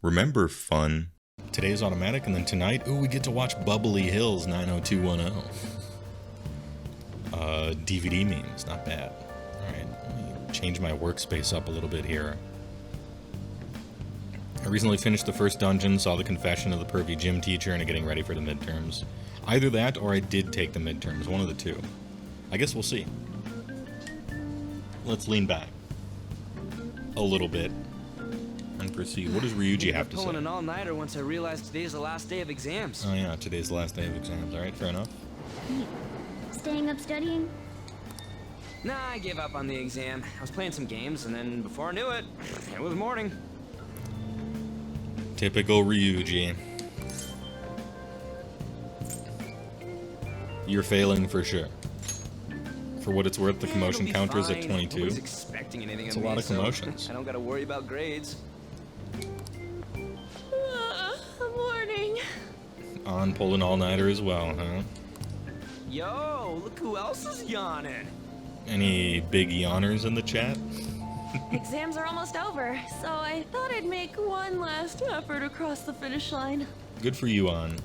Remember fun. Today's automatic, and then tonight, we get to watch Bubbly Hills 90210. DVD memes, not bad. Alright, let me change my workspace up a little bit here. I recently finished the first dungeon, saw the confession of the pervy gym teacher, and I'm getting ready for the midterms. Either that, or I did take the midterms, one of the two. I guess we'll see. Let's lean back a little bit and proceed. What does Ryuji have to say? Pulling an all-nighter once I realized today's the last day of exams. Oh yeah, today's the last day of exams. All right, fair enough. Staying up studying? Nah, I gave up on the exam. I was playing some games, and then before I knew it, it was morning. Typical Ryuji. You're failing for sure. For what it's worth, the commotion counter is at 22. Nobody's expecting anything It's of a lot me, of commotions. so I don't gotta worry about grades. Morning. On pulling all-nighter as well, huh? Yo, look who else is yawning. Any big yawners in the chat? Exams are almost over, so I thought I'd make one last effort across the finish line. Good for you, On.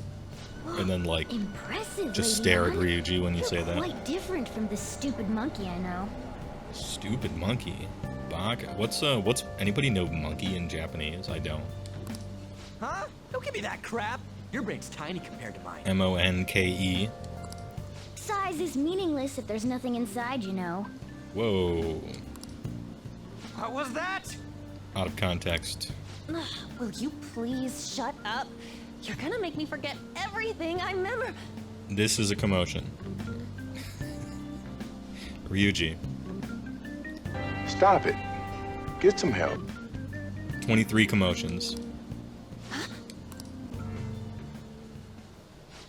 And then, like, Impressive, just Lady stare at Ann. Ryuji when you You're say that. quite different from this stupid monkey I know. Stupid monkey. Baka. What's anybody know monkey in Japanese? I don't. Huh? Don't give me that crap. Your brain's tiny compared to mine. M-O-N-K-E. Size is meaningless if there's nothing inside, you know. Whoa. What was that? Out of context. Will you please shut up? You're gonna make me forget everything I remember. This is a commotion. Ryuji. Stop it. Get some help. 23 commotions.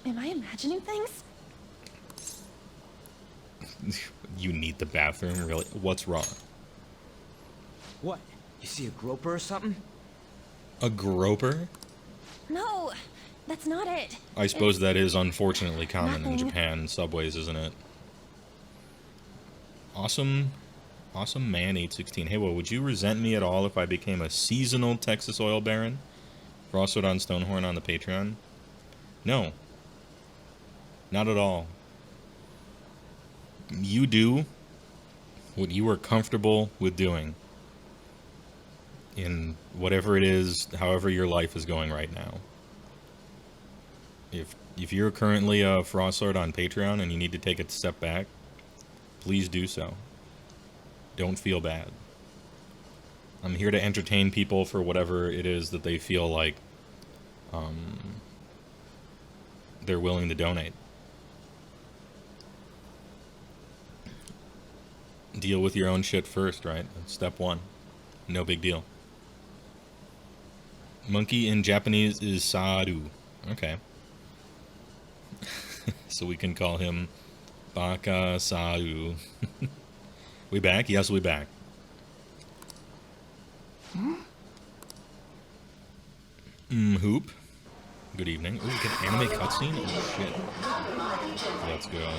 Am I imagining things? You need the bathroom, really? What's wrong? What? You see a groper or something? A groper? No, that's not it. I suppose that is unfortunately common in nothing. Japan subways, isn't it? Awesome man 816. Hey, well, would you resent me at all if I became a seasonal Texas oil baron? Frostwood on Stonehorn on the Patreon? No. Not at all. You do what you are comfortable with doing in whatever it is, however your life is going right now. If you're currently a Frostlord on Patreon and you need to take a step back, please do so. Don't feel bad. I'm here to entertain people for whatever it is that they feel like they're willing to donate. Deal with your own shit first, right? That's step one. No big deal. Monkey in Japanese is Saru. Okay. So we can call him Baka Saru. We back? Yes, we back. Hoop. Good evening. Ooh, we get an anime cutscene? Oh, shit. Let's go.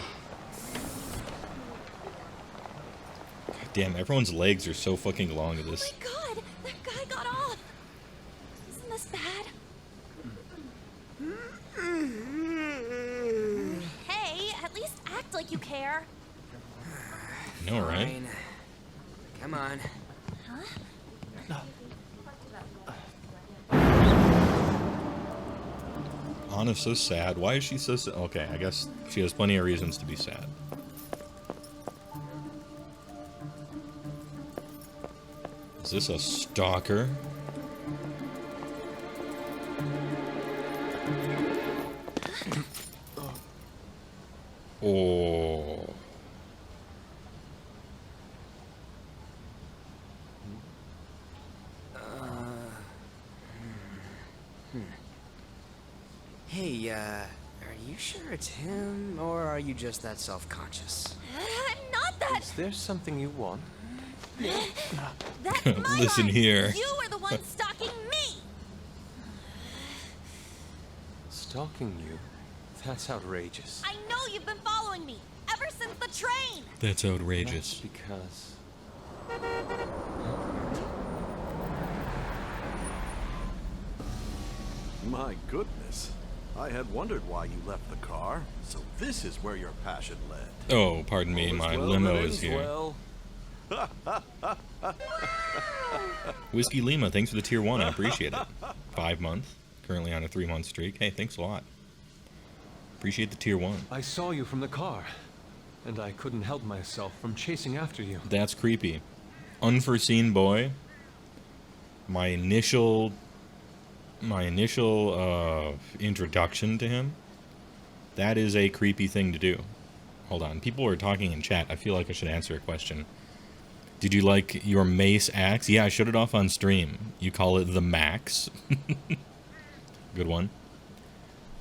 God damn, everyone's legs are so fucking long in this. Oh my god, that guy got off. Isn't this bad? Hey, at least act like you care. No, right? Fine. Come on. Anna's so sad. Why is she so sad? Okay, I guess she has plenty of reasons to be sad. Is this a stalker? Oh. Hey, are you sure it's him, or are you just that self-conscious? Not that. Is there something you want? That's my Listen line. here. You were the one stalking me. Stalking you? That's outrageous. I know you've been following me ever since the train. That's That's outrageous. because... My goodness. I had wondered why you left the car. So this is where your passion led. Oh, pardon me, my limo is here. Well. Whiskey Lima, thanks for the tier 1, I appreciate it. 5 months, currently on a 3-month streak. Hey, thanks a lot. Appreciate the tier 1. I saw you from the car, and I couldn't help myself from chasing after you. That's creepy. Unforeseen boy. My initial introduction to him. That is a creepy thing to do. Hold on, people are talking in chat. I feel like I should answer a question. Did you like your mace axe? Yeah, I showed it off on stream. You call it the Max. Good one.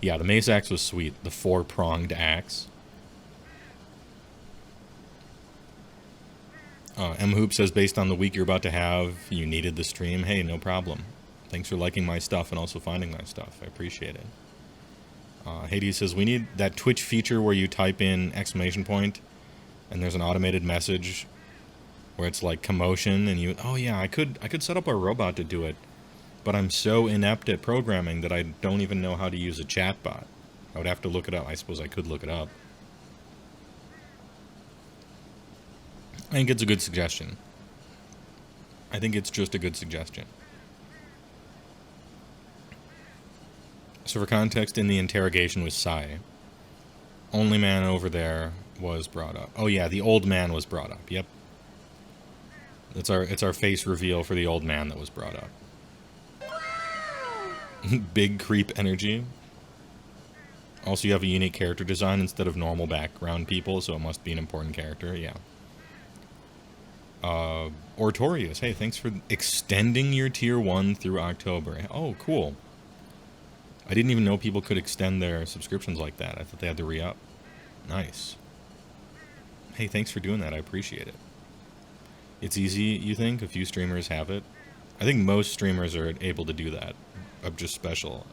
Yeah, the mace axe was sweet. The 4-pronged axe. M Hoop says, based on the week you're about to have, you needed the stream. Hey, no problem. Thanks for liking my stuff and also finding my stuff. I appreciate it. Hades says, we need that Twitch feature where you type in exclamation point and there's an automated message where it's like commotion and you... Oh yeah, I could set up a robot to do it, but I'm so inept at programming that I don't even know how to use a chatbot. I would have to look it up. I suppose I could look it up. I think it's a good suggestion. I think it's just a good suggestion. So for context, in the interrogation with Sai, only man over there was brought up. Oh yeah, the old man was brought up. Yep. It's our face reveal for the old man that was brought up. Big creep energy. Also, you have a unique character design instead of normal background people, so it must be an important character. Yeah. Ortorius, hey, thanks for extending your tier 1 through October. Oh, cool. I didn't even know people could extend their subscriptions like that. I thought they had to re-up. Nice. Hey, thanks for doing that. I appreciate it. It's easy, you think? A few streamers have it. I think most streamers are able to do that. I'm just special.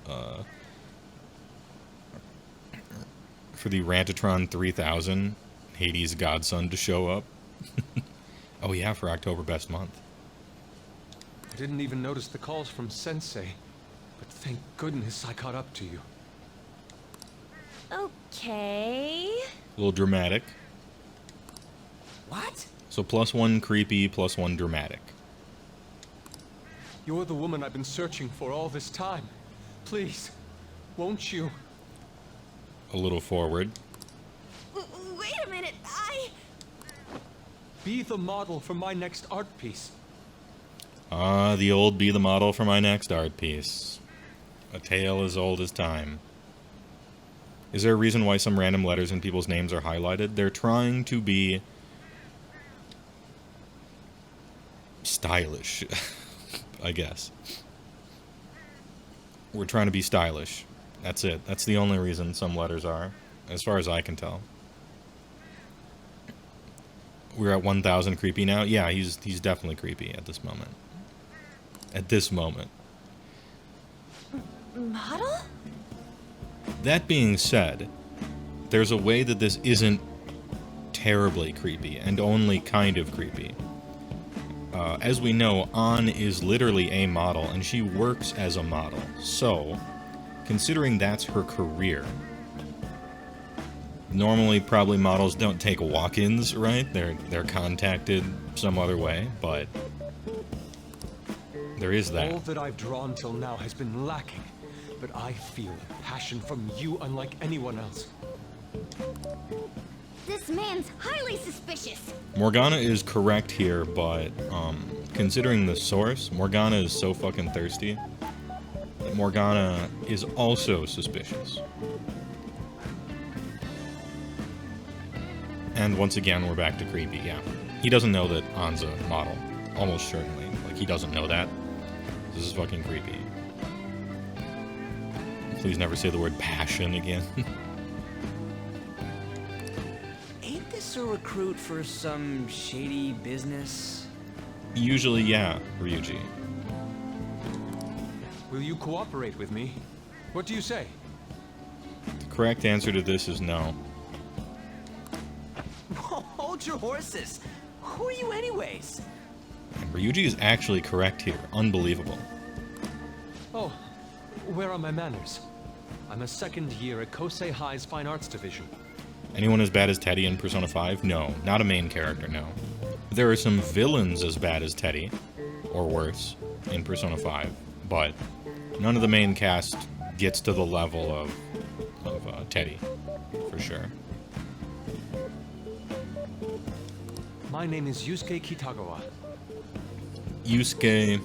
For the Rantatron 3000, Hades' godson to show up. Oh yeah, for October best month. I didn't even notice the calls from Sensei, but thank goodness I caught up to you. Okay. A little dramatic. What? So +1 creepy, +1 dramatic. You're the woman I've been searching for all this time. Please, won't you? A little forward. Wait a minute, Be the model for my next art piece. Ah, the old be the model for my next art piece. A tale as old as time. Is there a reason why some random letters in people's names are highlighted? They're trying to be stylish, I guess. We're trying to be stylish. That's it. That's the only reason some letters are, as far as I can tell. We're at 1,000 creepy now. Yeah, he's definitely creepy at this moment. At this moment. Model? That being said, there's a way that this isn't terribly creepy and only kind of creepy. As we know, An is literally a model, and she works as a model. So, considering that's her career, normally probably models don't take walk-ins, right? They're contacted some other way, but there is that. All that I've drawn till now has been lacking, but I feel a passion from you unlike anyone else. This man's highly suspicious. Morgana is correct here, but considering the source, Morgana is so fucking thirsty that Morgana is also suspicious. And once again, we're back to creepy, yeah. He doesn't know that An's a model. Almost certainly. Like, he doesn't know that. This is fucking creepy. Please never say the word passion again. Ain't this a recruit for some shady business? Usually, yeah, Ryuji. Will you cooperate with me? What do you say? The correct answer to this is no. Hold your horses. Who are you anyways? And Ryuji is actually correct here. Unbelievable. Oh, Where are my manners? I'm a second year at Kosei High's Fine Arts Division. Anyone as bad as Teddy in Persona 5? No, not a main character, no. There are some villains as bad as Teddy, or worse, in Persona 5, but none of the main cast gets to the level of Teddy, for sure. My name is Yusuke Kitagawa. Yusuke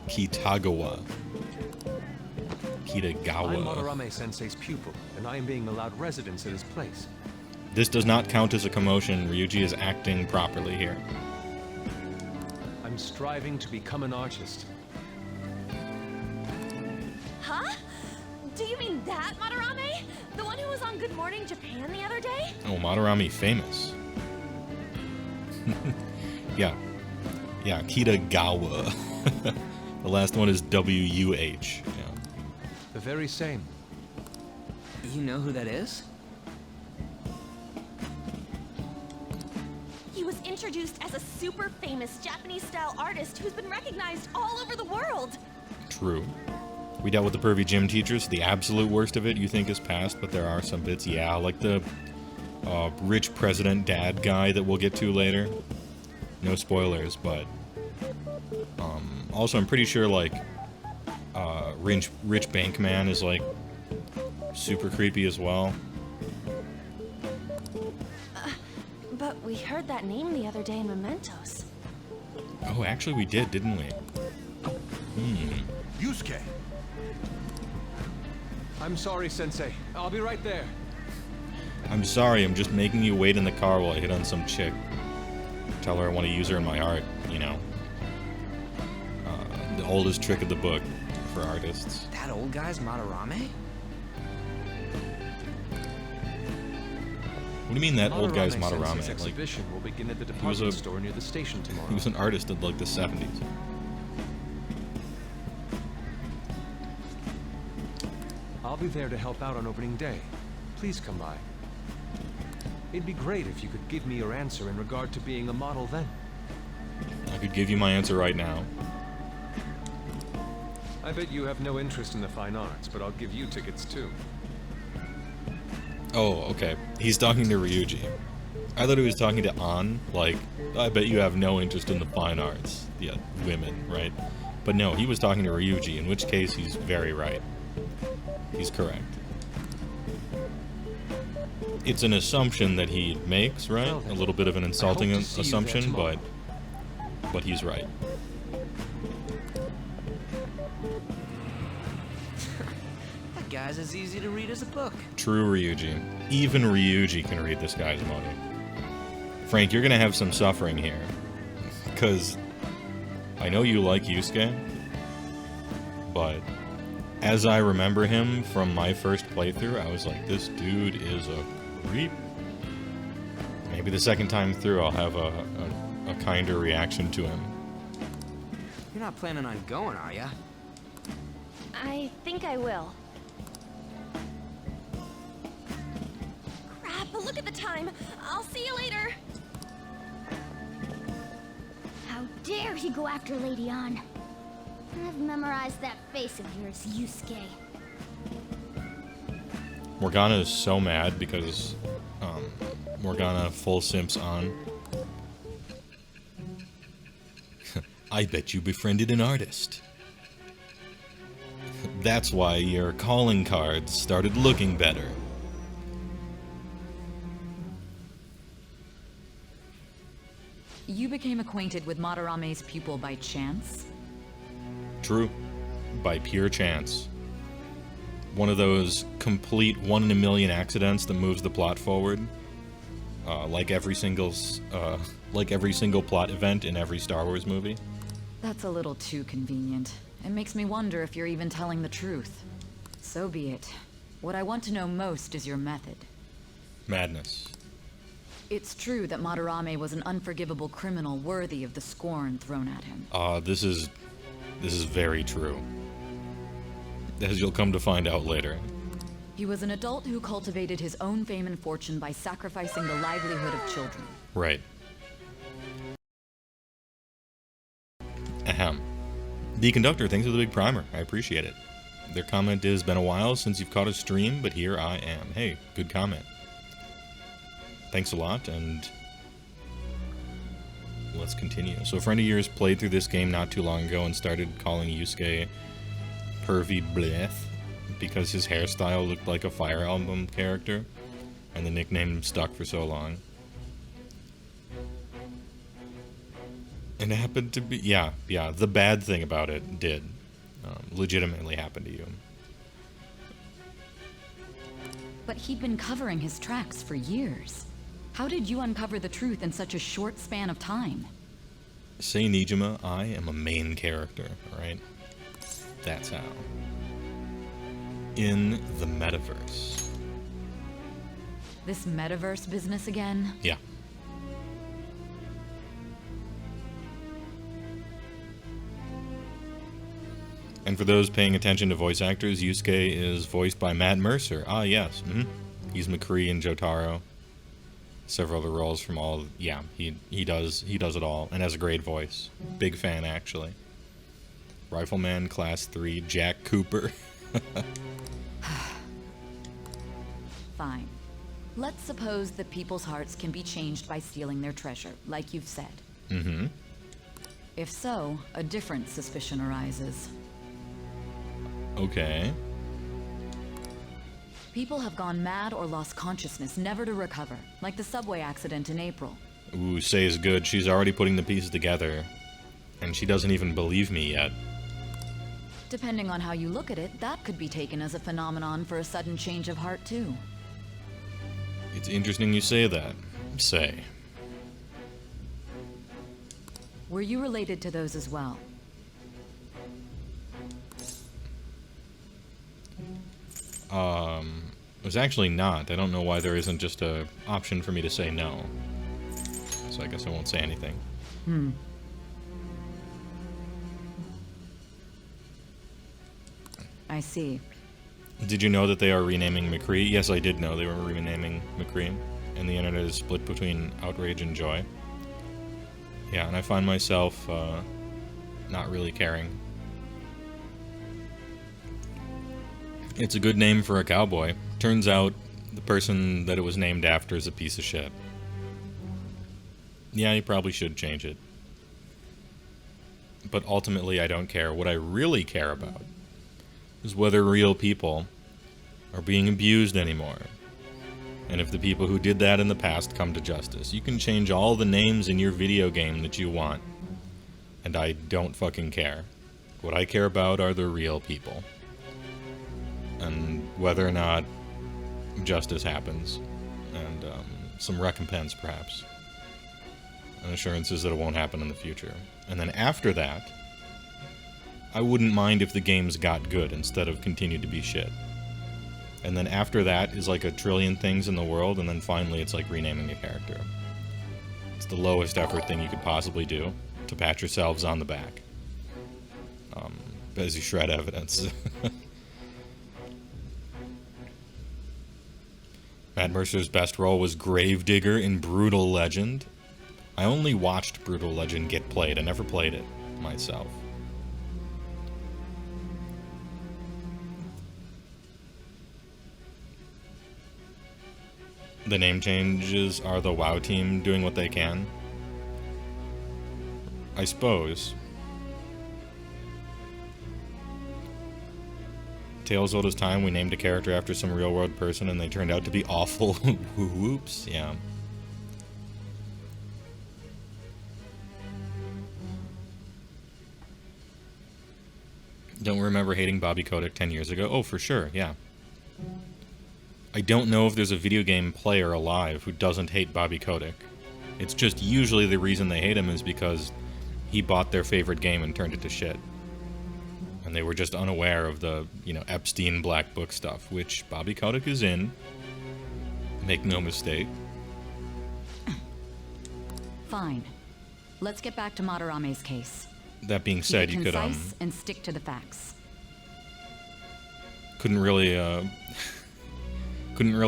Kitagawa. I'm Kitagawa. Madarame Sensei's pupil, and I am being allowed residence at his place. This does not count as a commotion. Ryuji is acting properly here. I'm striving to become an artist. Huh? Do you mean that Madarame? The one who was on Good Morning Japan the other day? Oh, Madarame famous. Yeah, Kitagawa. The last one is W-U-H. Yeah. The very same. You know who that is? He was introduced as a super famous Japanese-style artist who's been recognized all over the world. True. We dealt with the pervy gym teachers. The absolute worst of it you think is past, but there are some bits, yeah, like the rich president dad guy that we'll get to later. No spoilers, but also I'm pretty sure like rich bank man is like super creepy as well. But we heard that name the other day in Mementos. Oh, actually we did, didn't we? Yusuke! I'm sorry, Sensei. I'll be right there. I'm sorry, I'm just making you wait in the car while I hit on some chick. Tell her I want to use her in my art, you know. The oldest trick of the book for artists. That old guy's Madarame? What do you mean that old guy's Sensei's Madarame? Like, exhibition will begin at the was department a- store near the station tomorrow. he was an artist in like the 70s. I'll be there to help out on opening day. Please come by. It'd be great if you could give me your answer in regard to being a model then. I could give you my answer right now. I bet you have no interest in the fine arts, but I'll give you tickets too. Oh, okay. He's talking to Ryuji. I thought he was talking to An, like, I bet you have no interest in the fine arts. Yeah, women, right? But no, he was talking to Ryuji, in which case he's very right. He's correct. It's an assumption that he makes, right? Well then, A little bit of an insulting I hope to see you there assumption, tomorrow. but he's right. That guy's as easy to read as a book. True Ryuji. Even Ryuji can read this guy's motive. Frank, you're gonna have some suffering here. Because I know you like Yusuke, but as I remember him from my first playthrough, I was like, this dude is a creep. Maybe the second time through I'll have a kinder reaction to him. You're not planning on going, are ya? I think I will. Crap, but look at the time. I'll see you later. How dare he go after Lady Ann? I've memorized that face of yours, Yusuke. Morgana is so mad because Morgana full simps on. I bet you befriended an artist. That's why your calling cards started looking better. You became acquainted with Madarame's pupil by chance? True. By pure chance. One of those complete 1 in a million accidents that moves the plot forward. Like every single plot event in every Star Wars movie. That's a little too convenient. It makes me wonder if you're even telling the truth. So be it. What I want to know most is your method. Madness. It's true that Madarame was an unforgivable criminal worthy of the scorn thrown at him. This is very true. As you'll come to find out later. He was an adult who cultivated his own fame and fortune by sacrificing the livelihood of children. Right. Ahem. The Conductor, thanks for the big primer. I appreciate it. Their comment is, been a while since you've caught a stream, but here I am. Hey, good comment. Thanks a lot, and let's continue. So a friend of yours played through this game not too long ago and started calling Yusuke Pervy Bleth because his hairstyle looked like a Fire Emblem character, and the nickname stuck for so long. And it happened to be, yeah, the bad thing about it did legitimately happen to you. But he'd been covering his tracks for years. How did you uncover the truth in such a short span of time? Say Nijima, I am a main character, alright? That's how. In the metaverse. This metaverse business again? Yeah. And for those paying attention to voice actors, Yusuke is voiced by Matt Mercer. Ah, yes. He's McCree in Jotaro. Several other roles from all. Yeah, he does it all, and has a great voice. Big fan, actually. Rifleman Class 3, Jack Cooper. Fine. Let's suppose that people's hearts can be changed by stealing their treasure, like you've said. Mm-hmm. If so, a different suspicion arises. Okay. People have gone mad or lost consciousness, never to recover, like the subway accident in April. Ooh, Say is good. She's already putting the pieces together. And she doesn't even believe me yet. Depending on how you look at it, that could be taken as a phenomenon for a sudden change of heart, too. It's interesting you say that. Say. Were you related to those as well? It was actually not. I don't know why there isn't just a option for me to say no. So I guess I won't say anything. I see. Did you know that they are renaming McCree? Yes, I did know they were renaming McCree. And the internet is split between outrage and joy. Yeah, and I find myself not really caring. It's a good name for a cowboy. Turns out the person that it was named after is a piece of shit. Yeah, you probably should change it. But ultimately, I don't care. What I really care about is whether real people are being abused anymore. And if the people who did that in the past come to justice. You can change all the names in your video game that you want. And I don't fucking care. What I care about are the real people. And whether or not justice happens. And some recompense, perhaps. And assurances that it won't happen in the future. And then after that, I wouldn't mind if the games got good instead of continued to be shit. And then after that is like a trillion things in the world, and then finally it's like renaming a character. It's the lowest effort thing you could possibly do to pat yourselves on the back. As you shred evidence. Matt Mercer's best role was Gravedigger in Brutal Legend. I only watched Brutal Legend get played. I never played it myself. The name changes are the WoW team doing what they can. I suppose. Tales old as time, we named a character after some real-world person and they turned out to be awful. Whoops, yeah. Don't remember hating Bobby Kotick 10 years ago? Oh, for sure, yeah. I don't know if there's a video game player alive who doesn't hate Bobby Kotick. It's just usually the reason they hate him is because he bought their favorite game and turned it to shit. And they were just unaware of the, Epstein Black Book stuff, which Bobby Kotick is in. Make no mistake. Fine. Let's get back to Madarame's case. That being said, you could, concise and stick to the facts. couldn't really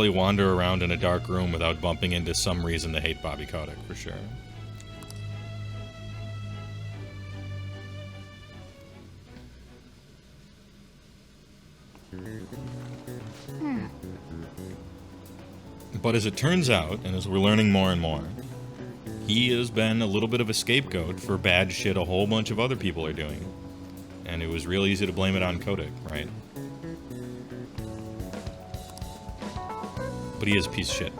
wander around in a dark room without bumping into some reason to hate Bobby Kotick, for sure. But as it turns out, and as we're learning more and more, he has been a little bit of a scapegoat for bad shit a whole bunch of other people are doing. And it was real easy to blame it on Kotick, right? But he is a piece of shit,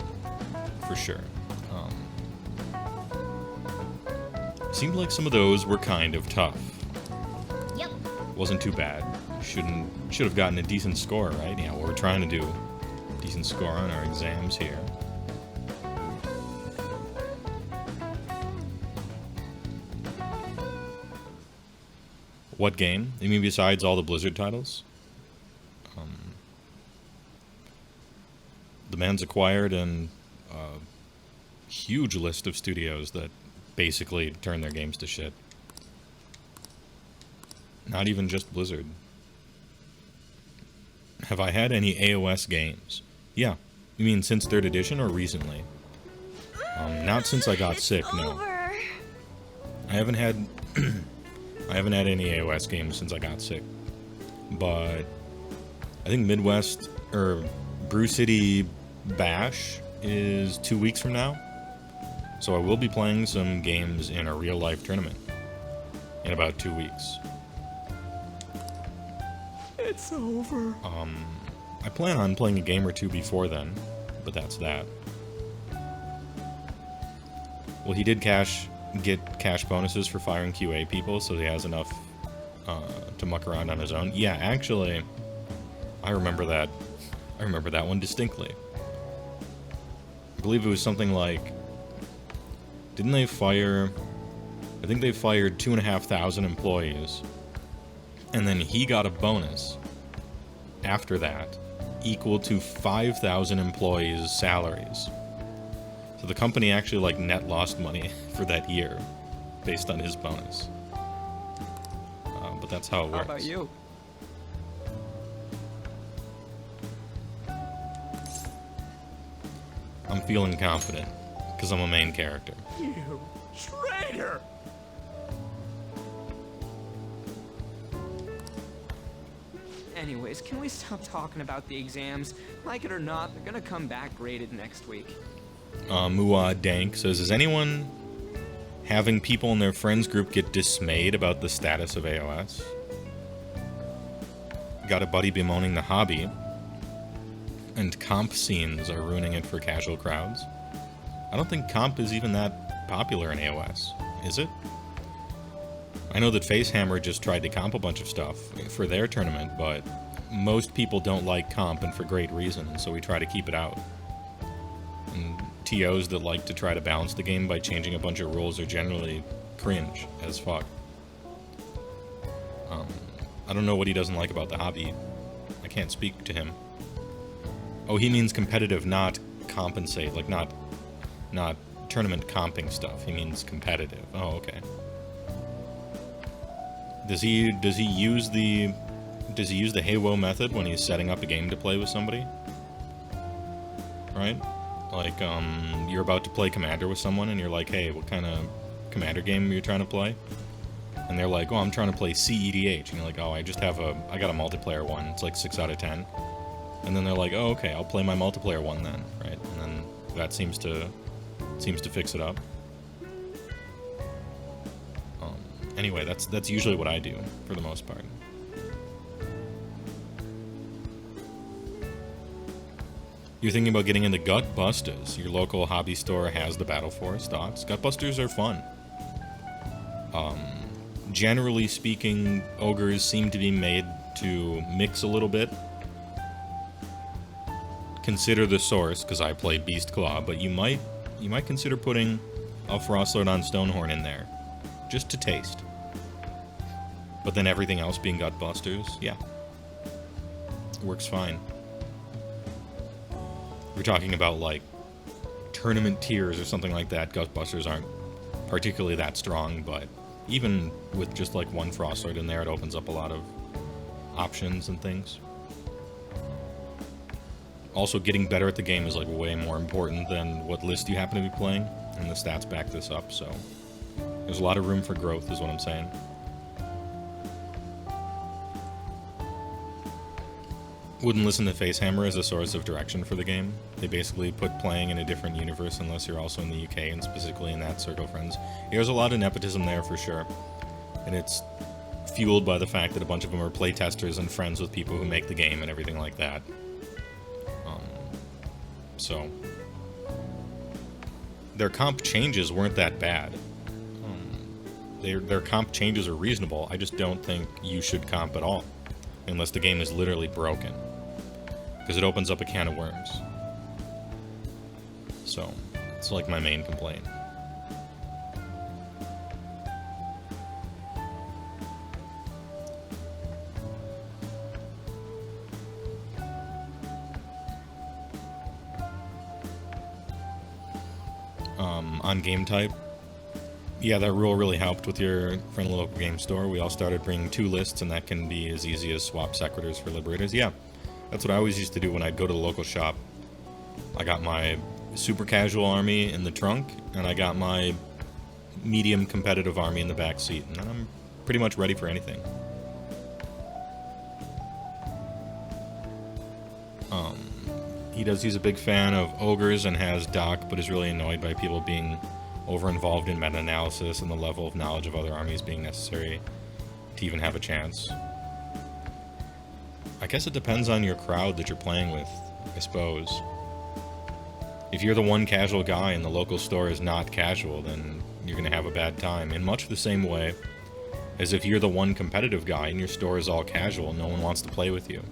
for sure. Seemed like some of those were kind of tough. Yep. Wasn't too bad. Should have gotten a decent score, right? Yeah, well, we're trying to do a decent score on our exams here. What game? You mean besides all the Blizzard titles? The man's acquired a huge list of studios that basically turn their games to shit. Not even just Blizzard. Have I had any AOS games? Yeah. You mean since 3rd edition or recently? Not since I got sick, no. Over. I haven't had I haven't had any AOS games since I got sick. But I think Midwest or Brew City Bash is 2 weeks from now. So I will be playing some games in a real life tournament in about 2 weeks. It's over. I plan on playing a game or two before then, but that's that. Well, he did get cash bonuses for firing QA people, so he has enough to muck around on his own. Yeah, actually, I remember that. I remember that one distinctly. I believe it was something like, didn't they fire, I think they fired 2,500 employees, and then he got a bonus after that equal to 5,000 employees' salaries. So the company actually like net lost money for that year based on his bonus. But that's how it works. How about you? I'm feeling confident because I'm a main character. You traitor! Anyways, can we stop talking about the exams? Like it or not, they're gonna come back graded next week. Muad Dank says, is anyone having people in their friends group get dismayed about the status of AOS? Got a buddy bemoaning the hobby, and comp scenes are ruining it for casual crowds. I don't think comp is even that popular in AOS, is it? I know that Facehammer just tried to comp a bunch of stuff for their tournament, but most people don't like comp, and for great reason, so we try to keep it out. And TOs that like to try to balance the game by changing a bunch of rules are generally cringe as fuck. I don't know what he doesn't like about the hobby. I can't speak to him. Oh, he means competitive, not compensate, like not tournament comping stuff. He means competitive. Oh, okay. Does he use the HeyWoah method when he's setting up a game to play with somebody? Right? Like, you're about to play Commander with someone, and you're like, hey, what kind of Commander game are you trying to play? And they're like, oh, I'm trying to play CEDH. And you're like, oh, I got a multiplayer one. It's like 6 out of 10. And then they're like, oh, okay, I'll play my multiplayer one then, right? And then that seems to fix it up. Anyway, that's usually what I do, for the most part. You're thinking about getting into Gutbusters. Your local hobby store has the Battle Force stocks. Gutbusters are fun. Generally speaking, ogres seem to be made to mix a little bit. Consider the source, because I play Beast Claw, but you might consider putting a Frostlord on Stonehorn in there, just to taste. But then everything else being Gutbusters, yeah, works fine. We're talking about like tournament tiers or something like that. Gutbusters aren't particularly that strong, but even with just like one Frostlord in there, it opens up a lot of options and things. Also, getting better at the game is like way more important than what list you happen to be playing, and the stats back this up, so there's a lot of room for growth is what I'm saying. wouldn't listen to Facehammer as a source of direction for the game. They basically put playing in a different universe unless you're also in the UK, and specifically in that circle of friends. There's a lot of nepotism there for sure, and it's fueled by the fact that a bunch of them are playtesters and friends with people who make the game and everything like that. So their comp changes weren't that bad. Their comp changes are reasonable. I just don't think you should comp at all, unless the game is literally broken, because it opens up a can of worms. So it's like my main complaint. On game type, yeah, that rule really helped with your friendly local game store. We all started bringing 2 lists, and that can be as easy as swap Secretors for Liberators. Yeah, that's what I always used to do when I'd go to the local shop. I got my super casual army in the trunk, and I got my medium competitive army in the back seat, and then I'm pretty much ready for anything. He's a big fan of ogres and has Doc, but is really annoyed by people being over-involved in meta-analysis and the level of knowledge of other armies being necessary to even have a chance. I guess it depends on your crowd that you're playing with, I suppose. If you're the one casual guy and the local store is not casual, then you're going to have a bad time, in much the same way as if you're the one competitive guy and your store is all casual, no one wants to play with you.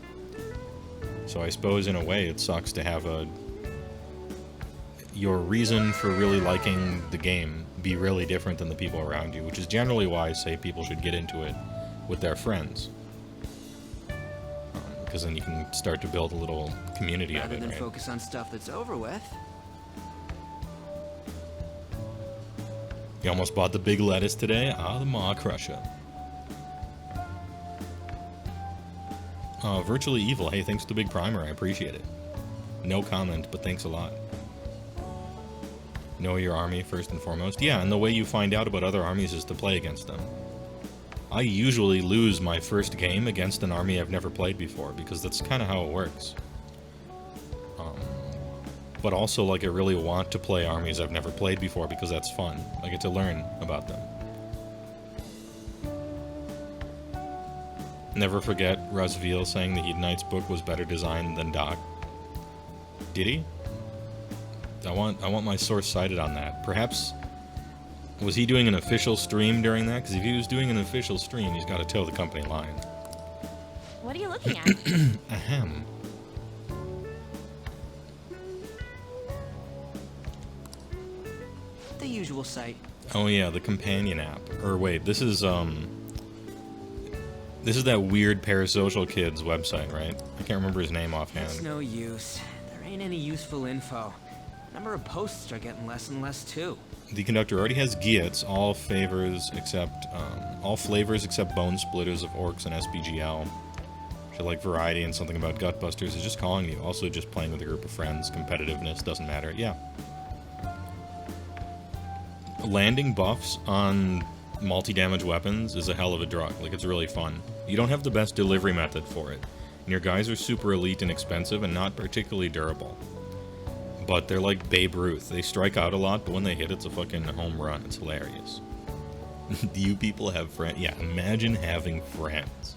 So I suppose in a way it sucks to have your reason for really liking the game be really different than the people around you, which is generally why I say people should get into it with their friends. Because then you can start to build a little community of it, Rather than right? focus on stuff that's over with. You almost bought the big lettuce today? Ah, the Maw Crusher. Virtually Evil, hey, thanks for the big primer, I appreciate it. No comment, but thanks a lot. Know your army first and foremost. Yeah, and the way you find out about other armies is to play against them. I usually lose my first game against an army I've never played before, because that's kind of how it works. But also, like, I really want to play armies I've never played before because that's fun. I get to learn about them. Never forget Razviel saying the Hedonites book was better designed than Doc. Did he? I want my source cited on that. Perhaps, was he doing an official stream during that? Because if he was doing an official stream, he's got to toe the company line. What are you looking at? Ahem. The usual site. Oh yeah, the companion app. Or wait, this is that weird parasocial kid's website, right? I can't remember his name It's offhand. no use. There ain't any useful info. Number of posts are getting less and less too. The conductor already has Giets, all flavors except bone splitters of orcs and SBGL. Should like variety and something about Gutbusters is just calling you. Also just playing with a group of friends. Competitiveness doesn't matter. Yeah. Landing buffs on multi-damage weapons is a hell of a drug. Like, it's really fun. You don't have the best delivery method for it. And your guys are super elite and expensive and not particularly durable. But they're like Babe Ruth. They strike out a lot, but when they hit, it's a fucking home run. It's hilarious. Do you people have friends? Yeah, imagine having friends.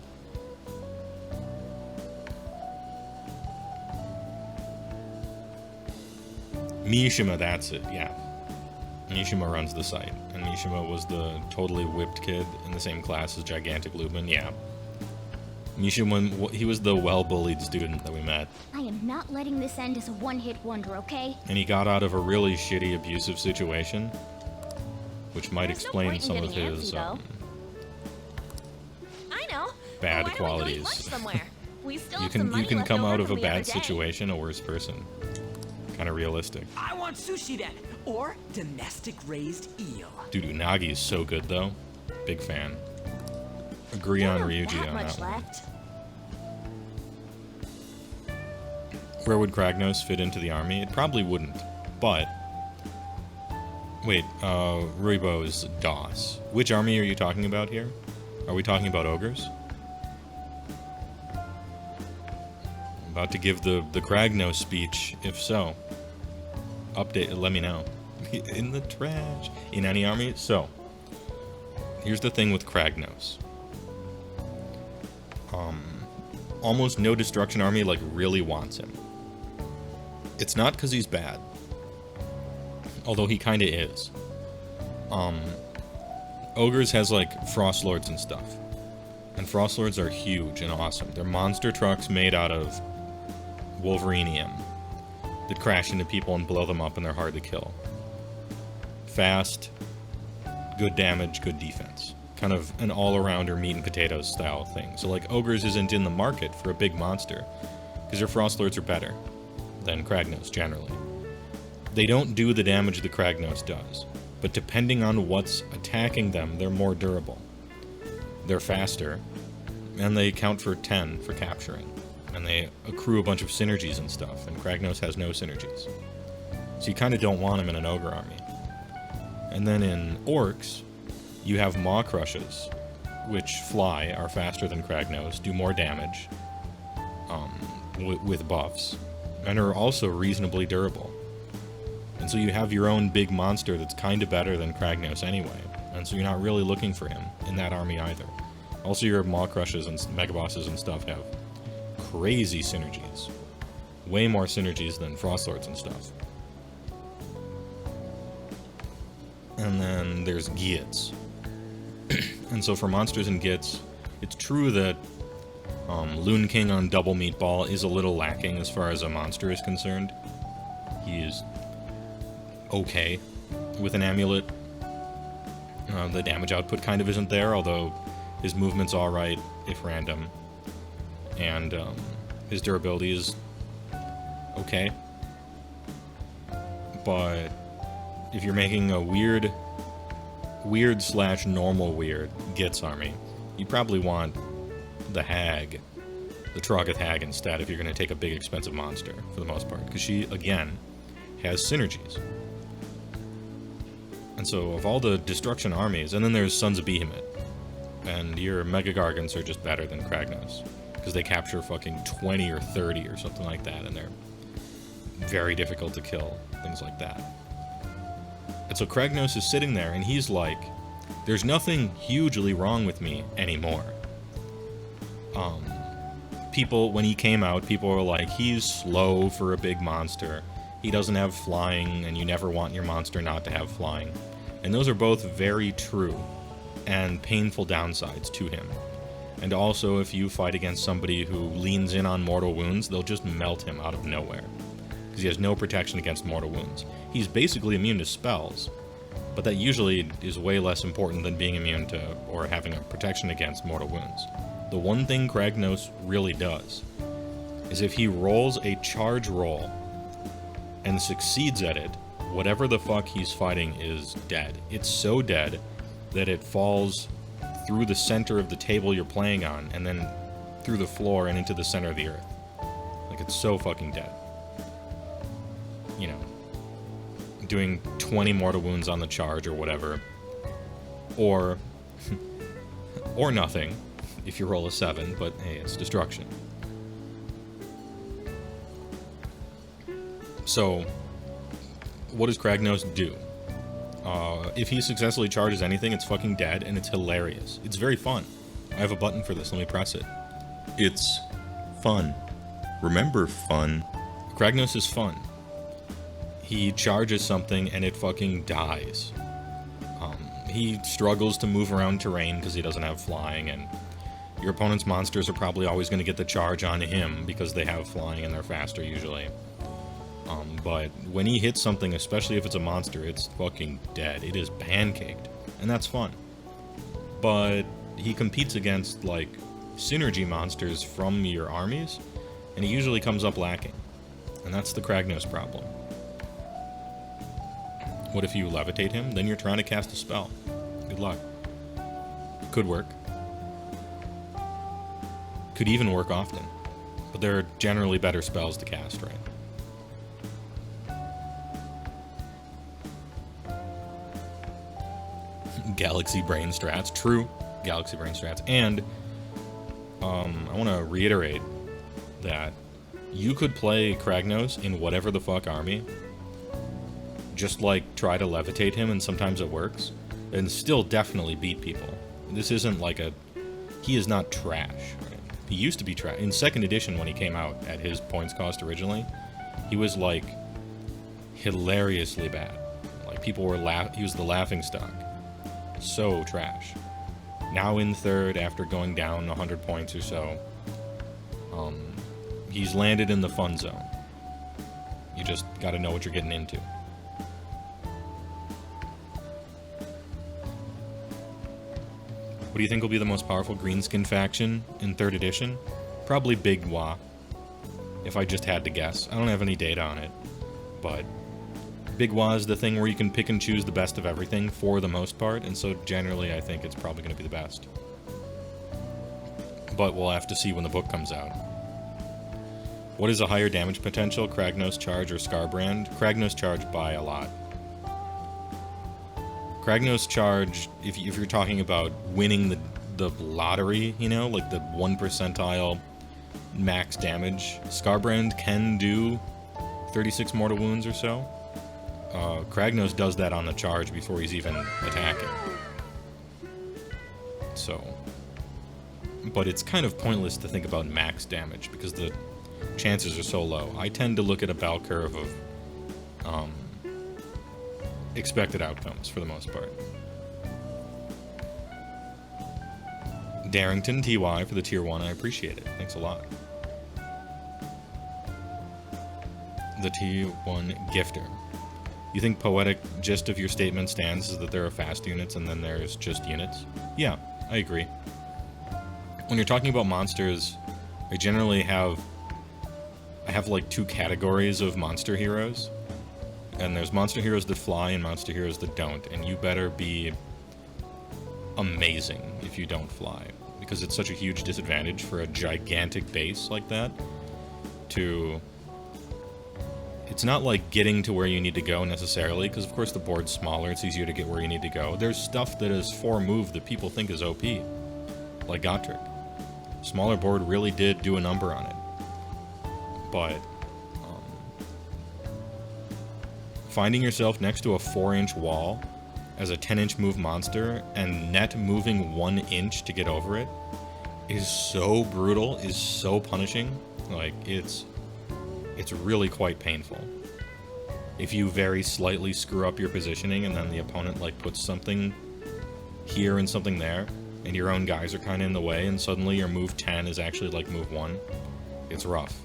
Mishima, that's it, yeah. Mishima runs the site, and Mishima was the totally whipped kid in the same class as Gigantic Lubin, yeah. Mishima, he was the well-bullied student that we met. I am not letting this end as a one-hit wonder, okay? And he got out of a really shitty, abusive situation, which might There's no explain point in some of getting his antsy, though. I know. bad Why don't we go eat qualities. lunch somewhere? We still You have some money can left come over out of a from the other bad day. situation a worse person. Kind of realistic. I want sushi then, or domestic raised eel. Dude, Unagi is so good though. Big fan. Agree Don't on have Ryuji that on much that one. left. Where would Kragnos fit into the army? It probably wouldn't, but... Wait, Ruibo's DOS. Which army are you talking about here? Are we talking about ogres? About to give the Kragnos speech. If so, update. Let me know. In the trash. In any army. So, here's the thing with Kragnos. Almost no destruction army like really wants him. It's not because he's bad, although he kind of is. Ogres has like Frost Lords and stuff, and Frost Lords are huge and awesome. They're monster trucks made out of Wolverinium that crash into people and blow them up, and they're hard to kill. Fast, good damage, good defense. Kind of an all-arounder meat and potatoes style thing. So like Ogres isn't in the market for a big monster, because their Frost Lords are better than Kragnos generally. They don't do the damage the Kragnos does, but depending on what's attacking them, they're more durable. They're faster, and they count for 10 for capturing, and they accrue a bunch of synergies and stuff, and Kragnos has no synergies. So you kind of don't want him in an Ogre army. And then in Orcs, you have Maw Crushes, which fly, are faster than Kragnos, do more damage with buffs, and are also reasonably durable. And so you have your own big monster that's kind of better than Kragnos anyway, and so you're not really looking for him in that army either. Also, your Maw Crushes and Mega Bosses and stuff have crazy synergies. Way more synergies than Frost Lords and stuff. And then there's Gits. And so for monsters and Gits, it's true that Loon King on Double Meatball is a little lacking as far as a monster is concerned. He is okay with an amulet. The damage output kind of isn't there, although his movement's alright if random. And his durability is okay. But if you're making a weird / normal weird Gits army, you probably want the Hag, the Trogoth Hag instead, if you're going to take a big expensive monster, for the most part, because she, again, has synergies. And so, of all the destruction armies, and then there's Sons of Behemoth, and your Mega Gargants are just better than Kragnos, because they capture fucking 20 or 30 or something like that, and they're very difficult to kill, things like that. And so Kragnos is sitting there, and he's like, there's nothing hugely wrong with me anymore. People, when he came out, people were like, he's slow for a big monster. He doesn't have flying, and you never want your monster not to have flying. And those are both very true and painful downsides to him. And also, if you fight against somebody who leans in on mortal wounds, they'll just melt him out of nowhere, because he has no protection against mortal wounds. He's basically immune to spells, but that usually is way less important than being immune to or having a protection against mortal wounds. The one thing Kragnos really does is if he rolls a charge roll and succeeds at it, whatever the fuck he's fighting is dead. It's so dead that it falls through the center of the table you're playing on, and then through the floor and into the center of the earth. Like, it's so fucking dead. You know, doing 20 mortal wounds on the charge or whatever. Or nothing, if you roll a 7, but hey, it's destruction. So, what does Kragnos do? If he successfully charges anything, it's fucking dead, and it's hilarious. It's very fun. I have a button for this, let me press it. It's fun. Remember fun. Kragnos is fun. He charges something, and it fucking dies. He struggles to move around terrain because he doesn't have flying, and your opponent's monsters are probably always going to get the charge on him because they have flying and they're faster usually. But when he hits something, especially if it's a monster, it's fucking dead. It is pancaked, and that's fun. But he competes against, like, synergy monsters from your armies, and he usually comes up lacking. And that's the Kragnos problem. What if you levitate him? Then you're trying to cast a spell. Good luck. Could work. Could even work often. But there are generally better spells to cast, right? Galaxy Brain Strats. True. Galaxy Brain Strats. And I want to reiterate that You could play Kragnos in whatever the fuck army. Just, like, try to levitate him, and sometimes it works. And still definitely beat people. This isn't like a... He is not trash. Right? He used to be trash. In 2nd edition, when he came out at his points cost originally, he was, like, hilariously bad. Like, people were he was the laughing stock. So trash. Now in 3rd, after going down 100 points or so, he's landed in the fun zone. You just gotta know what you're getting into. What do you think will be the most powerful greenskin faction in 3rd edition? Probably HeyWoah, if I just had to guess. I don't have any data on it, but HeyWoah is the thing where you can pick and choose the best of everything for the most part, and so generally I think it's probably going to be the best. But we'll have to see when the book comes out. What is a higher damage potential, Kragnos Charge or Scarbrand? Kragnos Charge by a lot. Kragnos Charge, if you're talking about winning the lottery, you know, like the 1 percentile max damage, Scarbrand can do 36 mortal wounds or so. Kragnos does that on the charge before he's even attacking. So... But it's kind of pointless to think about max damage, because the chances are so low. I tend to look at a bell curve of expected outcomes, for the most part. Darrington, TY, for the tier 1, I appreciate it. Thanks a lot. The tier 1 gifter. You think poetic gist of your statement stands is that there are fast units and then there's just units? Yeah, I agree. When you're talking about monsters, I generally have like 2 categories of monster heroes. And there's monster heroes that fly and monster heroes that don't. And you better be amazing if you don't fly. Because it's such a huge disadvantage for a gigantic base like that to... It's not like getting to where you need to go necessarily, because of course the board's smaller, it's easier to get where you need to go. There's stuff that is 4 move that people think is OP, like Gotrek. Smaller board really did do a number on it. But finding yourself next to a 4-inch wall as a 10-inch move monster and net moving 1 inch to get over it is so brutal, is so punishing. Like, it's really quite painful. If you very slightly screw up your positioning and then the opponent like puts something here and something there, and your own guys are kind of in the way, and suddenly your move 10 is actually like move 1, it's rough.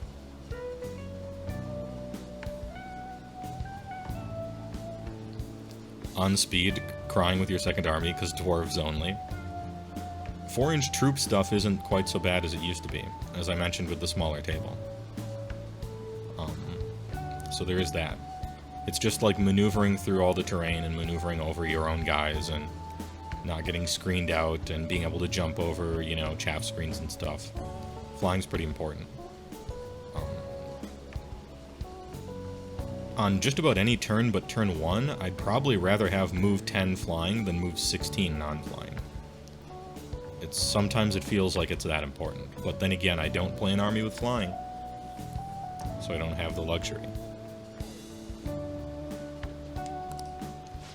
On speed, crying with your second army because dwarves only. 4-inch troop stuff isn't quite so bad as it used to be, as I mentioned with the smaller table. So there is that. It's just like maneuvering through all the terrain and maneuvering over your own guys and not getting screened out and being able to jump over, you know, chaff screens and stuff. Flying's pretty important. On just about any turn but turn 1, I'd probably rather have move 10 flying than move 16 non-flying. Sometimes it feels like it's that important, but then again, I don't play an army with flying, so I don't have the luxury.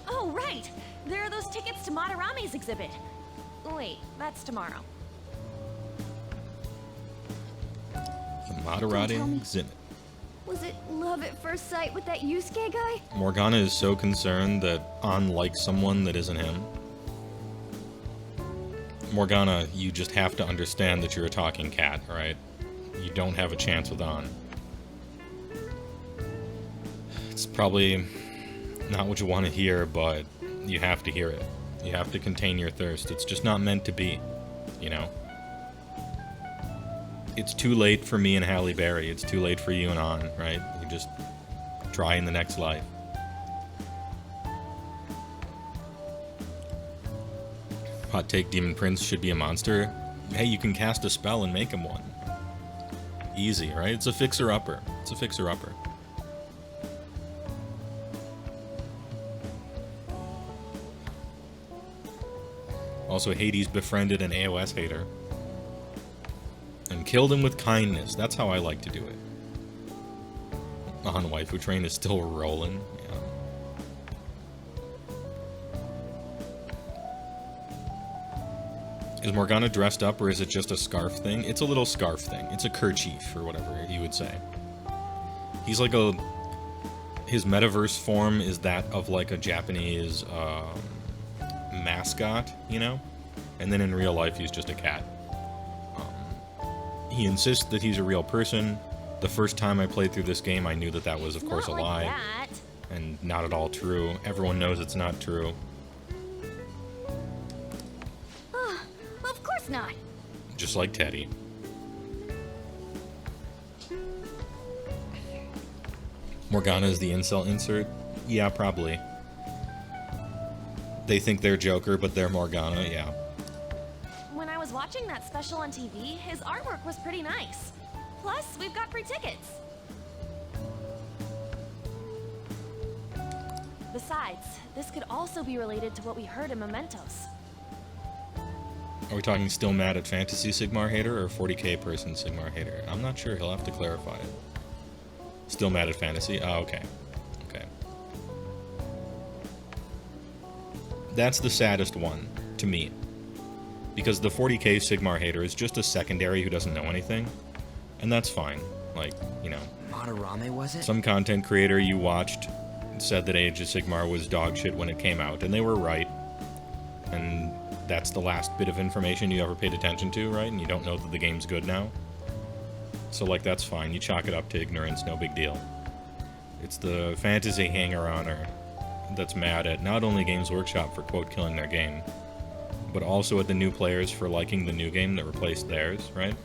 Oh, right! There are those tickets to Madarami's exhibit. Wait, that's tomorrow. The Madarame exhibit. Was it love at first sight with that Yusuke guy? Morgana is so concerned that An likes someone that isn't him. Morgana, you just have to understand that you're a talking cat, alright? You don't have a chance with An. It's probably not what you want to hear, but you have to hear it. You have to contain your thirst. It's just not meant to be, you know? It's too late for me and Halle Berry. It's too late for you and An, right? You just try in the next life. Hot take, Demon Prince should be a monster. Hey, you can cast a spell and make him one. Easy, right? It's a fixer-upper. It's a fixer-upper. Also, Hades befriended an AOS hater and killed him with kindness. That's how I like to do it. on Waifu Train is still rolling. Yeah. Is Morgana dressed up, or is it just a scarf thing? It's a little scarf thing. It's a kerchief, or whatever you would say. He's like a... His metaverse form is that of like a Japanese mascot, you know? And then in real life, he's just a cat. He insists that he's a real person. The first time I played through this game, I knew that that was, of course, a lie. That. And not at all true. Everyone knows it's not true. Of course not. Just like Teddy. Morgana is the incel insert? Yeah, probably. They think they're Joker, but they're Morgana, yeah. When I was watching that special on TV, his artwork was pretty nice. Plus, we've got free tickets. Besides, this could also be related to what we heard in Mementos. Are we talking still mad at Fantasy Sigmar hater or 40k person Sigmar hater? I'm not sure, he'll have to clarify it. Still mad at Fantasy? Oh, okay. Okay. That's the saddest one, to me. Because the 40k Sigmar hater is just a secondary who doesn't know anything. And that's fine. Like, you know. Madarame, was it? Some content creator you watched said that Age of Sigmar was dog shit when it came out, and they were right. And that's the last bit of information you ever paid attention to, right? And you don't know that the game's good now. So, like, that's fine. You chalk it up to ignorance, no big deal. It's the fantasy hanger-oner that's mad at not only Games Workshop for, quote, killing their game, but also at the new players for liking the new game that replaced theirs, right?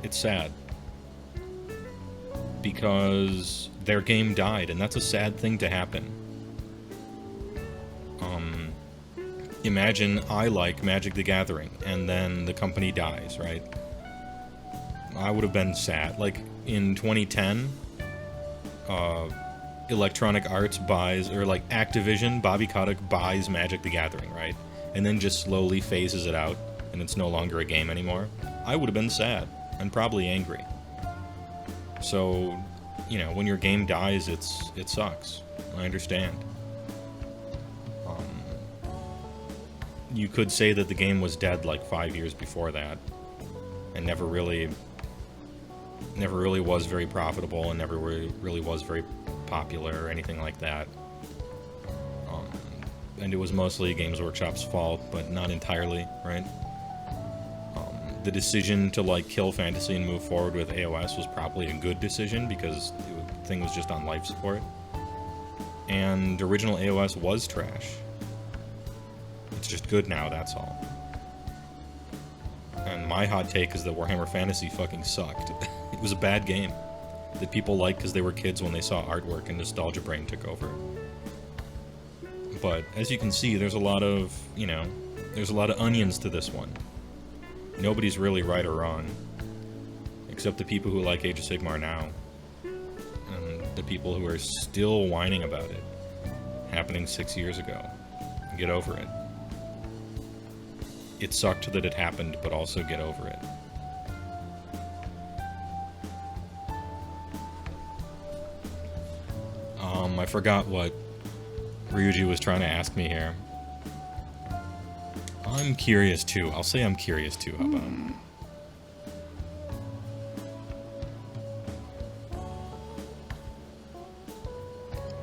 It's sad. Because their game died, and that's a sad thing to happen. Imagine I like Magic the Gathering, and then the company dies, right? I would have been sad. Like, in 2010, Electronic Arts buys, or like Activision, Bobby Kotick buys Magic the Gathering, right? And then just slowly phases it out, and it's no longer a game anymore. I would have been sad, and probably angry. So, you know, when your game dies, it sucks. I understand. You could say that the game was dead like 5 years before that, and never really was very profitable, and never really was very popular or anything like that. And it was mostly Games Workshop's fault, but not entirely, right? The decision to like kill Fantasy and move forward with AOS was probably a good decision because the thing was just on life support. And original AOS was trash. It's just good now, that's all. And my hot take is that Warhammer Fantasy fucking sucked. It was a bad game that people liked because they were kids when they saw artwork and nostalgia brain took over. But as you can see, there's a lot of, you know, there's a lot of onions to this one. Nobody's really right or wrong, except the people who like Age of Sigmar now, and the people who are still whining about it happening 6 years ago. Get over it. It sucked that it happened, but also get over it. I forgot what Ryuji was trying to ask me here. I'm curious too. I'll say I'm curious too. How about?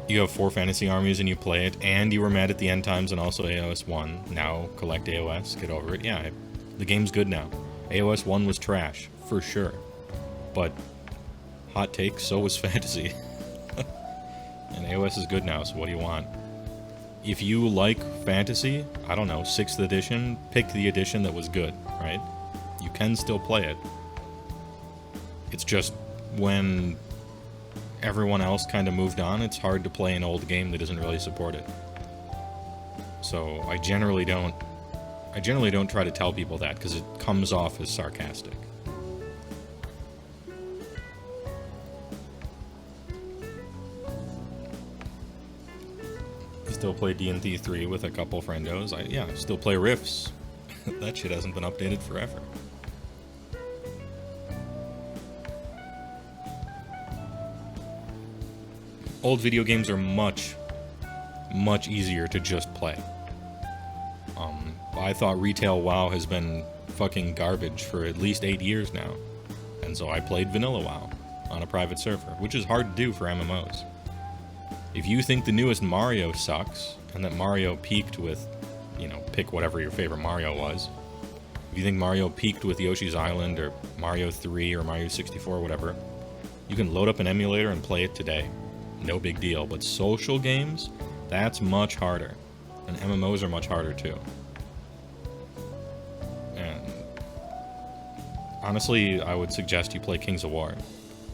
You have 4 fantasy armies and you play it, and you were mad at the end times and also AOS 1. Now collect AOS, get over it. Yeah, the game's good now. AOS 1 was trash, for sure. But, hot take, so was fantasy. And AOS is good now, so what do you want? If you like fantasy, I don't know, 6th edition, pick the edition that was good, right? You can still play it. It's just when everyone else kind of moved on, it's hard to play an old game that doesn't really support it. So I generally don't try to tell people that because it comes off as sarcastic. Still play D&D 3 with a couple friendos. Yeah, still play Rifts. That shit hasn't been updated forever. old video games are much easier to just play. I thought retail WoW has been fucking garbage for at least 8 years now. And so I played vanilla WoW on a private server, which is hard to do for MMOs. If you think the newest Mario sucks, and that Mario peaked with, you know, pick whatever your favorite Mario was. If you think Mario peaked with Yoshi's Island, or Mario 3, or Mario 64, or whatever, you can load up an emulator and play it today. No big deal. But social games, that's much harder. And MMOs are much harder too. And honestly, I would suggest you play Kings of War,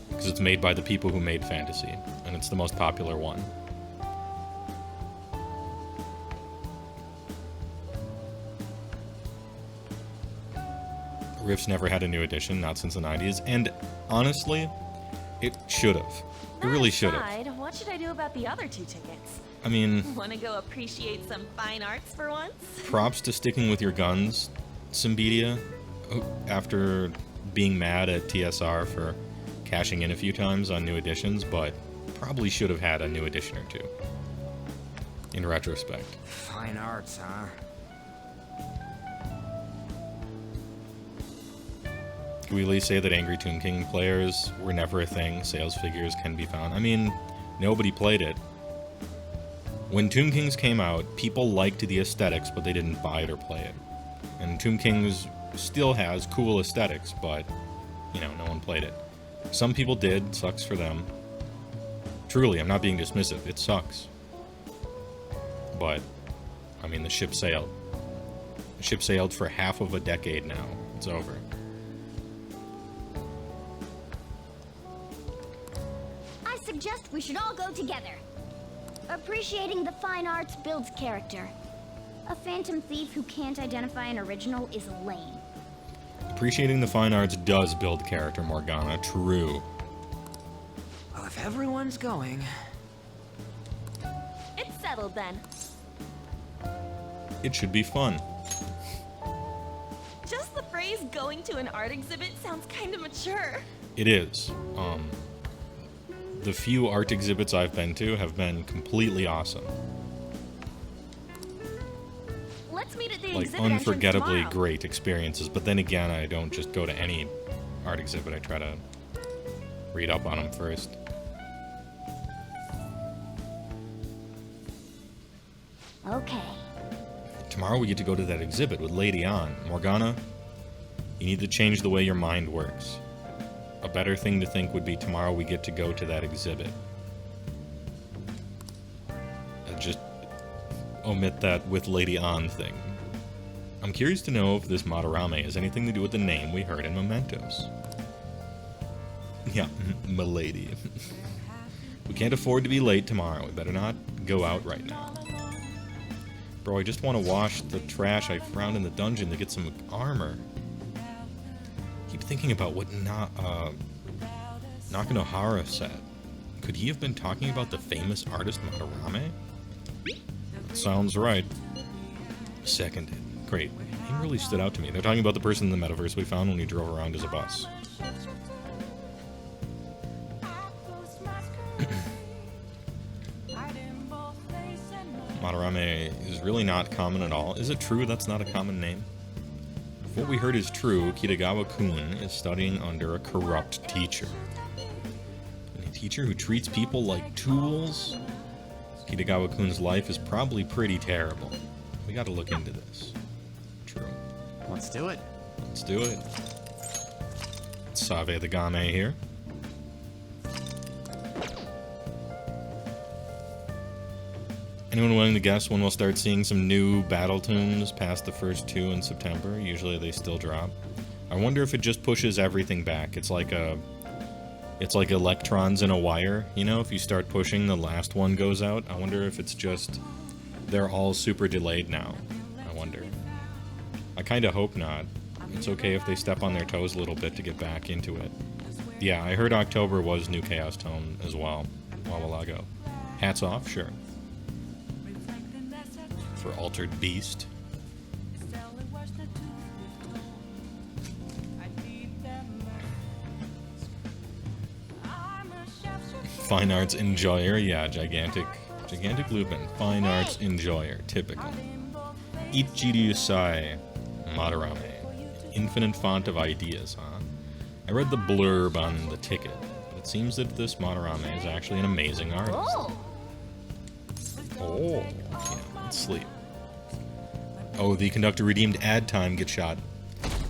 because it's made by the people who made Fantasy, and it's the most popular one. Rift's never had a new edition, not since the 90s, and honestly, it should have. It really should have. What should I do about the other 2 tickets? I mean, Want to go appreciate some fine arts for once? props to sticking with your guns, Cymbedia, after being mad at TSR for cashing in a few times on new editions, but probably should have had a new edition or 2. In retrospect. Fine arts, huh? Can we at least say that Angry Tomb King players were never a thing? Sales figures can be found. I mean, nobody played it. When Tomb Kings came out, people liked the aesthetics, but they didn't buy it or play it. And Tomb Kings still has cool aesthetics, but, you know, no one played it. Some people did, sucks for them. Truly, I'm not being dismissive, it sucks. But, I mean, the ship sailed. The ship sailed for half of a decade now. It's over. I suggest we should all go together. Appreciating the fine arts builds character. A phantom thief who can't identify an original is lame. Appreciating the fine arts does build character, Morgana. True. Well, if everyone's going... It's settled then. It should be fun. Just the phrase going to an art exhibit sounds kind of mature. It is. The few art exhibits I've been to have been completely awesome. Let's meet at the Like, exhibit entrance unforgettably tomorrow. great experiences. But then again, I don't just go to any art exhibit. I try to read up on them first. Okay. Tomorrow we get to go to that exhibit with Lady On. Morgana, you need to change the way your mind works. A better thing to think would be tomorrow we get to go to that exhibit. Just omit that with Lady On thing. I'm curious to know if this Madarame has anything to do with the name we heard in Mementos. Yeah, Milady. We can't afford to be late tomorrow. We better not go out right now. Bro, I just want to wash the trash I found in the dungeon to get some armor. Keep thinking about what Nakanohara said. Could he have been talking about the famous artist Madarame? Sounds right. Seconded. Great. He really stood out to me. They're talking about the person in the metaverse we found when we drove around as a bus. Madarame is really not common at all. Is it true that's not a common name? If what we heard is true, Kitagawa-kun is studying under a corrupt teacher. And a teacher who treats people like tools? Kitagawa-kun's life is probably pretty terrible. We gotta look into this. True. Let's do it. Let's do it. Save the Game here. Anyone willing to guess when we'll start seeing some new battle tunes past the first 2 in September? Usually they still drop. I wonder if it just pushes everything back. It's like electrons in a wire, you know? If you start pushing, the last one goes out. I wonder if it's just they're all super delayed now. I wonder. I kind of hope not. It's okay if they step on their toes a little bit to get back into it. Yeah, I heard October was New Chaos Tone as well, a while ago. Hats off, sure. For Altered Beast. Fine arts enjoyer, yeah, gigantic Lupin. Fine arts enjoyer, typical. Ichiryu-sai Madarame. Infinite font of ideas, huh? I read the blurb on the ticket. It seems that this Madarame is actually an amazing artist. Oh, yeah, let's sleep. Oh, the conductor redeemed ad time gets shot.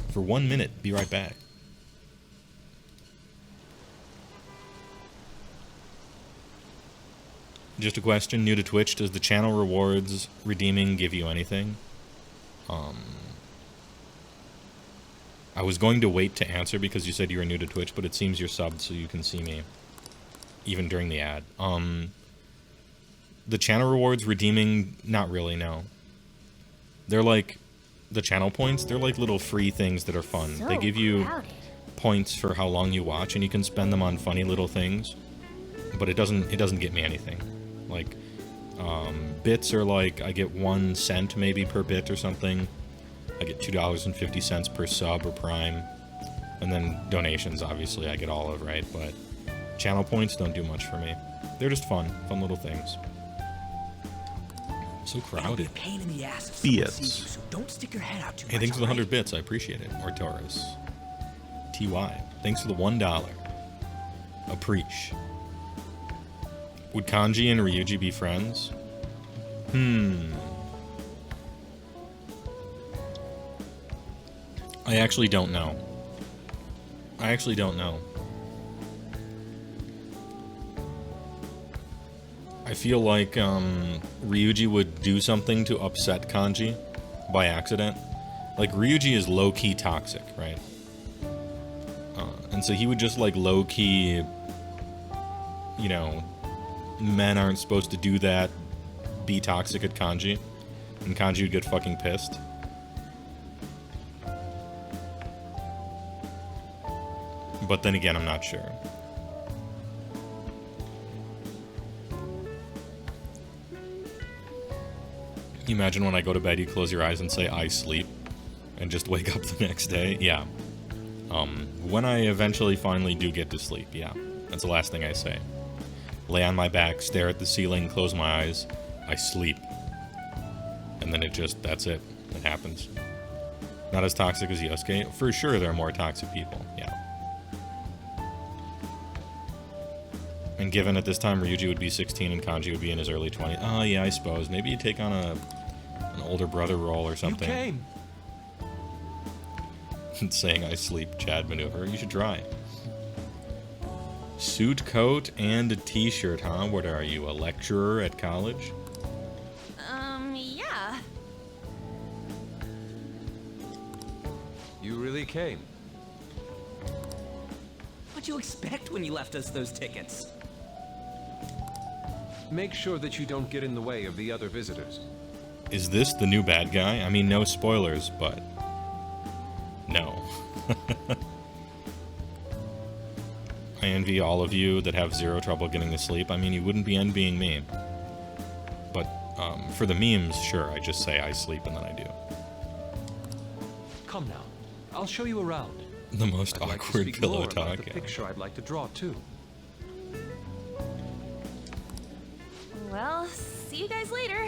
For 1 minute, be right back. Just a question, new to Twitch, does the channel rewards redeeming give you anything? I was going to wait to answer because you said you were new to Twitch, but it seems you're subbed so you can see me. Even during the ad. The channel rewards redeeming, not really, no. They're like, the channel points, they're like little free things that are fun. So they give you crowded. points for how long you watch, and you can spend them on funny little things. But it doesn't get me anything. Like, bits are like, I get 1 cent maybe per bit or something. I get $2.50 per sub or prime. And then donations, obviously, I get all of, right? But channel points don't do much for me. They're just fun little things. So crowded. Pain in the ass if someone sees you, so don't stick your head out too Hey, thanks for the 100 bits, I appreciate it. Or Taurus. TY. Thanks for the $1. Appreciate. Would Kanji and Ryuji be friends? I actually don't know. I feel like Ryuji would do something to upset Kanji by accident. Like, Ryuji is low-key toxic, right? And so he would just, like, low-key, you know, men aren't supposed to do that, be toxic at Kanji, and Kanji would get fucking pissed. But then again, I'm not sure. You imagine when I go to bed, you close your eyes and say, I sleep, and just wake up the next day? Yeah. When I eventually finally do get to sleep, yeah. That's the last thing I say. Lay on my back, stare at the ceiling, close my eyes, I sleep. And then that's it. It happens. Not as toxic as Yosuke. For sure, there are more toxic people, yeah. And given at this time Ryuji would be 16 and Kanji would be in his early 20s. Oh, yeah, I suppose. Maybe you take on an older brother role or something. You came. Saying I sleep, Chad maneuver. You should try. Suit, coat, and a t-shirt, huh? What are you, a lecturer at college? Yeah. You really came. What'd you expect when you left us those tickets? Make sure that you don't get in the way of the other visitors. Is this the new bad guy? I mean, no spoilers, but... no. I envy all of you that have zero trouble getting to sleep. I mean, you wouldn't be envying me. But, for the memes, sure, I just say I sleep and then I do. Come now. I'll show you around. The most I'd like to awkward speak pillow more about talk. the Yeah. picture I'd like to draw too. Well, see you guys later.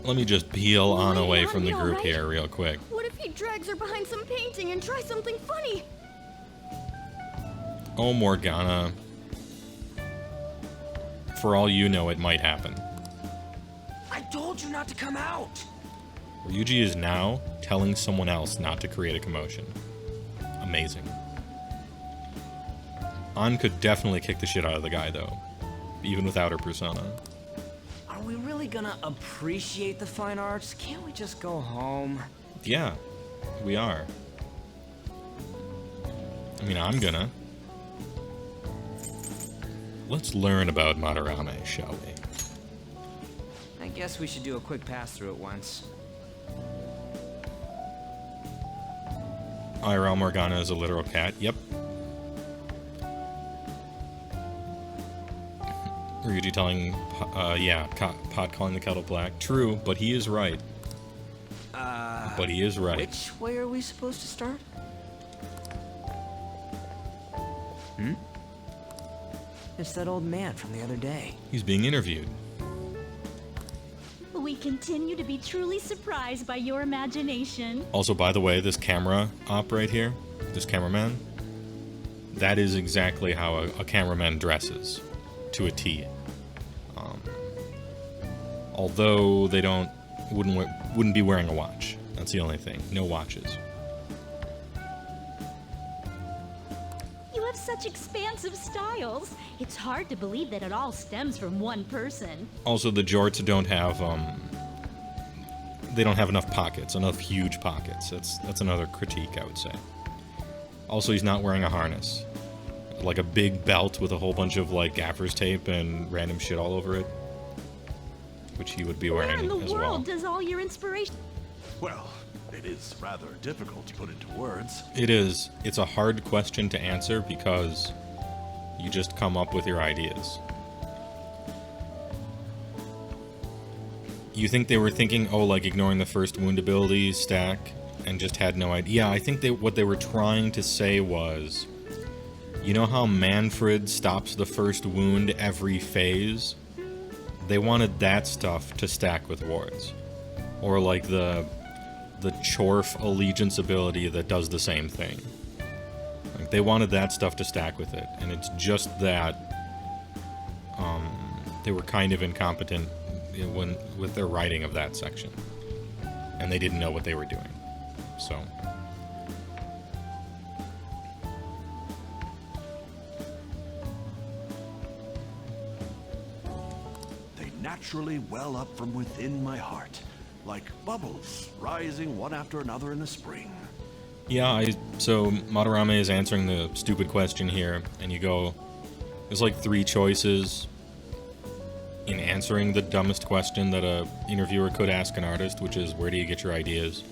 Let me just peel on away Leon, from the you group alright? here real quick. What if he drags her behind some painting and tries something funny? Oh, Morgana. For all you know, it might happen. I told you not to come out! Ryuji is now telling someone else not to create a commotion. Amazing. An could definitely kick the shit out of the guy, though. Even without her persona. Are we really gonna appreciate the fine arts? Can't we just go home? Yeah, we are. I mean, I'm gonna. Let's learn about Madarame, shall we? I guess we should do a quick pass through it once. IRL Morgana is a literal cat. Yep. Ryuji telling, Pot calling the kettle black. True, but he is right. But he is right. Which way are we supposed to start? It's that old man from the other day. He's being interviewed. We continue to be truly surprised by your imagination. Also, by the way, this camera op right here, this cameraman, that is exactly how a cameraman dresses, to a T. Although they wouldn't be wearing a watch. That's the only thing. No watches. You have such expansive styles. It's hard to believe that it all stems from one person. Also, the jorts don't have they don't have enough pockets, enough huge pockets. That's another critique, I would say. Also, he's not wearing a harness. Like a big belt with a whole bunch of like gaffer's tape and random shit all over it, which he would be Where wearing in the as world well. does all your inspiration? Well, it is rather difficult to put into words. It is. It's a hard question to answer because you just come up with your ideas. You think they were thinking, oh, like ignoring the first wound ability stack and just had no idea. Yeah, I think what they were trying to say was, you know how Manfred stops the first wound every phase? They wanted that stuff to stack with wards. Or like the Chorf allegiance ability that does the same thing. Like they wanted that stuff to stack with it, and it's just that they were kind of incompetent with their writing of that section, and they didn't know what they were doing. So They naturally well up from within my heart, like bubbles rising one after another in the spring. yeah, so Madarame is answering the stupid question here, and you go, there's like 3 choices in answering the dumbest question that a interviewer could ask an artist, which is, where do you get your ideas?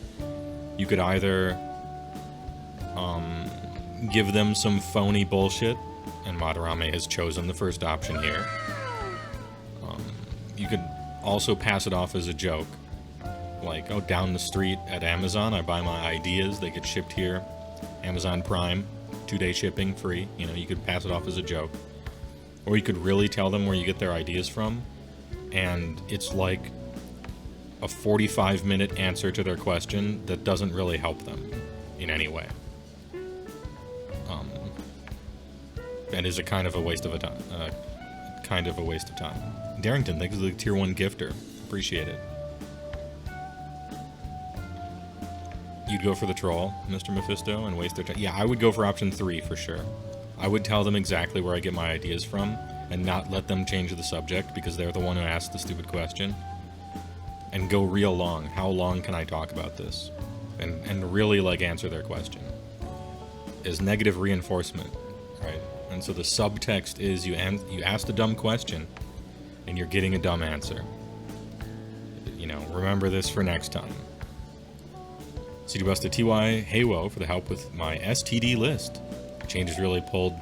You could either give them some phony bullshit, and Madarame has chosen the first option here. You could also pass it off as a joke. Like, oh, down the street at Amazon, I buy my ideas, they get shipped here. Amazon Prime, 2-day shipping, free. You know, you could pass it off as a joke. Or you could really tell them where you get their ideas from, and it's like a 45-minute answer to their question that doesn't really help them in any way. That is a kind of a waste of time. Darrington, thanks for the tier 1 gifter. Appreciate it. You'd go for the troll, Mr. Mephisto, and waste their time? Yeah, I would go for option 3 for sure. I would tell them exactly where I get my ideas from and not let them change the subject because they're the one who asked the stupid question. And go real long. How long can I talk about this? And really, like, answer their question. Is negative reinforcement, right? And so the subtext is you asked a dumb question and you're getting a dumb answer. You know, remember this for next time. CD Busta TY, HeyWoah for the help with my STD list. Changes really pulled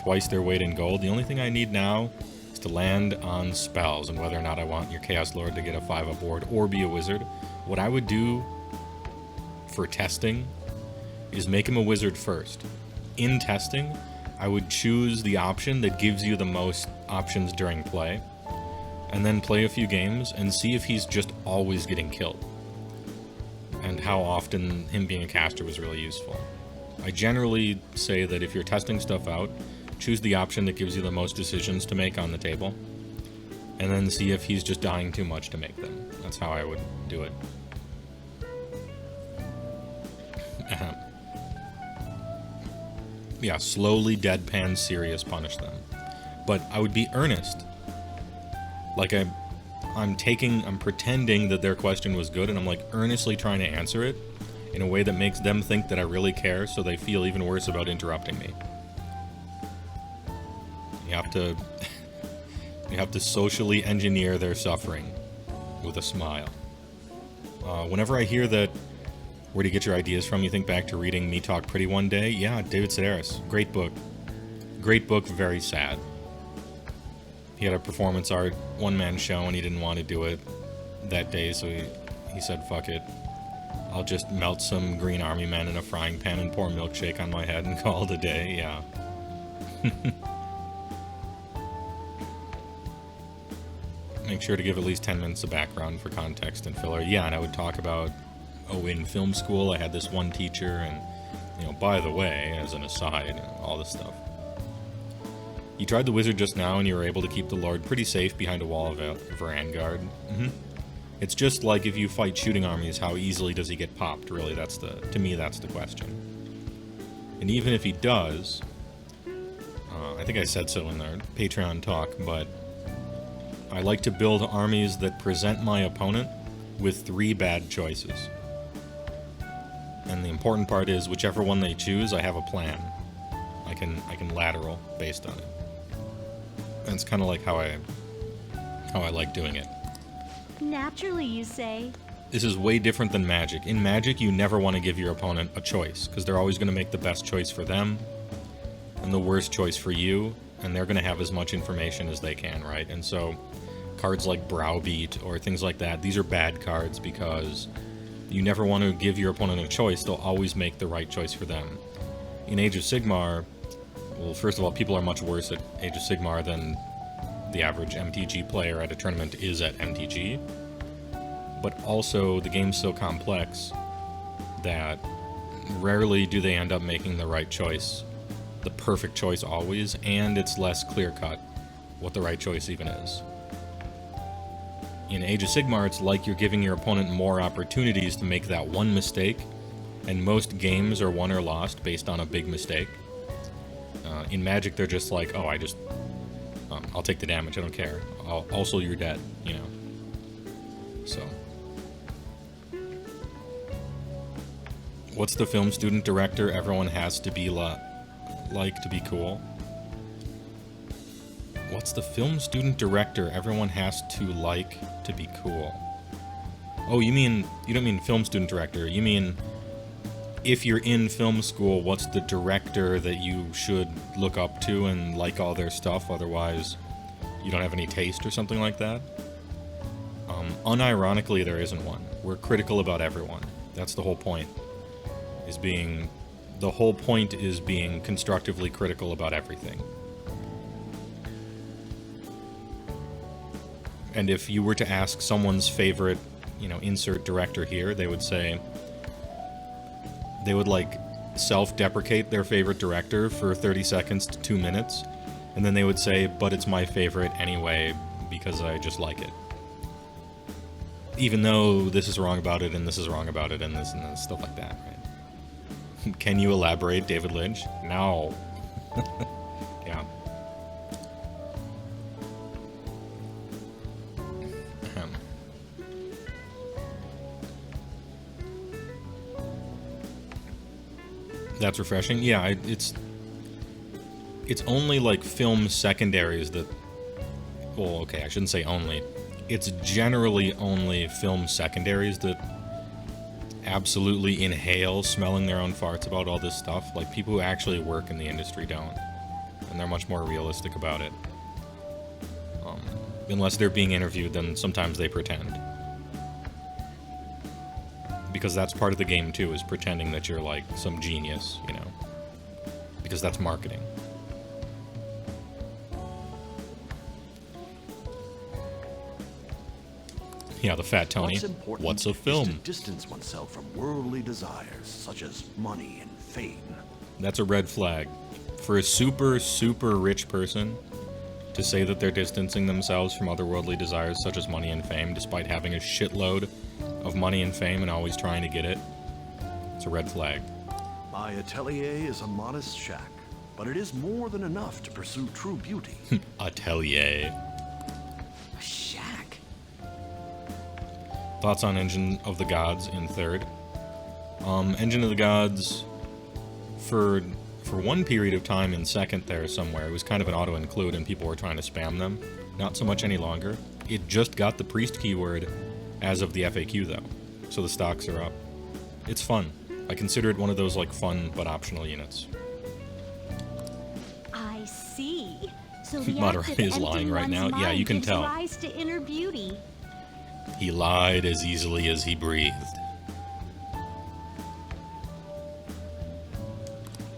twice their weight in gold. The only thing I need now is to land on spells and whether or not I want your Chaos Lord to get a 5-up board or be a wizard. What I would do for testing is make him a wizard first. In testing, I would choose the option that gives you the most options during play, and then play a few games and see if he's just always getting killed, and how often him being a caster was really useful. I generally say that if you're testing stuff out, choose the option that gives you the most decisions to make on the table, and then see if he's just dying too much to make them. That's how I would do it. Yeah, slowly deadpan serious punish them. But I would be earnest. Like I'm pretending that their question was good, and I'm like earnestly trying to answer it in a way that makes them think that I really care, so they feel even worse about interrupting me. You have to socially engineer their suffering with a smile. Whenever I hear that, where do you get your ideas from? You think back to reading Me Talk Pretty one day? Yeah, David Sedaris. Great book. Great book, very sad. He had a performance art one-man show and he didn't want to do it that day, so he said, fuck it. I'll just melt some green army men in a frying pan and pour milkshake on my head and call it a day, yeah. Make sure to give at least 10 minutes of background for context and filler. Yeah, and I would talk about, oh, in film school I had this one teacher, and, you know, by the way, as an aside, you know, all this stuff. You tried the wizard just now, and you were able to keep the Lord pretty safe behind a wall of Varangard. It's just like if you fight shooting armies, how easily does he get popped, really? To me, that's the question. And even if he does, I think I said so in the Patreon talk, but I like to build armies that present my opponent with 3 bad choices. And the important part is, whichever one they choose, I have a plan. I can lateral based on it. That's kind of like how I like doing it. Naturally, you say. This is way different than Magic. In Magic, you never want to give your opponent a choice, because they're always going to make the best choice for them, and the worst choice for you, and they're going to have as much information as they can, right? And so, cards like Browbeat, or things like that, these are bad cards, because you never want to give your opponent a choice. They'll always make the right choice for them. In Age of Sigmar, well, first of all, people are much worse at Age of Sigmar than the average MTG player at a tournament is at MTG. But also, the game's so complex that rarely do they end up making the right choice, the perfect choice always, and it's less clear-cut what the right choice even is. In Age of Sigmar, it's like you're giving your opponent more opportunities to make that one mistake, and most games are won or lost based on a big mistake. In Magic, they're just like, oh, I'll take the damage, I don't care. Also, you're dead, you know. So. What's the film student director everyone has to be like to be cool? What's the film student director everyone has to like to be cool? Oh, you don't mean film student director, you mean if you're in film school, what's the director that you should look up to and like all their stuff, otherwise you don't have any taste or something like that? Unironically, there isn't one. We're critical about everyone. That's the whole point. The whole point is being constructively critical about everything. And if you were to ask someone's favorite, you know, insert director here, they would say, they would like self-deprecate their favorite director for 30 seconds to 2 minutes, and then they would say, but it's my favorite anyway because I just like it. Even though this is wrong about it, and this is wrong about it, and this, stuff like that, right? Can you elaborate, David Lynch? No. Yeah. That's refreshing. Yeah, it's only like film secondaries that... Well, okay, I shouldn't say only. It's generally only film secondaries that absolutely inhale smelling their own farts about all this stuff. Like, people who actually work in the industry don't. And they're much more realistic about it. Unless they're being interviewed, then sometimes they pretend. Because that's part of the game, too, is pretending that you're, like, some genius, you know? Because that's marketing. Yeah, the Fat Tony. What's a film? Is to distance oneself from worldly desires, such as money and fame. That's a red flag. For a super, super rich person to say that they're distancing themselves from otherworldly desires such as money and fame, despite having a shitload of money and fame and always trying to get it, it's a red flag. My atelier is a modest shack, but it is more than enough to pursue true beauty. Atelier. A shack? Thoughts on Engine of the Gods in third? Engine of the Gods, for one period of time in second there somewhere, it was kind of an auto-include and people were trying to spam them. Not so much any longer. It just got the priest keyword as of the FAQ though, so the stocks are up. It's fun. I consider it one of those like fun but optional units. I see. So the Madurai act of is lying emptying right now. one's Yeah, you mind can gives tell. rise to inner beauty. He lied as easily as he breathed.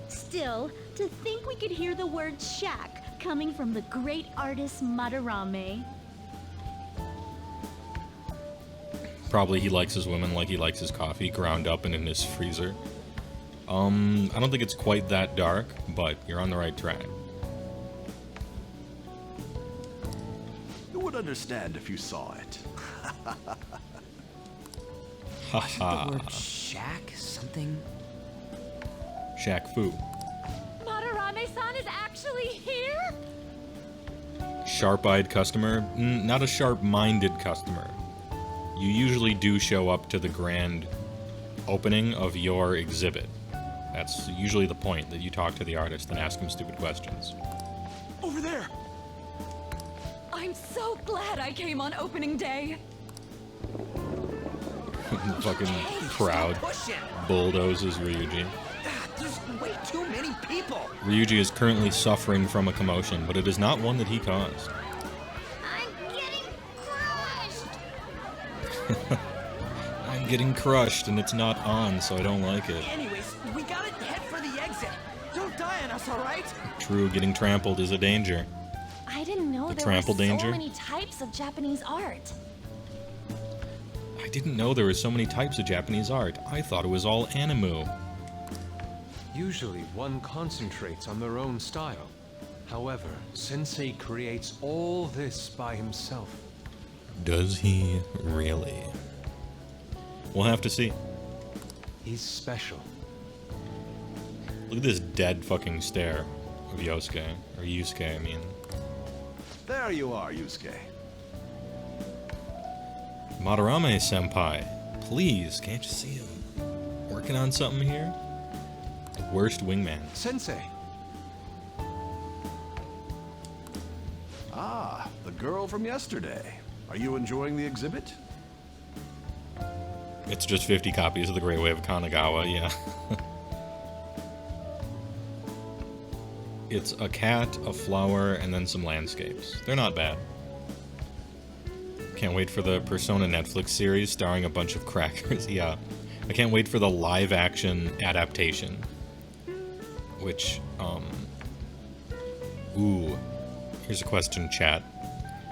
Still, to think we could hear the word shack coming from the great artist Madarame. probably he likes his women like he likes his coffee, ground up and in his freezer. I don't think it's quite that dark, but you're on the right track. You would understand if you saw it. Haha. The word shack something? Shaq Fu. Madarame-san is actually here? Sharp-eyed customer? Not a sharp-minded customer. You usually do show up to the grand opening of your exhibit. That's usually the point, that you talk to the artist and ask him stupid questions. Over there! I'm so glad I came on opening day. The fucking crowd Push it! bulldozes Ryuji. There's way too many people! Ryuji is currently suffering from a commotion, but it is not one that he caused. I'm getting crushed. I'm getting crushed, and it's not on, so I don't like it. Anyways, we gotta head for the exit. Don't die on us, alright? True, getting trampled is a danger. I didn't know The there trample were danger? so many types of Japanese art. I didn't know there were so many types of Japanese art. I thought it was all animu. Usually one concentrates on their own style. However, Sensei creates all this by himself. Does he really? We'll have to see. He's special. Look at this dead fucking stare of Yosuke. Or Yusuke, I mean. There you are, Yusuke. Madarame-senpai, please, can't you see him? Working on something here? The worst wingman. Sensei! Ah, the girl from yesterday. Are you enjoying the exhibit? It's just 50 copies of The Great Wave of Kanagawa, yeah. It's a cat, a flower, and then some landscapes. They're not bad. Can't wait for the Persona Netflix series starring a bunch of crackers. Yeah. I can't wait for the live-action adaptation. Which, Ooh. Here's a question, chat.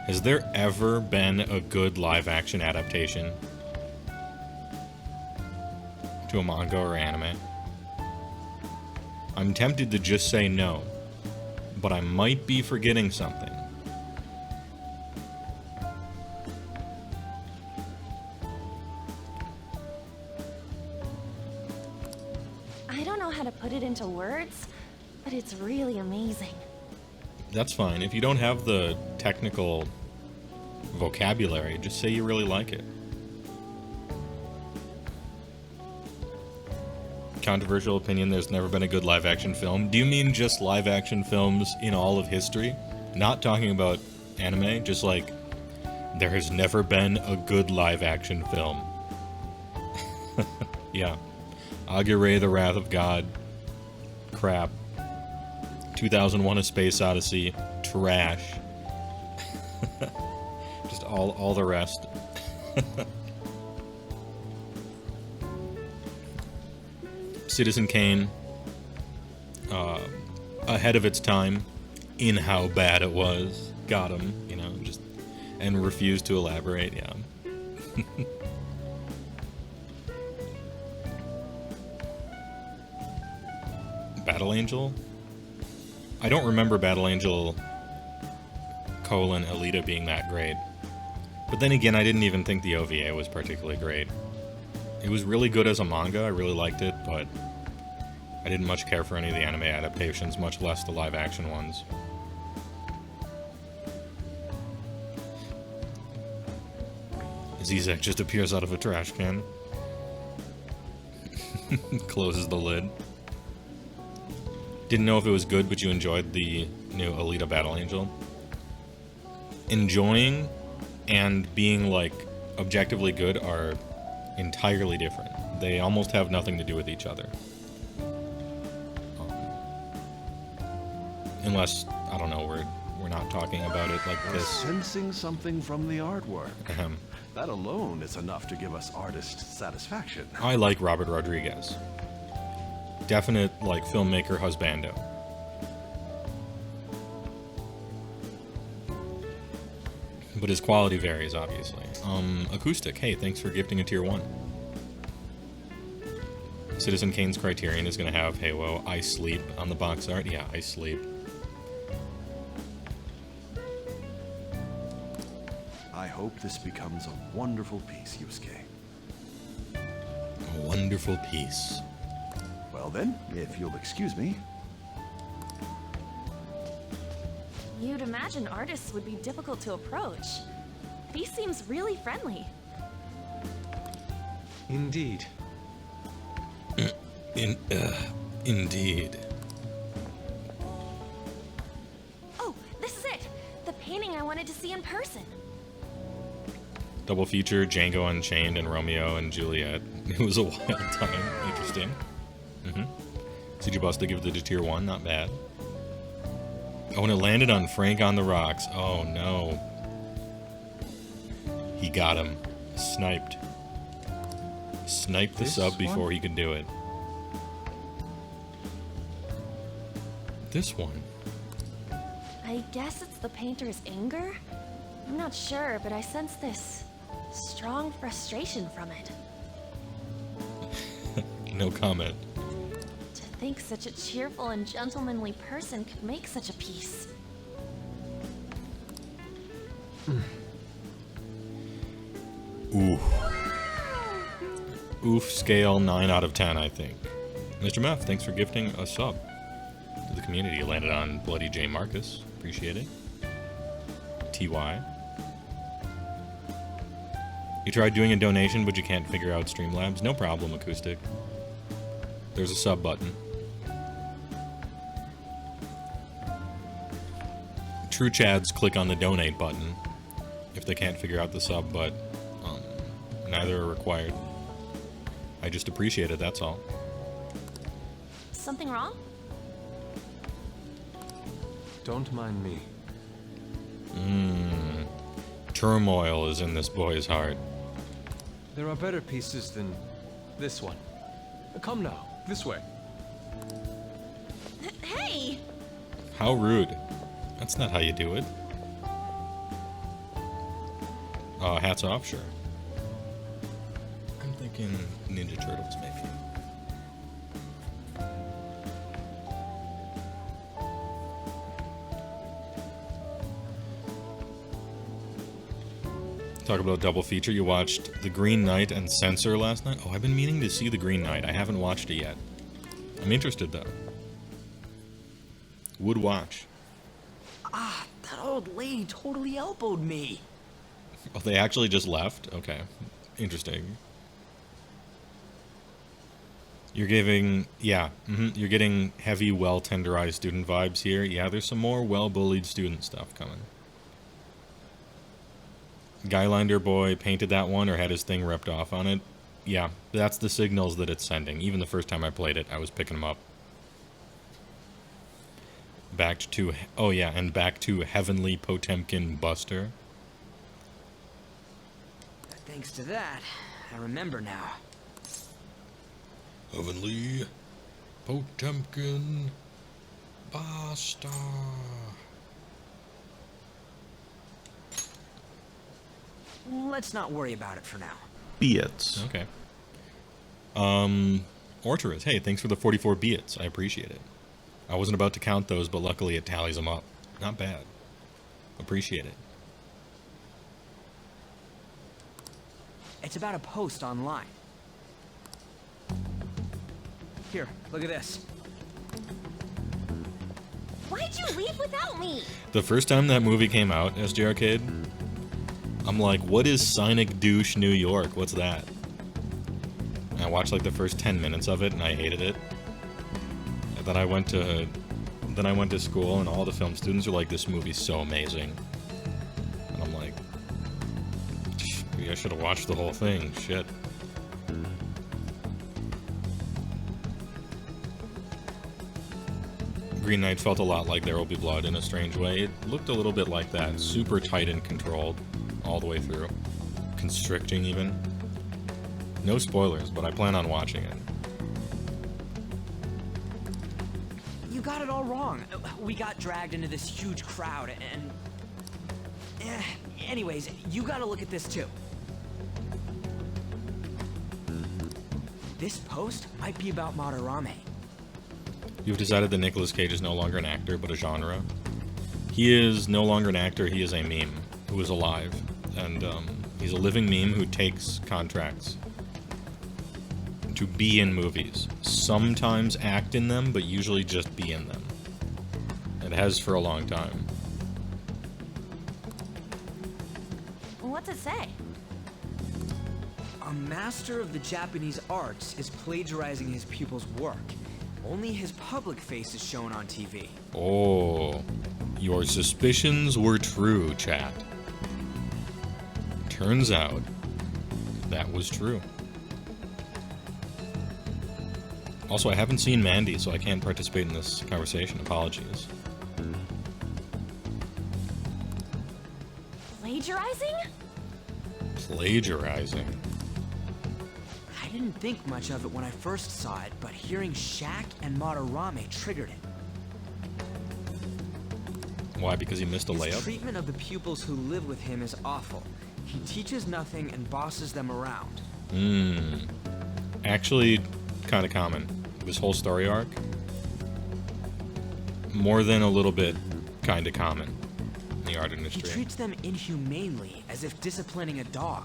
Has there ever been a good live-action adaptation to a manga or anime? I'm tempted to just say no, but I might be forgetting something. I don't know how to put it into words, but it's really amazing. That's fine. If you don't have the technical vocabulary, just say you really like it. Controversial opinion, there's never been a good live-action film. Do you mean just live-action films in all of history? Not talking about anime, just like, there has never been a good live-action film. Yeah. Agure, The Wrath of God. Crap. 2001: A Space Odyssey. Trash. Just all the rest. Citizen Kane, ahead of its time in how bad it was. Got him, you know, just, and refused to elaborate, yeah. Battle Angel? I don't remember Battle Angel : Alita being that great. But then again, I didn't even think the OVA was particularly great. It was really good as a manga, I really liked it, but I didn't much care for any of the anime adaptations, much less the live-action ones. Zizek just appears out of a trash can. Closes the lid. Didn't know if it was good, but you enjoyed the new Alita Battle Angel. Enjoying and being, like, objectively good are entirely different. They almost have nothing to do with each other. Unless, I don't know, we're not talking about it like this. Sensing something from the artwork. Ahem. That alone is enough to give us artist satisfaction. I like Robert Rodriguez. Definite, like, filmmaker husbando. But his quality varies, obviously. Acoustic, hey, thanks for gifting a tier 1. Citizen Kane's Criterion is going to have HeyWoah, I sleep on the box art. Yeah, I sleep. I hope this becomes a wonderful piece, Yusuke. A wonderful piece. Well then, if you'll excuse me. You'd imagine artists would be difficult to approach. He seems really friendly. Indeed. Indeed. Oh, this is it! The painting I wanted to see in person. Double feature, Django Unchained and Romeo and Juliet. It was a wild time. Interesting. CG Busta give it to tier 1, not bad. Oh, and it landed on Frank on the Rocks. Oh no. He got him. Sniped. Sniped the sub before he could do it. This one. I guess it's the painter's anger? I'm not sure, but I sense this strong frustration from it. No comment. To think such a cheerful and gentlemanly person could make such a piece. Oof. Oof scale 9 out of 10, I think. Mr. Meth, thanks for gifting a sub to the community. You landed on Bloody J. Marcus. Appreciate it. TY. You tried doing a donation, but you can't figure out Streamlabs? No problem, Acoustic. There's a sub button. True Chads click on the donate button if they can't figure out the sub, but neither are required. I just appreciate it, that's all. Something wrong? Don't mind me. Turmoil is in this boy's heart. There are better pieces than this one. Come now, this way. Hey! How rude. That's not how you do it. Oh, hats off, sure. I'm thinking Ninja Turtles, maybe. Talk about a double feature. You watched The Green Knight and Censor last night? Oh, I've been meaning to see The Green Knight. I haven't watched it yet. I'm interested, though. Would watch. Ah, that old lady totally elbowed me. Oh, they actually just left? Okay. Interesting. You're giving... Yeah. You're getting heavy, well-tenderized student vibes here. Yeah, there's some more well-bullied student stuff coming. Guylander boy painted that one or had his thing ripped off on it. Yeah, that's the signals that it's sending. Even the first time I played it, I was picking them up. Back to... Oh yeah, and back to Heavenly Potemkin Buster. Thanks to that, I remember now. Heavenly Potemkin Buster. Let's not worry about it for now. Beats. Okay. Orteris, hey, thanks for the 44 beats. I appreciate it. I wasn't about to count those, but luckily it tallies them up. Not bad. Appreciate it. It's about a post online. Here, look at this. Why'd you leave without me? The first time that movie came out, SJ Arcade, I'm like, what is Sonic Douche New York? What's that? And I watched like the first 10 minutes of it and I hated it. And then I went to school and all the film students were like, this movie's so amazing. And I'm like, maybe I should have watched the whole thing. Shit. Green Knight felt a lot like There Will Be Blood in a strange way. It looked a little bit like that. Super tight and controlled all the way through. Constricting even. No spoilers, but I plan on watching it. You got it all wrong. We got dragged into this huge crowd and... Anyways, you gotta look at this too. This post might be about Madarame. You've decided that Nicolas Cage is no longer an actor, but a genre. He is no longer an actor, he is a meme who is alive. And he's a living meme who takes contracts to be in movies. Sometimes act in them, but usually just be in them. It has for a long time. What's it say? A master of the Japanese arts is plagiarizing his pupil's work. Only his public face is shown on TV. Oh, your suspicions were true, chat. Turns out, that was true. Also, I haven't seen Mandy, so I can't participate in this conversation. Apologies. Plagiarizing? Plagiarizing. I didn't think much of it when I first saw it, but hearing Shaq and Madarame triggered it. Why? Because he missed a His layup? treatment of the pupils who live with him is awful. He teaches nothing and bosses them around. Actually, kind of common. This whole story arc. More than a little bit kind of common in the art He industry. treats them inhumanely, as if disciplining a dog.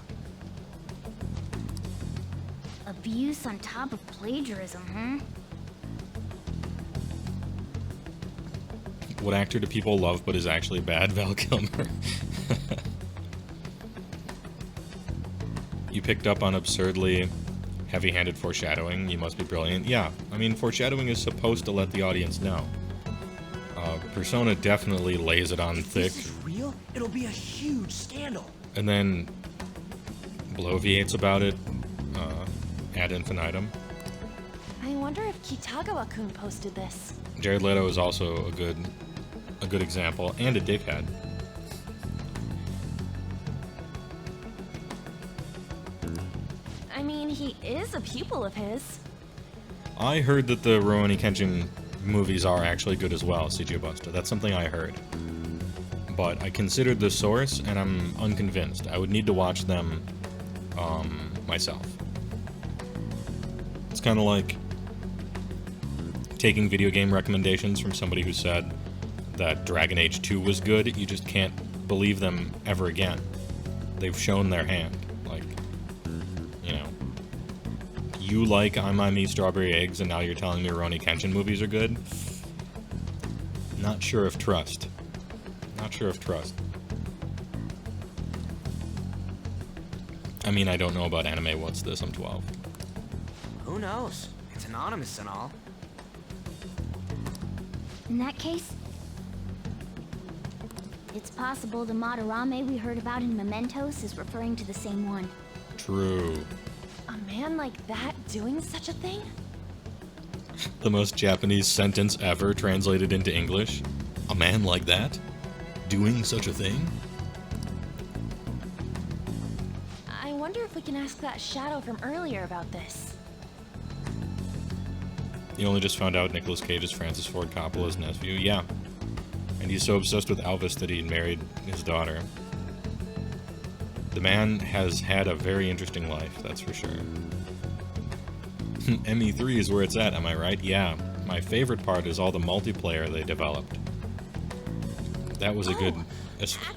Abuse on top of plagiarism, huh? What actor do people love but is actually bad? Val Kilmer. You picked up on absurdly heavy-handed foreshadowing. You must be brilliant. Yeah, I mean, foreshadowing is supposed to let the audience know. Persona definitely lays it on If thick, this is real, it'll be a huge scandal. and then bloviates about it ad infinitum. I wonder if Kitagawa-kun posted this. Jared Leto is also a good example, and a dickhead. I mean, he is a pupil of his. I heard that the Rurouni Kenshin movies are actually good as well, CG Buster. That's something I heard. But I considered the source, and I'm unconvinced. I would need to watch them myself. It's kind of like taking video game recommendations from somebody who said that Dragon Age 2 was good. You just can't believe them ever again. They've shown their hand. Like, you know, you like I Me Strawberry Eggs, and now you're telling me Rurouni Kenshin movies are good? Not sure if trust. Not sure if trust. I mean, I don't know about anime. What's this? I'm 12. Who knows? It's anonymous and all. In that case, it's possible the Madarame we heard about in Mementos is referring to the same one. True. A man like that doing such a thing? The most Japanese sentence ever translated into English. A man like that? Doing such a thing? I wonder if we can ask that shadow from earlier about this. You only just found out Nicolas Cage is Francis Ford Coppola's nephew? Yeah. And he's so obsessed with Elvis that he married his daughter. The man has had a very interesting life, that's for sure. ME3 is where it's at, am I right? Yeah. My favorite part is all the multiplayer they developed. That was a good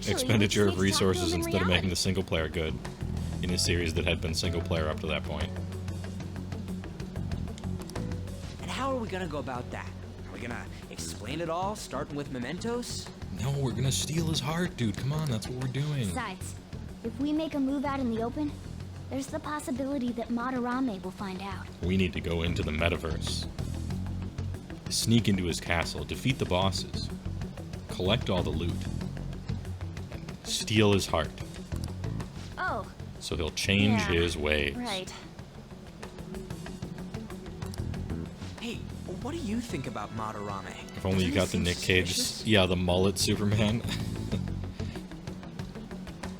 expenditure of resources instead of making the single player good in a series that had been single player up to that point. And how are we gonna go about that? Are we gonna explain it all, starting with Mementos? No, we're gonna steal his heart, dude. Come on, that's what we're doing. Besides, if we make a move out in the open, there's the possibility that Madarame will find out. We need to go into the metaverse. Sneak into his castle, defeat the bosses, collect all the loot, and steal his heart. Oh, So he'll change yeah, his ways. right. Hey, what do you think about Madarame? If only you Doesn't he got the seem Nick Cage, suspicious? yeah, the mullet Superman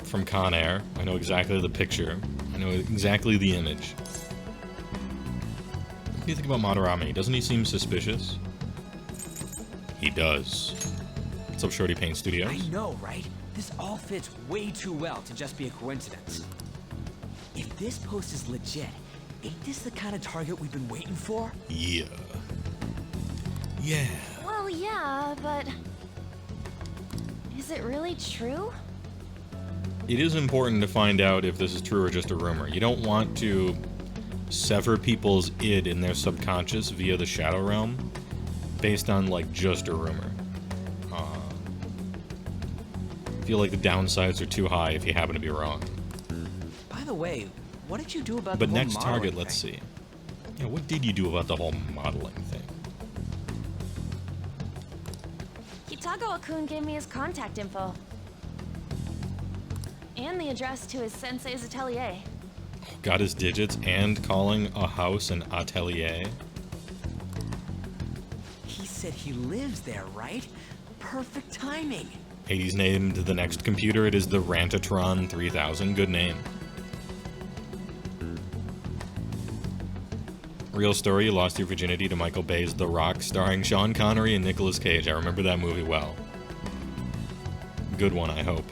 from Con Air. I know exactly the picture. I know exactly the image. What do you think about Madarame? Doesn't he seem suspicious? He does. What's up, Shorty Pain Studios? I know, right? This all fits way too well to just be a coincidence. If this post is legit, ain't this the kind of target we've been waiting for? Yeah. Yeah. Well, yeah, but... is it really true? It is important to find out if this is true or just a rumor. You don't want to sever people's id in their subconscious via the Shadow Realm based on, like, just a rumor. I feel like the downsides are too high if you happen to be wrong. By the way, what did you do about But the whole next modeling target, let's thing? see. Yeah, what did you do about the whole modeling thing? Kitagawa-kun gave me his contact info. And the address to his sensei's atelier. Got his digits and calling a house an atelier. He said he lives there, right? Perfect timing. Hades named the next computer. It is the Rantatron 3000. Good name. Real story, you lost your virginity to Michael Bay's The Rock, starring Sean Connery and Nicolas Cage. I remember that movie well. Good one, I hope.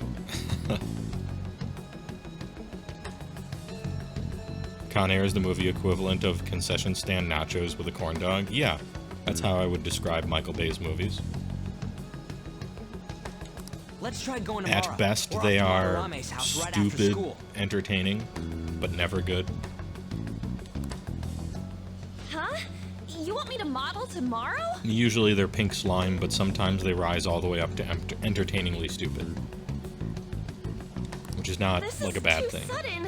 Con Air is the movie equivalent of concession stand nachos with a corn dog. Yeah, that's how I would describe Michael Bay's movies. Let's try going tomorrow. At best, or they off to are Matarame's house right after stupid, school. entertaining, but never good. Huh? You want me to model tomorrow? Usually they're pink slime, but sometimes they rise all the way up to entertainingly stupid. Which is not, This like, is a bad too thing. sudden.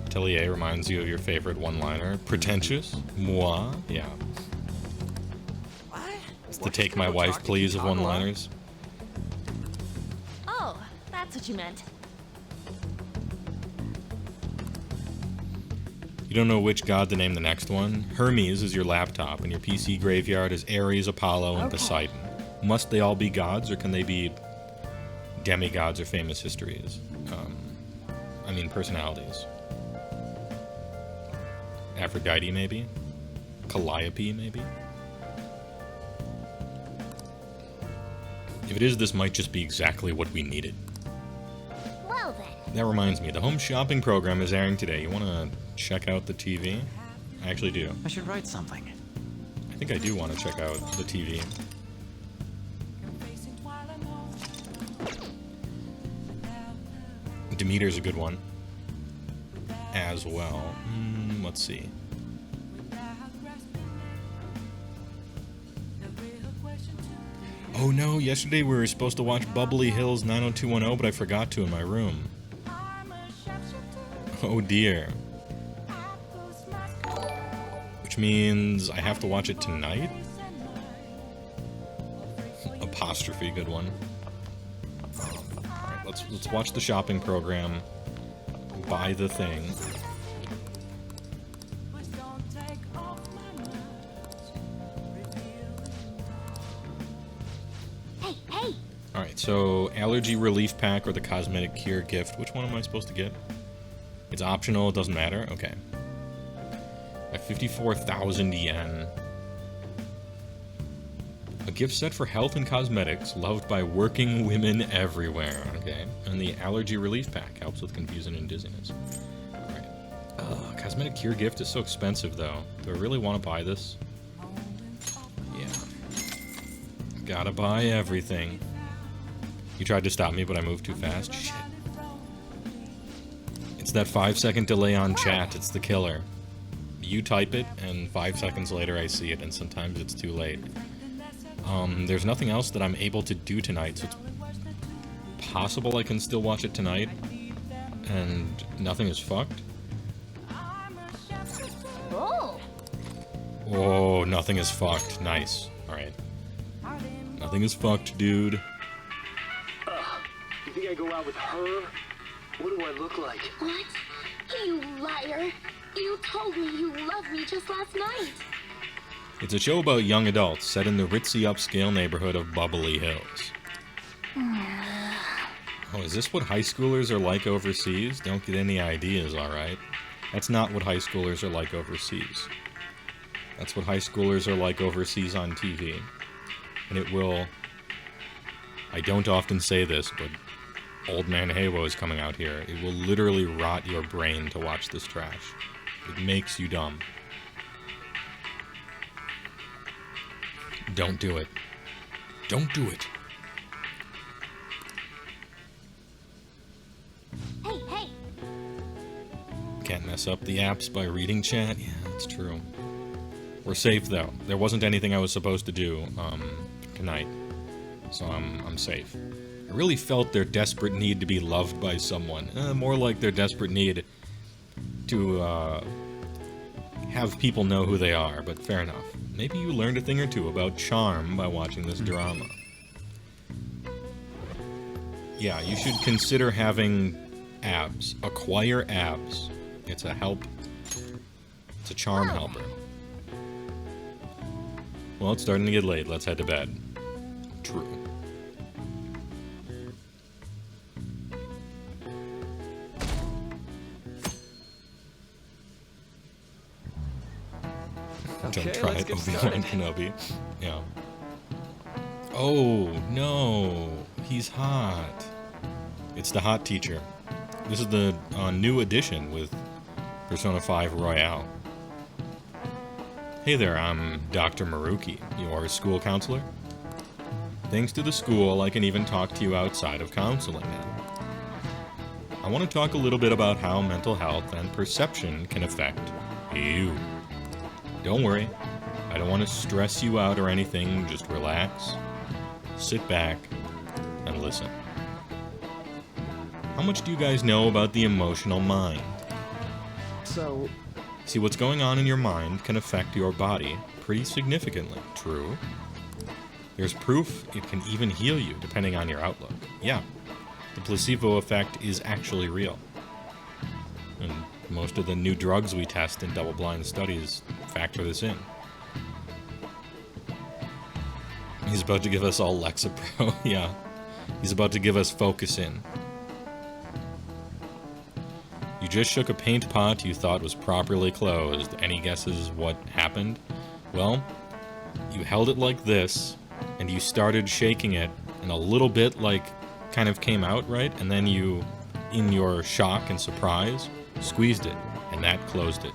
Atelier reminds you of your favorite one-liner. Pretentious? Moi? Yeah. What? It's the take my wife please of one-liners. Oh, that's what you meant. You don't know which god to name the next one? Hermes is your laptop, and your PC graveyard is Ares, Apollo, and Okay. Poseidon. Must they all be gods, or can they be demigods or famous histories? I mean, personalities. Aphrodite, maybe? Calliope, maybe? If it is, this might just be exactly what we needed. Well then. That reminds me, the home shopping program is airing today. You want to check out the TV? I actually do. I should write something. I think I do want to check out the TV. Demeter's a good one. As well. Let's see. Oh no, yesterday we were supposed to watch Bubbly Hills 90210, but I forgot to in my room. Oh dear. Which means I have to watch it tonight? Apostrophe, good one. Alright, let's watch the shopping program. Buy the thing. Hey, hey! Alright, so allergy relief pack or the cosmetic cure gift. Which one am I supposed to get? It's optional, it doesn't matter? Okay. At 54,000 yen. A gift set for health and cosmetics, loved by working women everywhere. Okay. And the allergy relief pack helps with confusion and dizziness. Alright. Cosmetic cure gift is so expensive, though. Do I really want to buy this? Yeah. Gotta buy everything. You tried to stop me, but I moved too fast. Shit. It's that 5-second delay on chat. It's the killer. You type it, and 5 seconds later I see it, and sometimes it's too late. There's nothing else that I'm able to do tonight, so it's possible I can still watch it tonight, and nothing is fucked. Oh! Oh, nothing is fucked. Nice. Alright. Nothing is fucked, dude. You think I go out with her? What do I look like? What? You liar! You told me you loved me just last night! It's a show about young adults set in the ritzy upscale neighborhood of Bubbly Hills. Oh, is this what high schoolers are like overseas? Don't get any ideas, alright? That's not what high schoolers are like overseas. That's what high schoolers are like overseas on TV. And it will I don't often say this, but Old Man HeyWoah is coming out here. It will literally rot your brain to watch this trash. It makes you dumb. Don't do it. Don't do it. Hey, hey! Can't mess up the apps by reading chat. Yeah, that's true. We're safe though. There wasn't anything I was supposed to do tonight, so I'm safe. I really felt their desperate need to be loved by someone. More like their desperate need to have people know who they are. But fair enough. Maybe you learned a thing or two about charm by watching this drama. Yeah, you should consider having abs. Acquire abs. It's a help. It's a charm helper. Well, it's starting to get late. Let's head to bed. True. Don't try it, Obi-Wan Kenobi. Yeah. Oh, no. He's hot. It's the hot teacher. This is the new edition with Persona 5 Royale. Hey there, I'm Dr. Maruki, your school counselor. Thanks to the school, I can even talk to you outside of counseling now. I want to talk a little bit about how mental health and perception can affect you. Don't worry, I don't want to stress you out or anything, just relax, sit back, and listen. How much do you guys know about the emotional mind? So... See, what's going on in your mind can affect your body pretty significantly. True. There's proof it can even heal you, depending on your outlook. Yeah, the placebo effect is actually real. And most of the new drugs we test in double-blind studies factor this in. He's about to give us all Lexapro. Yeah, he's about to give us Focus In. You just shook a paint pot you thought was properly closed. Any guesses what happened? Well, you held it like this, and you started shaking it, and a little bit, like, kind of came out, right? And then you, in your shock and surprise, squeezed it, and that closed it.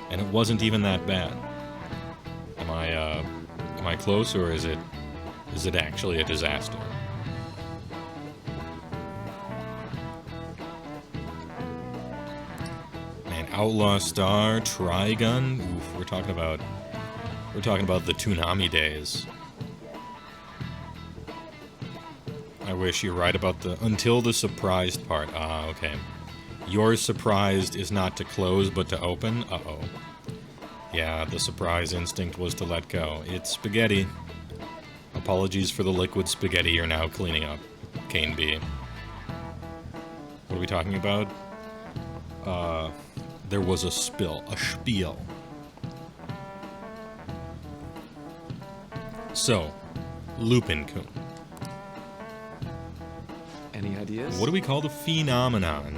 And it wasn't even that bad. Am I close, or is it actually a disaster? Outlaw Star, Trigun. Oof, we're talking about the Toonami days. I wish you're right about the until the surprised part. Ah, okay. Your surprised is not to close but to open. Uh-oh. Yeah, the surprise instinct was to let go. It's spaghetti. Apologies for the liquid spaghetti you're now cleaning up. Kane B. What are we talking about? There was a spill. A spiel. So, Lupin-kun. Any ideas? What do we call the phenomenon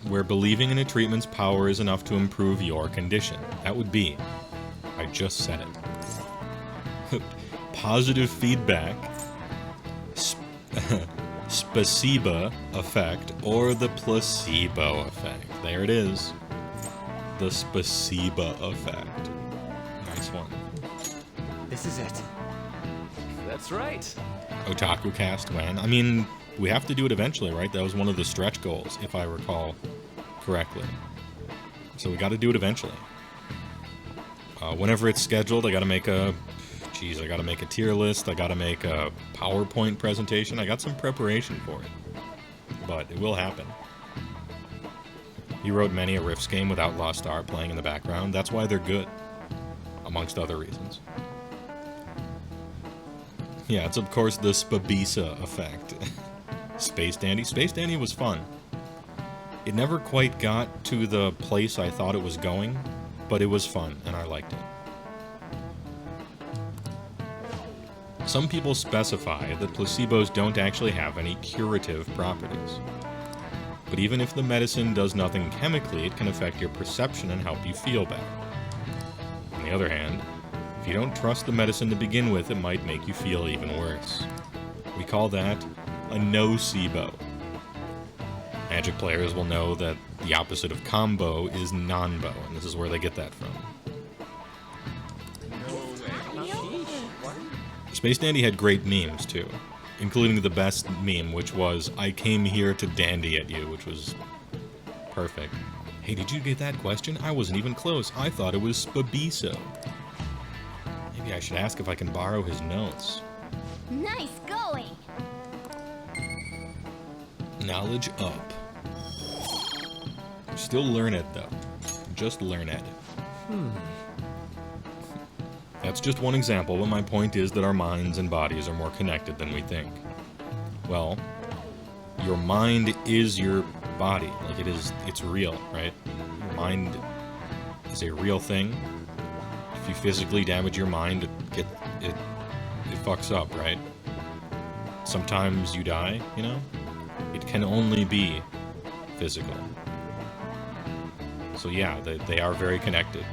where believing in a treatment's power is enough to improve your condition? That would be... I just said it. Positive feedback, spasiba effect, or the placebo effect. There it is. The spasiba effect. Nice one. This is it. That's right. Otaku cast when? I mean, we have to do it eventually, right? That was one of the stretch goals, if I recall correctly. So we got to do it eventually. Whenever it's scheduled, I got to make a... Geez, I got to make a tier list. I got to make a PowerPoint presentation. I got some preparation for it. But it will happen. He wrote many a Rifts game with Outlaw Star playing in the background. That's why they're good, amongst other reasons. Yeah, it's of course the Spabisa effect. Space Dandy. Space Dandy was fun. It never quite got to the place I thought it was going, but it was fun, and I liked it. Some people specify that placebos don't actually have any curative properties. But even if the medicine does nothing chemically, it can affect your perception and help you feel better. On the other hand, if If you don't trust the medicine to begin with, it might make you feel even worse. We call that A no-see-bow. Magic players will know that the opposite of combo is non-bow, and this is where they get that from. Space Dandy had great memes, too. Including the best meme, which was, I came here to dandy at you, which was perfect. Hey, did you get that question? I wasn't even close. I thought it was Spabiso. Maybe I should ask if I can borrow his notes. Nice going! Knowledge up. Still learn it, though. Just learn it. That's just one example, but my point is that our minds and bodies are more connected than we think. Well, your mind is your body. Like, it's real, right? Your mind is a real thing. If you physically damage your mind, it fucks up, right? Sometimes you die, you know? It can only be physical. So yeah, they are very connected.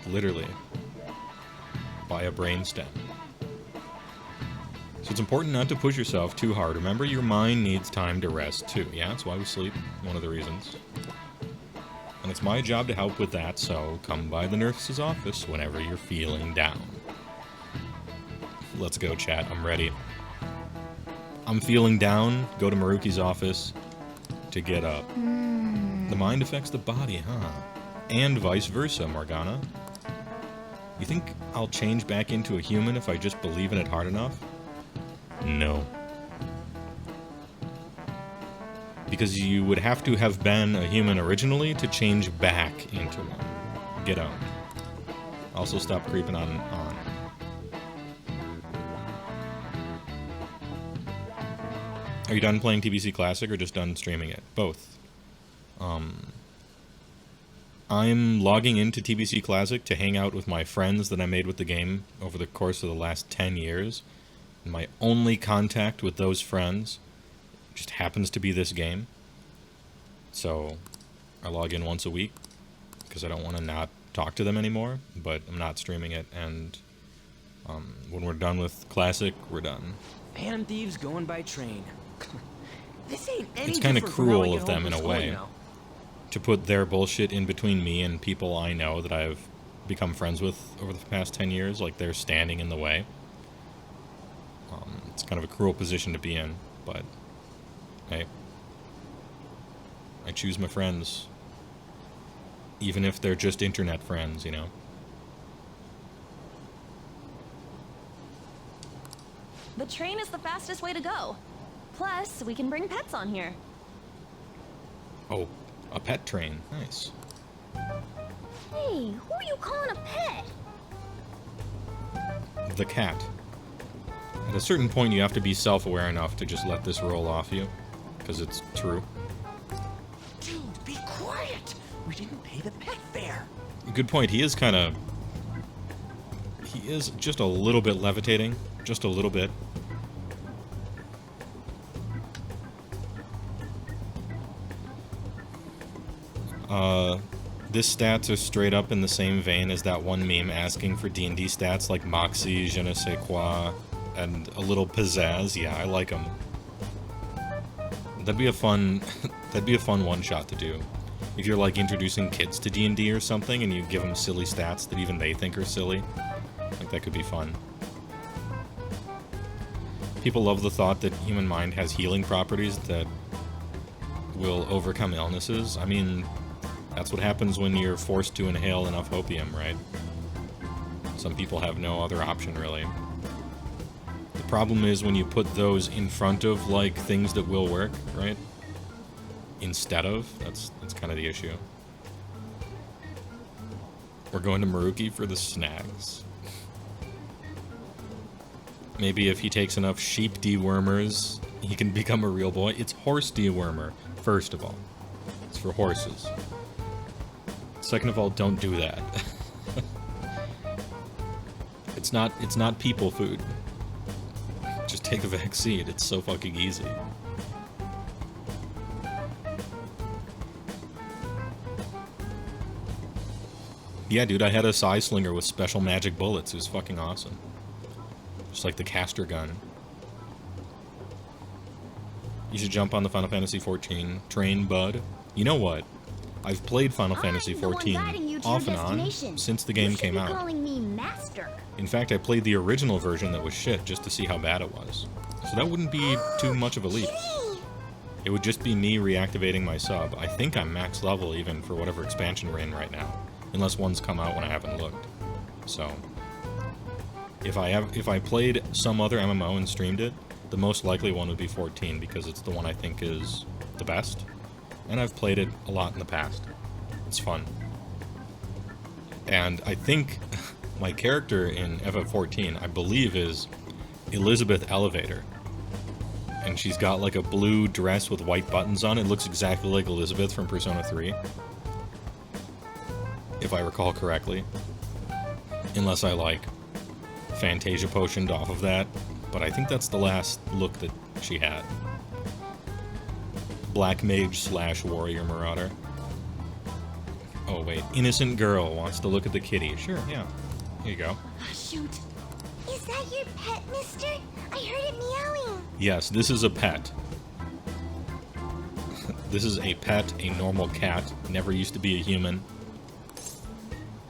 Literally. By a brainstem. So it's important not to push yourself too hard. Remember, your mind needs time to rest too. Yeah, that's why we sleep. One of the reasons. And it's my job to help with that, so come by the nurse's office whenever you're feeling down. Let's go, chat. I'm ready. I'm feeling down. Go to Maruki's office to get up. The mind affects the body, huh? And vice versa, Morgana. You think I'll change back into a human if I just believe in it hard enough? No. Because you would have to have been a human originally to change back into one. Get out. Also stop creeping on. Are you done playing TBC Classic or just done streaming it? Both. I'm logging into TBC Classic to hang out with my friends that I made with the game over the course of the last 10 years. And my only contact with those friends just happens to be this game. So I log in once a week because I don't want to not talk to them anymore, but I'm not streaming it. And when we're done with Classic, we're done. Phantom thieves going by train. This ain't any It's kind of different from how I cruel get of home them from in a school, way. you know. To put their bullshit in between me and people I know that I've become friends with over the past 10 years, like they're standing in the way. It's kind of a cruel position to be in, but hey, I choose my friends, even if they're just internet friends, you know. The train is the fastest way to go. Plus, we can bring pets on here. Oh, a pet train. Nice. Hey, who are you calling a pet? The cat. At a certain point, you have to be self-aware enough to just let this roll off you, because it's true. Dude, be quiet! We didn't pay the pet fare. Good point. He is kind of... He is just a little bit levitating. Just a little bit. This stats are straight up in the same vein as that one meme asking for D&D stats like Moxie, Je ne sais quoi, and a little pizzazz. Yeah, I like them. That'd be a fun one-shot to do. If you're like introducing kids to D&D or something and you give them silly stats that even they think are silly, like that could be fun. People love the thought that human mind has healing properties that will overcome illnesses. I mean, that's what happens when you're forced to inhale enough opium, right? Some people have no other option, really. The problem is when you put those in front of, like, things that will work, right? Instead of, that's kind of the issue. We're going to Maruki for the snacks. Maybe if he takes enough sheep dewormers, he can become a real boy. It's horse dewormer, first of all. It's for horses. Second of all, don't do that. It's not people food. Just take a vaccine. It's so fucking easy. Yeah, dude, I had a Psy Slinger with special magic bullets. It was fucking awesome. Just like the caster gun. You should jump on the Final Fantasy XIV train, bud. You know what? I've played Final Fantasy XIV off and on since the game came out. Calling me master. In fact, I played the original version that was shit just to see how bad it was. So that wouldn't be too much of a leap. It would just be me reactivating my sub. I think I'm max level even for whatever expansion we're in right now. Unless one's come out when I haven't looked. So, if I played some other MMO and streamed it, the most likely one would be 14 because it's the one I think is the best. And I've played it a lot in the past. It's fun. And I think my character in FF14, I believe, is Elizabeth Elevator. And she's got like a blue dress with white buttons on it. It looks exactly like Elizabeth from Persona 3. If I recall correctly. Unless I like Fantasia potioned off of that. But I think that's the last look that she had. Black Mage / Warrior Marauder. Oh wait, innocent girl wants to look at the kitty. Sure, yeah. Here you go. Shoot. Is that your pet, mister? I heard it meowing. Yes, this is a pet. This is a pet, a normal cat. Never used to be a human.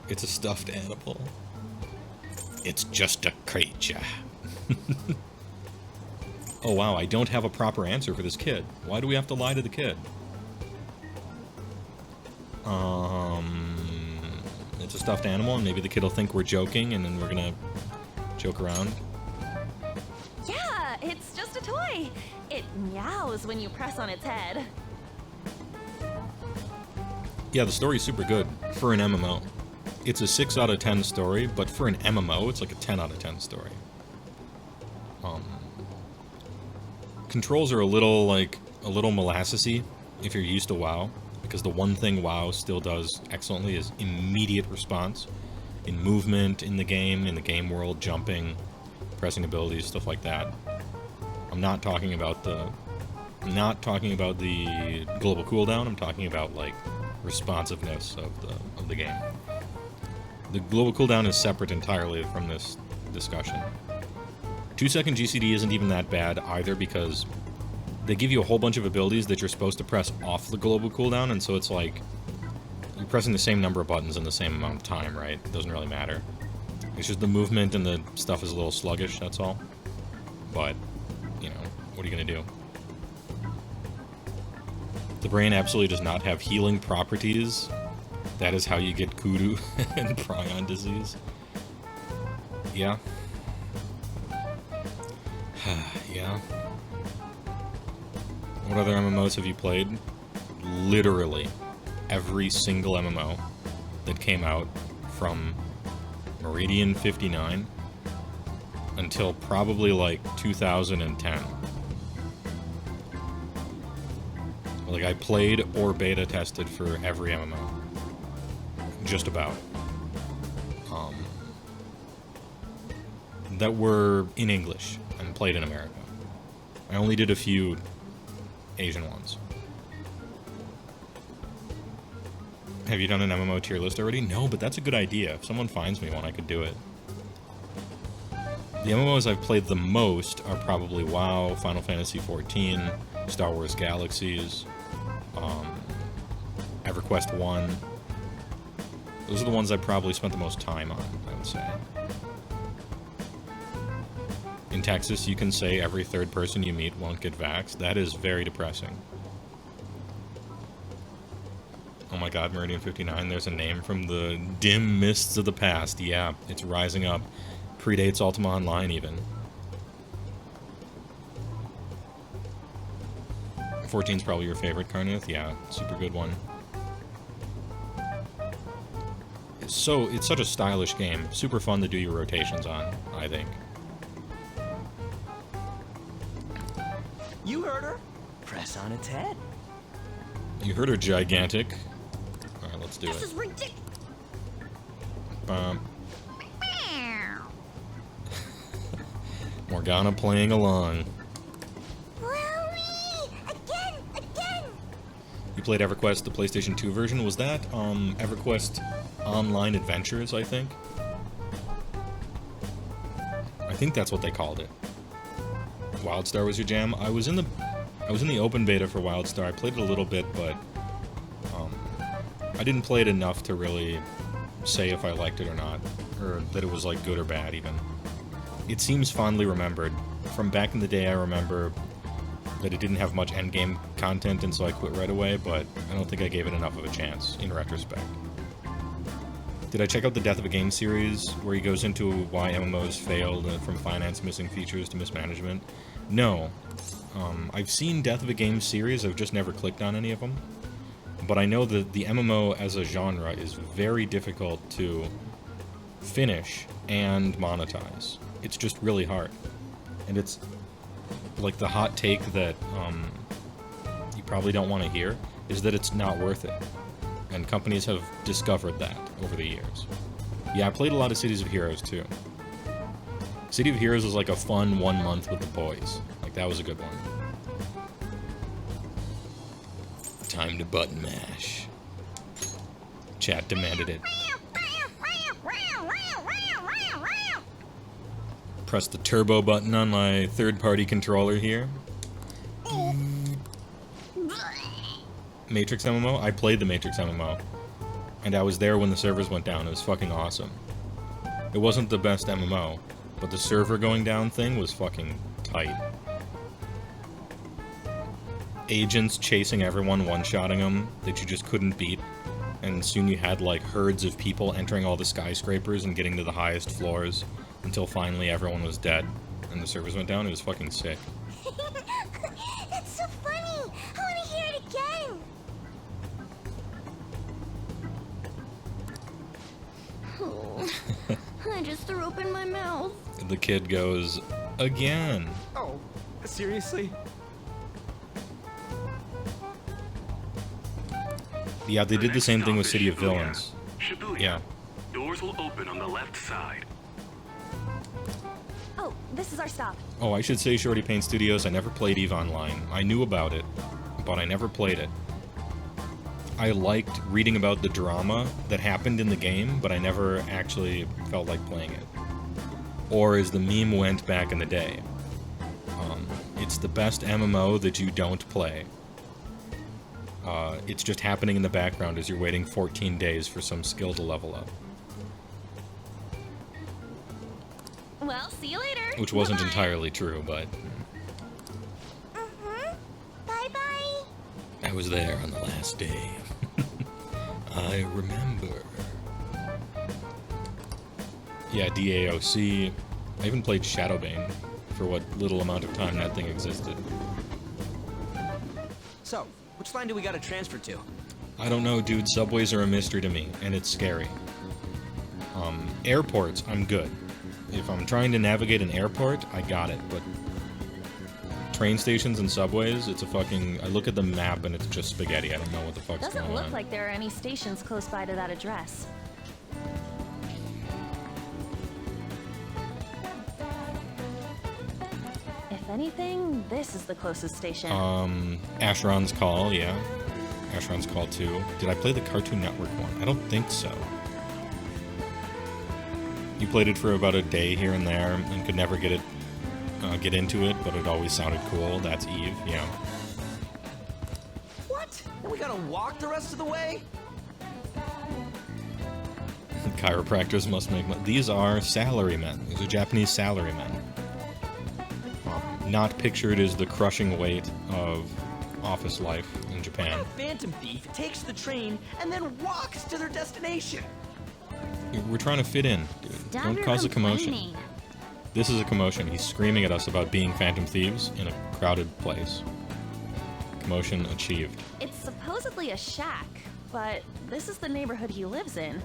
It's a stuffed animal. It's just a creature. Oh wow, I don't have a proper answer for this kid. Why do we have to lie to the kid? It's a stuffed animal, and maybe the kid will think we're joking, and then we're gonna joke around. Yeah, it's just a toy. It meows when you press on its head. Yeah, the story's super good for an MMO. It's a 6 out of 10 story, but for an MMO, it's like a 10 out of 10 story. Controls are a little molassesy if you're used to WoW, because the one thing WoW still does excellently is immediate response in movement in the game world, jumping, pressing abilities, stuff like that. I'm not talking about the global cooldown. I'm talking about like responsiveness of the game. The global cooldown is separate entirely from this discussion. 2-second GCD isn't even that bad either because they give you a whole bunch of abilities that you're supposed to press off the global cooldown, and so it's like you're pressing the same number of buttons in the same amount of time, right? It doesn't really matter. It's just the movement and the stuff is a little sluggish, that's all. But, you know, what are you gonna do? The brain absolutely does not have healing properties. That is how you get kudu and prion disease. Yeah. Yeah. What other MMOs have you played? Literally every single MMO that came out from Meridian 59 until probably like 2010. Like I played or beta tested for every MMO. Just about. That were in English and played in America. I only did a few Asian ones. Have you done an MMO tier list already? No, but that's a good idea. If someone finds me one, I could do it. The MMOs I've played the most are probably WoW, Final Fantasy XIV, Star Wars Galaxies, EverQuest 1. Those are the ones I probably spent the most time on, I would say. In Texas, you can say every third person you meet won't get vaxxed. That is very depressing. Oh my god, Meridian 59, there's a name from the dim mists of the past. Yeah, it's rising up. Predates Ultima Online, even. 14's probably your favorite, Carnith? Yeah, super good one. It's such a stylish game. Super fun to do your rotations on, I think. You heard her. Press on its head. You heard her, gigantic. Alright, let's do it. This is ridiculous. Morgana playing along. Again! You played EverQuest, the PlayStation 2 version. Was that EverQuest Online Adventures, I think? I think that's what they called it. WildStar was your jam. I was in the I was in the open beta for WildStar. I played it a little bit, but I didn't play it enough to really say if I liked it or not, or that it was like good or bad even. It seems fondly remembered. From back in the day, I remember that it didn't have much endgame content, and so I quit right away, but I don't think I gave it enough of a chance, in retrospect. Did I check out the Death of a Game series, where he goes into why MMOs failed, from finance missing features to mismanagement? No. I've seen Death of a Game series, I've just never clicked on any of them. But I know that the MMO as a genre is very difficult to finish and monetize. It's just really hard. And it's like the hot take that you probably don't want to hear is that it's not worth it. And companies have discovered that over the years. Yeah, I played a lot of Cities of Heroes too. City of Heroes was like a fun 1 month with the boys. Like, that was a good one. Time to button mash. Chat demanded it. Press the turbo button on my third-party controller here. Matrix MMO? I played the Matrix MMO. And I was there when the servers went down. It was fucking awesome. It wasn't the best MMO, but the server going down thing was fucking tight. Agents chasing everyone, one-shotting them, that you just couldn't beat. And soon you had, like, herds of people entering all the skyscrapers and getting to the highest floors, until finally everyone was dead, and the servers went down. It was fucking sick. That's so funny! I want to hear it again! Oh, I just threw up in my mouth. The kid goes, again. Oh, seriously? Yeah, they did the same thing with City of Villains. Shibuya. Yeah. Doors will open on the left side. Oh, this is our stop. Oh, I should say Shorty Paint Studios, I never played EVE Online. I knew about it, but I never played it. I liked reading about the drama that happened in the game, but I never actually felt like playing it. Or as the meme went back in the day, it's the best MMO that you don't play. It's just happening in the background as you're waiting 14 days for some skill to level up. Well, see you later. Which wasn't Bye-bye. entirely true, but Bye-bye. I was there on the last day. I remember. Yeah, DAOC. I even played Shadowbane for what little amount of time that thing existed. So, which line do we gotta transfer to? I don't know, dude. Subways are a mystery to me, and it's scary. Airports, I'm good. If I'm trying to navigate an airport, I got it, but train stations and subways, it's a fucking... I look at the map and it's just spaghetti. I don't know what the fuck's Doesn't going look on. like there are any stations close by to that address. If anything, this is the closest station. Asheron's Call, yeah. Asheron's Call 2. Did I play the Cartoon Network one? I don't think so. You played it for about a day here and there and could never get into it, but it always sounded cool. That's Eve, yeah. What? And we gotta walk the rest of the way? Chiropractors must make money. These are salarymen. These are Japanese salarymen. Not pictured as the crushing weight of office life in Japan. A phantom thief takes the train and then walks to their destination. We're trying to fit in, dude. Stop Don't your cause a commotion. complaining. This is a commotion. He's screaming at us about being phantom thieves in a crowded place. Commotion achieved. It's supposedly a shack, but this is the neighborhood he lives in.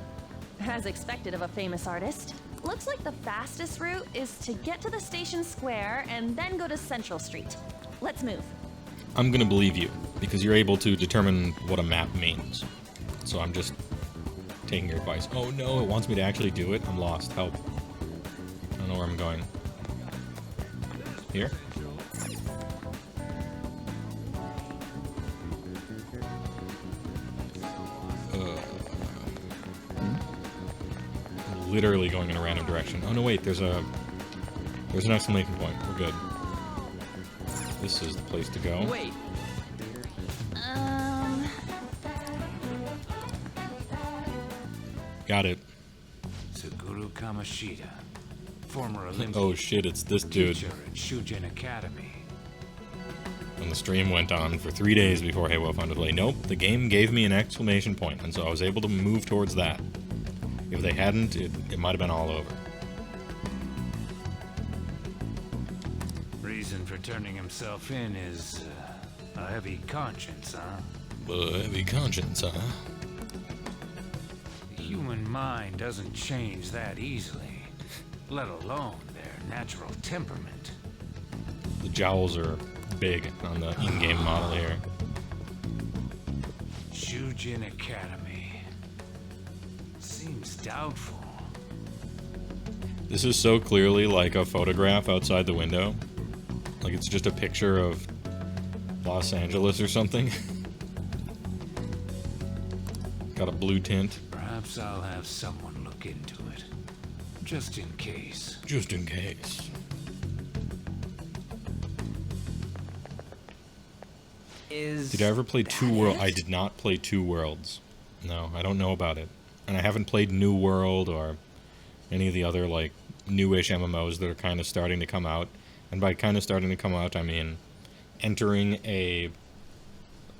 As expected of a famous artist. Looks like the fastest route is to get to the station square and then go to Central Street. Let's move. I'm gonna believe you, because you're able to determine what a map means. So I'm just taking your advice. Oh no, it wants me to actually do it? I'm lost. Help. I don't know where I'm going. Here? Literally going in a random direction. Oh no, wait, there's an exclamation point. We're good. This is the place to go. Wait. Got it. Suguru Kamoshida, former Olympian. Oh shit, it's this dude. Teacher at Shujin Academy. And the stream went on for 3 days before HeyWoah found a delay. Nope, the game gave me an exclamation point, and so I was able to move towards that. If they hadn't, it might have been all over. Reason for turning himself in is a heavy conscience, huh? A heavy conscience, huh? The human mind doesn't change that easily, let alone their natural temperament. The jowls are big on the in-game model here. Shujin Academy. Seems doubtful. This is so clearly like a photograph outside the window. Like it's just a picture of Los Angeles or something. Got a blue tint. Perhaps I'll have someone look into it. Just in case. Just in case. Did I ever play Two Worlds? I did not play Two Worlds. No, I don't know about it. And I haven't played New World or any of the other, like, newish MMOs that are kind of starting to come out. And by kind of starting to come out, I mean entering a,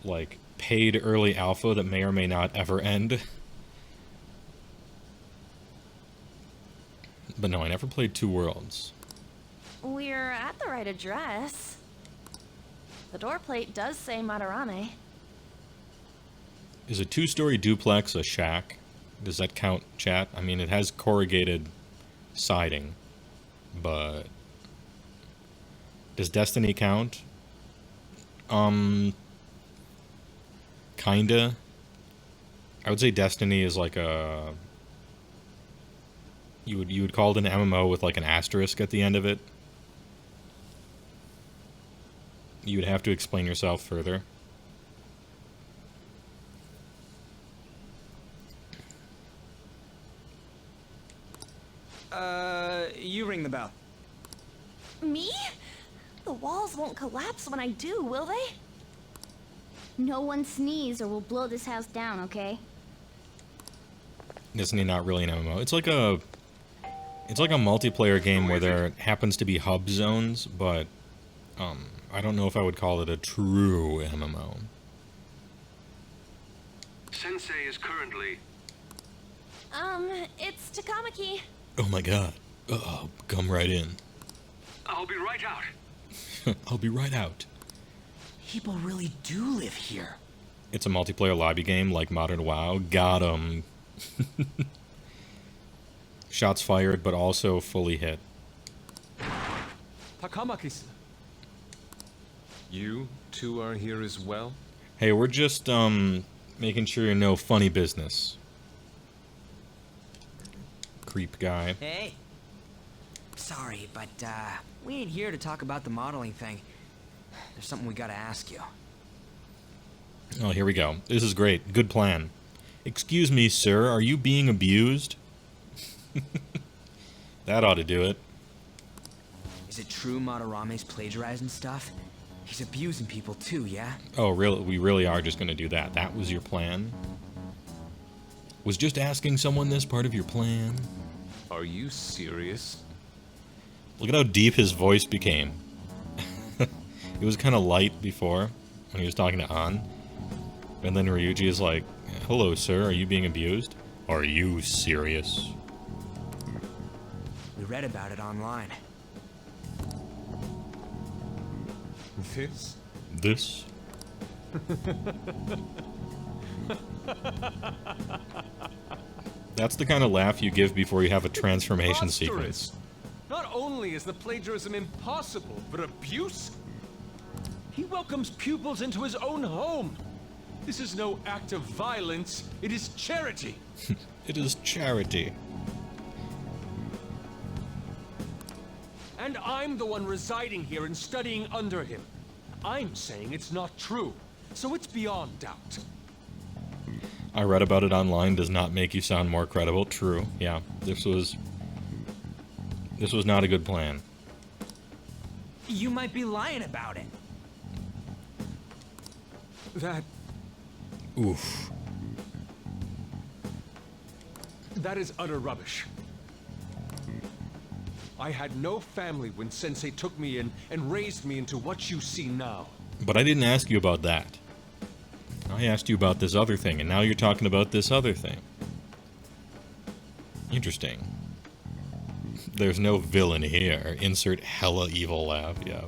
like, paid early alpha that may or may not ever end. But no, I never played Two Worlds. We're at the right address. The door plate does say Madarame. Is a two-story duplex a shack? Does that count, chat? I mean, it has corrugated siding, but does Destiny count? Kinda. I would say Destiny is like a... You would call it an MMO with like an asterisk at the end of it. You would have to explain yourself further. You ring the bell. Me? The walls won't collapse when I do, will they? No one sneeze or we'll blow this house down, okay? Destiny not really an MMO. It's like a multiplayer game where there happens to be hub zones, but I don't know if I would call it a true MMO. Sensei is currently... It's Takamaki. Oh my god. Uh-oh, come right in. I'll be right out. I'll be right out. People really do live here. It's a multiplayer lobby game like Modern WoW. Got 'em. Shots fired, but also fully hit. Takamaki-san. You two are here as well? Hey, we're just, making sure you're no funny business. Creep guy. Hey. Sorry, but, we ain't here to talk about the modeling thing. There's something we gotta ask you. Oh, here we go. This is great. Good plan. Excuse me, sir, are you being abused? That ought to do it. Is it true Madarame's plagiarizing stuff? He's abusing people too, yeah? Oh, really? We really are just gonna do that. That was your plan? Was just asking someone this part of your plan? Are you serious? Look at how deep his voice became. It was kind of light before, when he was talking to An. And then Ryuji is like, hello, sir, are you being abused? Are you serious? We read about it online. This? This? That's the kind of laugh you give before you have a transformation sequence. Not only is the plagiarism impossible, but abuse? He welcomes pupils into his own home. This is no act of violence, it is charity. It is charity. And I'm the one residing here and studying under him. I'm saying it's not true, so it's beyond doubt. I read about it online, does not make you sound more credible. True, yeah. This was not a good plan. You might be lying about it. That Oof. is utter rubbish. I had no family when Sensei took me in and raised me into what you see now. But I didn't ask you about that. I asked you about this other thing, and now you're talking about this other thing. Interesting. There's no villain here. Insert hella evil laugh, yeah.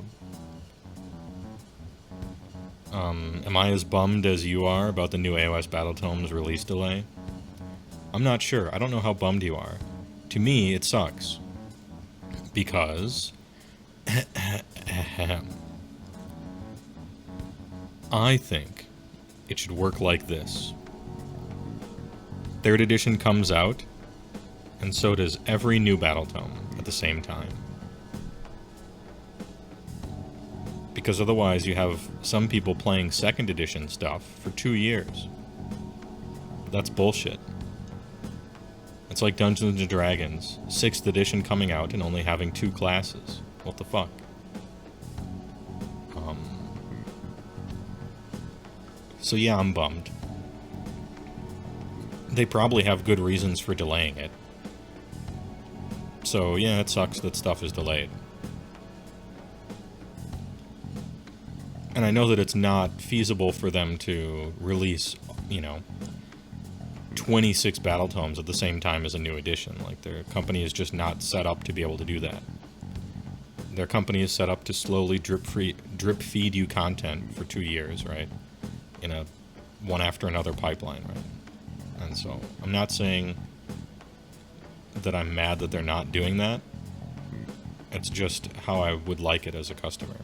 Am I as bummed as you are about the new AOS Battletomes release delay? I'm not sure. I don't know how bummed you are. To me, it sucks. Because... I think it should work like this. 3rd edition comes out, and so does every new Battletome at the same time. Because otherwise you have some people playing 2nd edition stuff for 2 years. That's bullshit. It's like Dungeons & Dragons, 6th edition coming out and only having 2 classes. What the fuck? So yeah, I'm bummed. They probably have good reasons for delaying it. So yeah, it sucks that stuff is delayed. And I know that it's not feasible for them to release, you know, 26 Battletomes at the same time as a new edition. Like, their company is just not set up to be able to do that. Their company is set up to slowly drip feed you content for 2 years, right? In a one after another pipeline, right? And so, I'm not saying that I'm mad that they're not doing that. It's just how I would like it as a customer,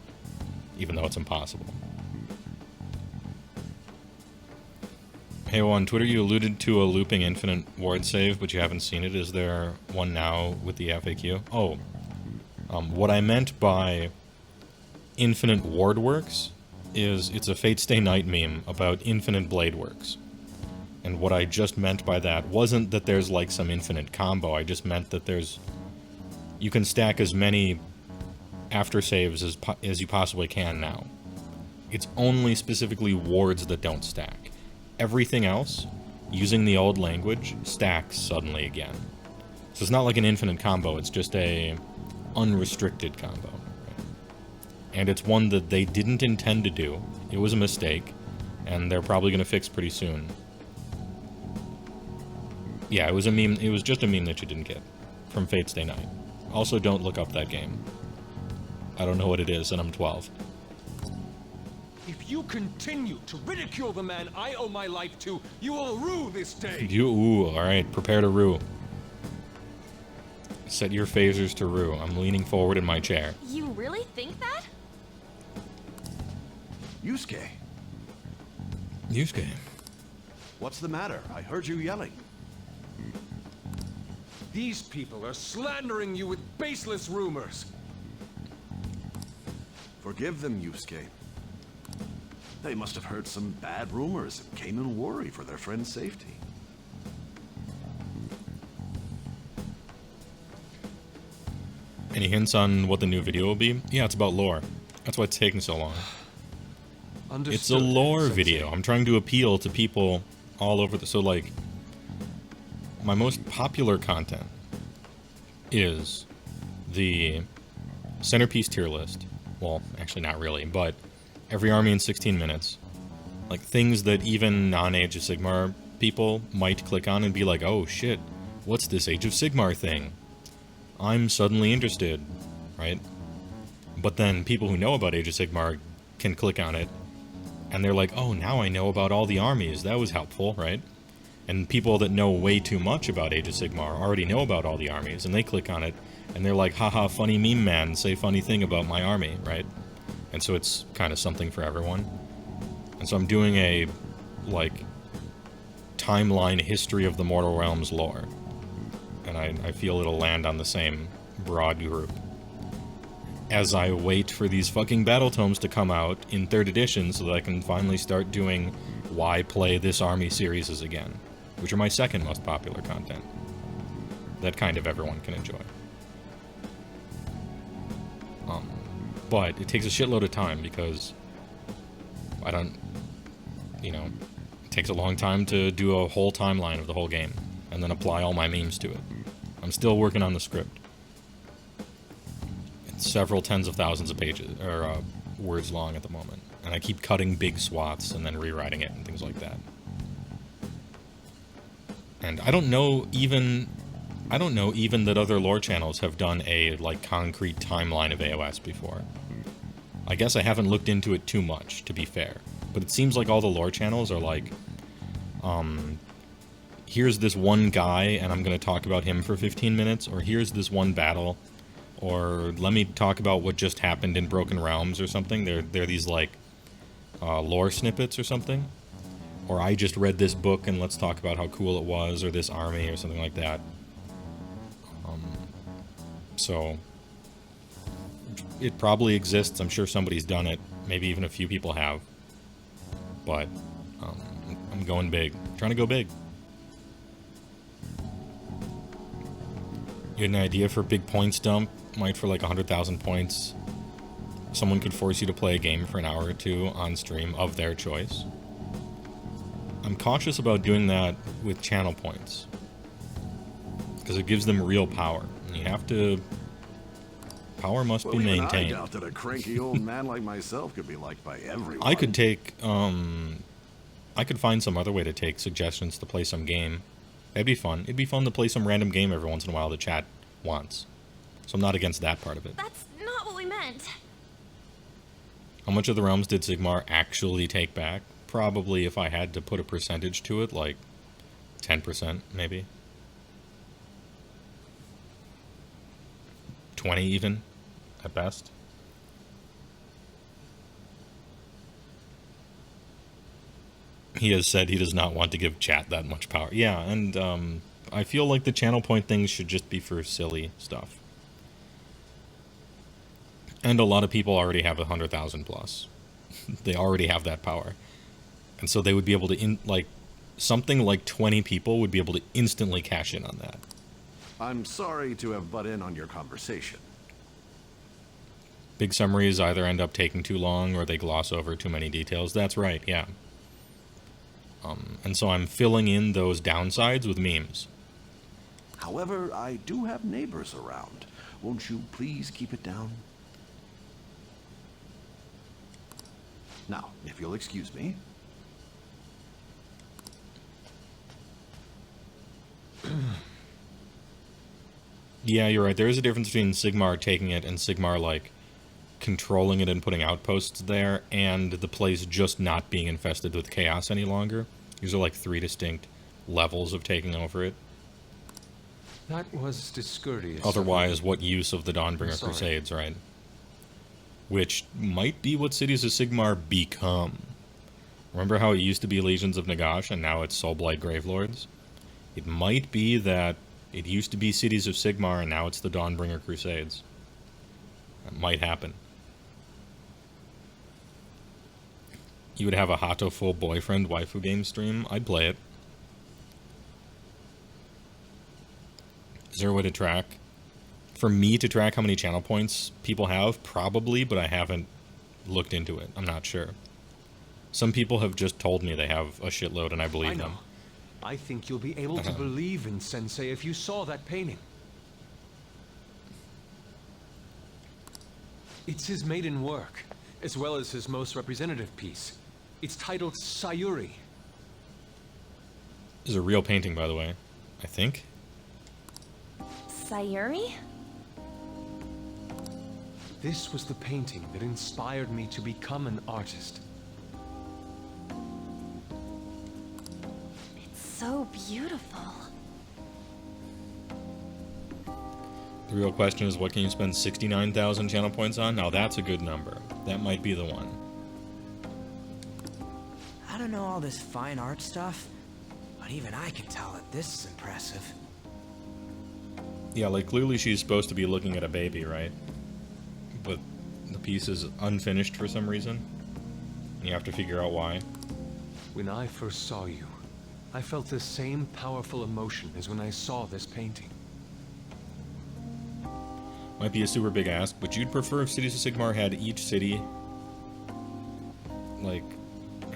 even though it's impossible. HeyWoah, on Twitter you alluded to a looping infinite ward save, but you haven't seen it. Is there one now with the FAQ? Oh, what I meant by infinite ward works is it's a Fate Stay Night meme about infinite blade works. And what I just meant by that wasn't that there's like some infinite combo, I just meant that there's... you can stack as many after saves as you possibly can now. It's only specifically wards that don't stack. Everything else, using the old language, stacks suddenly again. So it's not like an infinite combo, it's just a unrestricted combo. Right? And it's one that they didn't intend to do. It was a mistake, and they're probably going to fix pretty soon. Yeah, it was a meme. It was just a meme that you didn't get from Fate Stay Night. Also, don't look up that game. I don't know what it is, and I'm 12. If you continue to ridicule the man I owe my life to, you will rue this day. Ooh, alright, prepare to rue. Set your phasers to rue. I'm leaning forward in my chair. You really think that? Yusuke. Yusuke. What's the matter? I heard you yelling. These people are slandering you with baseless rumors. Forgive them, Yusuke. They must have heard some bad rumors and came in worry for their friend's safety. Any hints on what the new video will be? Yeah, it's about lore. That's why it's taking so long. Understood, it's a lore Sensei. video. I'm trying to appeal to people all over the... So, like, my most popular content is the centerpiece tier list. Well, actually not really, but every army in 16 minutes. Like, things that even non-Age of Sigmar people might click on and be like, oh shit, what's this Age of Sigmar thing? I'm suddenly interested, right? But then people who know about Age of Sigmar can click on it, and they're like, oh, now I know about all the armies. That was helpful, right? And people that know way too much about Age of Sigmar already know about all the armies, and they click on it, and they're like, haha, funny meme man, say funny thing about my army, right? And so it's kind of something for everyone. And so I'm doing a, like, timeline history of the Mortal Realms lore. And I feel it'll land on the same broad group. As I wait for these fucking Battletomes to come out in 3rd edition so that I can finally start doing why play this army series again, which are my second most popular content. That kind of everyone can enjoy. But it takes a shitload of time because you know, it takes a long time to do a whole timeline of the whole game, and then apply all my memes to it. I'm still working on the script. It's several tens of thousands of pages, or words long at the moment. And I keep cutting big swaths and then rewriting it and things like that. And I don't know even that other lore channels have done a, like, concrete timeline of AOS before. I guess I haven't looked into it too much, to be fair. But it seems like all the lore channels are like, here's this one guy, and I'm going to talk about him for 15 minutes, or here's this one battle, or let me talk about what just happened in Broken Realms or something. They're these, like, lore snippets or something. Or I just read this book, and let's talk about how cool it was, or this army, or something like that. So, it probably exists. I'm sure somebody's done it. Maybe even a few people have. But, I'm going big. I'm trying to go big. You had an idea for a big points dump? Might for like 100,000 points. Someone could force you to play a game for an hour or two on stream of their choice. I'm cautious about doing that with channel points. Because it gives them real power. And you have to... Power must be maintained. I doubt that a cranky old man like myself could be liked by everyone. I could take, I could find some other way to take suggestions to play some game. That'd be fun. It'd be fun to play some random game every once in a while the chat wants. So I'm not against that part of it. That's not what we meant. How much of the realms did Sigmar actually take back? Probably, if I had to put a percentage to it, like 10%, maybe. 20 even, at best. He has said he does not want to give chat that much power. Yeah, and I feel like the channel point things should just be for silly stuff. And a lot of people already have 100,000 plus. They already have that power. And so they would be able to, something like 20 people would be able to instantly cash in on that. I'm sorry to have butt in on your conversation. Big summaries either end up taking too long or they gloss over too many details. That's right, yeah. And so I'm filling in those downsides with memes. However, I do have neighbors around. Won't you please keep it down? Now, if you'll excuse me. Yeah, you're right. There is a difference between Sigmar taking it and Sigmar, like, controlling it and putting outposts there, and the place just not being infested with chaos any longer. These are, like, 3 distinct levels of taking over it. That was discourteous. Otherwise, what use of the Dawnbringer Crusades, right? Which might be what Cities of Sigmar become. Remember how it used to be Legions of Nagash, and now it's Soulblight Gravelords? It might be that it used to be Cities of Sigmar, and now it's the Dawnbringer Crusades. That might happen. You would have a Hato full boyfriend waifu game stream? I'd play it. Is there a way to track? For me to track how many channel points people have? Probably, but I haven't looked into it. I'm not sure. Some people have just told me they have a shitload, and I believe them. I think you'll be able to believe in Sensei if you saw that painting. It's his maiden work, as well as his most representative piece. It's titled Sayuri. This is a real painting, by the way. I think. Sayuri? This was the painting that inspired me to become an artist. So beautiful. The real question is, what can you spend 69,000 channel points on? Now that's a good number. That might be the one. I don't know all this fine art stuff, but even I can tell that this is impressive. Yeah, like, clearly she's supposed to be looking at a baby, right? But the piece is unfinished for some reason. And you have to figure out why. When I first saw you, I felt the same powerful emotion as when I saw this painting. Might be a super big ask, but you'd prefer if Cities of Sigmar had each city, like,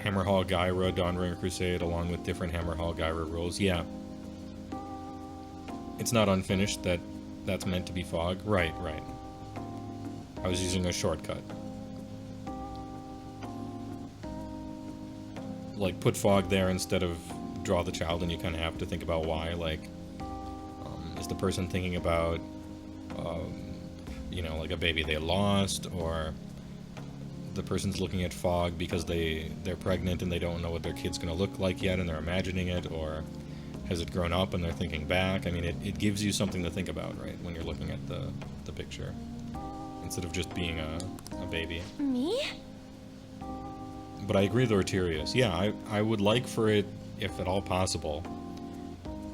Hammerhall Gyra Dawnbringer Crusade along with different Hammerhall Gyra rules. Yeah. It's not unfinished that's meant to be fog. Right. I was using a shortcut. Like, put fog there instead of draw the child, and you kind of have to think about why. Like, is the person thinking about, you know, like a baby they lost, or the person's looking at fog because they're pregnant and they don't know what their kid's going to look like yet and they're imagining it, or has it grown up and they're thinking back? I mean, it gives you something to think about, right, when you're looking at the picture, instead of just being a baby. Me? But I agree with Orterius. Yeah, I would like for it, if at all possible,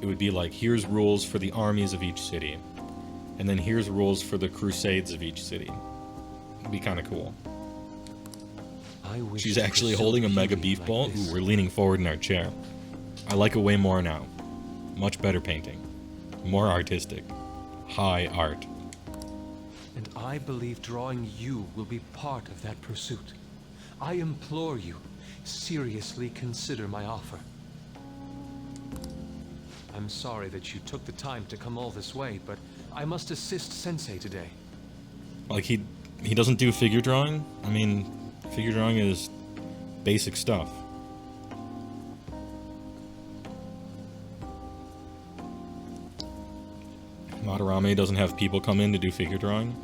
it would be like, here's rules for the armies of each city, and then here's rules for the crusades of each city. It'd be kind of cool. She's actually holding a mega beef ball. Ooh, we're leaning forward in our chair. I like it way more now. Much better painting. More artistic. High art. And I believe drawing you will be part of that pursuit. I implore you, seriously consider my offer. I'm sorry that you took the time to come all this way, but I must assist Sensei today. Like, he doesn't do figure drawing? I mean, figure drawing is basic stuff. Madarame doesn't have people come in to do figure drawing.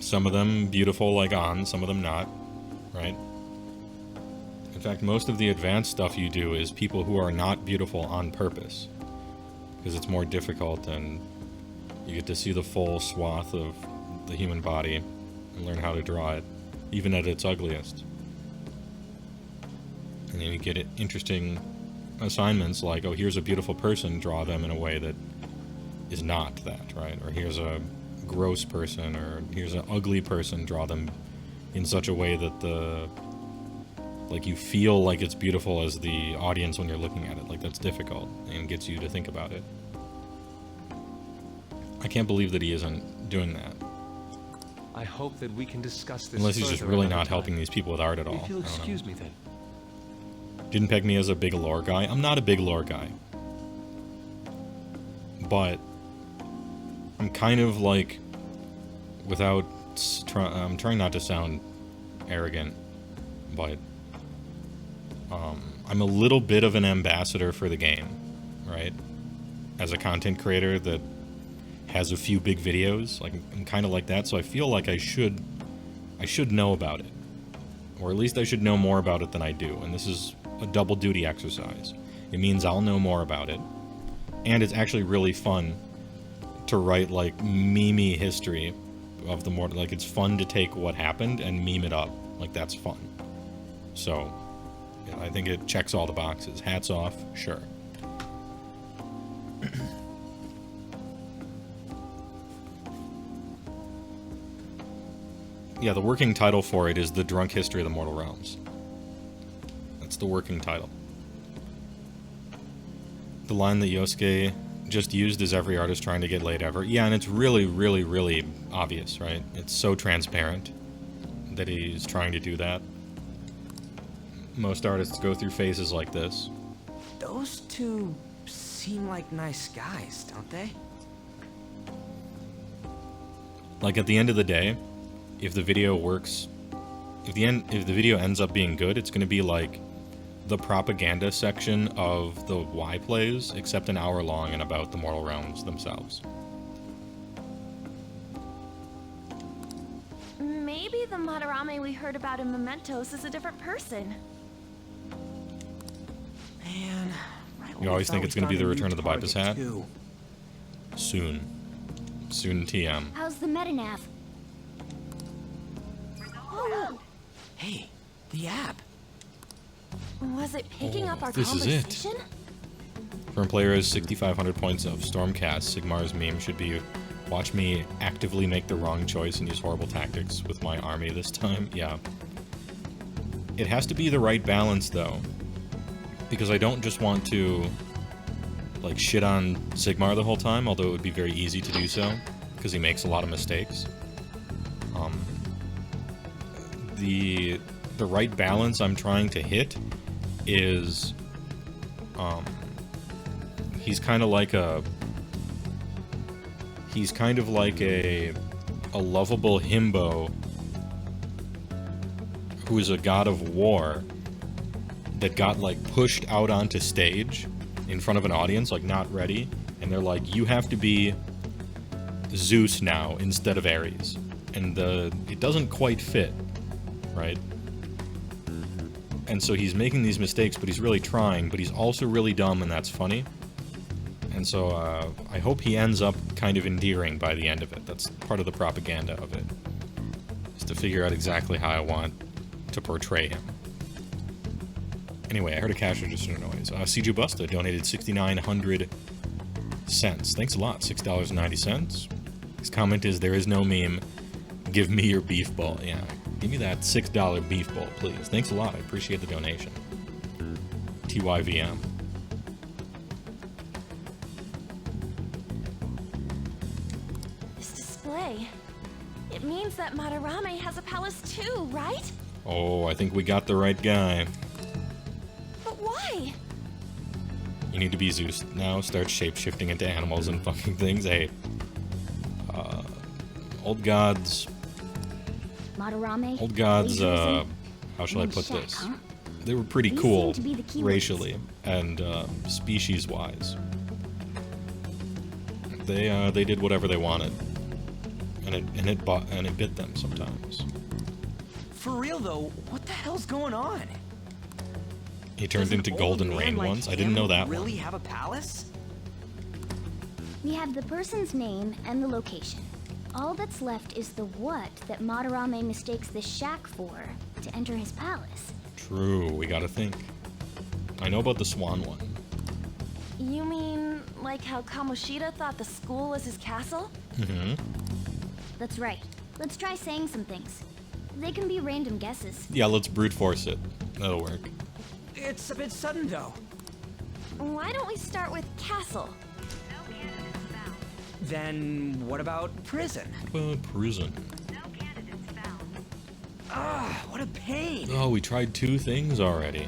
Some of them beautiful like An, some of them not, right? In fact, most of the advanced stuff you do is people who are not beautiful on purpose, because it's more difficult and you get to see the full swath of the human body and learn how to draw it, even at its ugliest. And then you get interesting assignments like, oh, here's a beautiful person, draw them in a way that is not that, right? Or here's a gross person, or here's an ugly person, draw them in such a way that like you feel like it's beautiful as the audience when you're looking at it. Like, that's difficult and gets you to think about it. I can't believe that he isn't doing that. I hope that we can discuss this. Unless he's just really not helping these people with art at all. If you'll excuse me then. Didn't peg me as a big lore guy. I'm not a big lore guy. But I'm kind of like, I'm trying not to sound arrogant, but I'm a little bit of an ambassador for the game, right? As a content creator that has a few big videos, like, I'm kind of like that, so I feel like I should know about it, or at least I should know more about it than I do. And this is a double duty exercise. It means I'll know more about it, and it's actually really fun to write like meme-y history of the mortal. Like, it's fun to take what happened and meme it up. Like, that's fun. So yeah, I think it checks all the boxes. Hats off, sure. Yeah, the working title for it is The Drunk History of the Mortal Realms. That's the working title. The line that Yosuke just used is every artist trying to get laid ever. Yeah, and it's really, really, really obvious, right? It's so transparent that he's trying to do that. Most artists go through phases like this. Those two seem like nice guys, don't they? Like, at the end of the day, if the video works, if the video ends up being good, it's going to be like the propaganda section of the Y plays, except an hour long and about the Mortal Realms themselves. Maybe the Madarame we heard about in Mementos is a different person. Man, You always think it's going to be the return of the Bipus hat? Soon. Soon TM. How's the metanav? Oh. Hey, the app. Was it picking up our this is it. conversation? Current player has 6,500 points of Stormcast. Sigmar's meme should be, watch me actively make the wrong choice and use horrible tactics with my army this time. Yeah. It has to be the right balance, though. Because I don't just want to, like, shit on Sigmar the whole time, although it would be very easy to do so, because he makes a lot of mistakes. the right balance I'm trying to hit is, he's kind of like a lovable himbo who is a god of war that got like pushed out onto stage in front of an audience, like not ready, and they're like, you have to be Zeus now instead of Ares, and it doesn't quite fit, right? And so he's making these mistakes, but he's really trying, but he's also really dumb, and that's funny. And so I hope he ends up kind of endearing by the end of it. That's part of the propaganda of it, is to figure out exactly how I want to portray him. Anyway, I heard a cash register noise. CJ Busta donated 6,900 cents. Thanks a lot, $6.90. His comment is, there is no meme. Give me your beef bowl. Yeah, give me that $6 beef bowl, please. Thanks a lot. I appreciate the donation. TYVM. This display. It means that Madarame has a palace too, right? Oh, I think we got the right guy. But why? You need to be Zeus now. Start shape-shifting into animals and fucking things. Hey. Old gods... Madarame, Old gods, plagiarism, how shall I and put Shaq, this? huh? They were pretty These cool, seem to be the keywords. racially, and species-wise. They did whatever they wanted. And it bit them sometimes. For real though, what the hell's going on? He turned into Golden Rain once. I didn't know that really one. have a palace? We have the person's name and the location. All that's left is the what that Madarame mistakes this shack for to enter his palace. True, we gotta think. I know about the swan one. You mean like how Kamoshida thought the school was his castle? Mm-hmm. That's right. Let's try saying some things. They can be random guesses. Yeah, let's brute force it. That'll work. It's a bit sudden though. Why don't we start with castle? Then what about prison? Prison. Ah, what a pain. Oh, we tried 2 things already.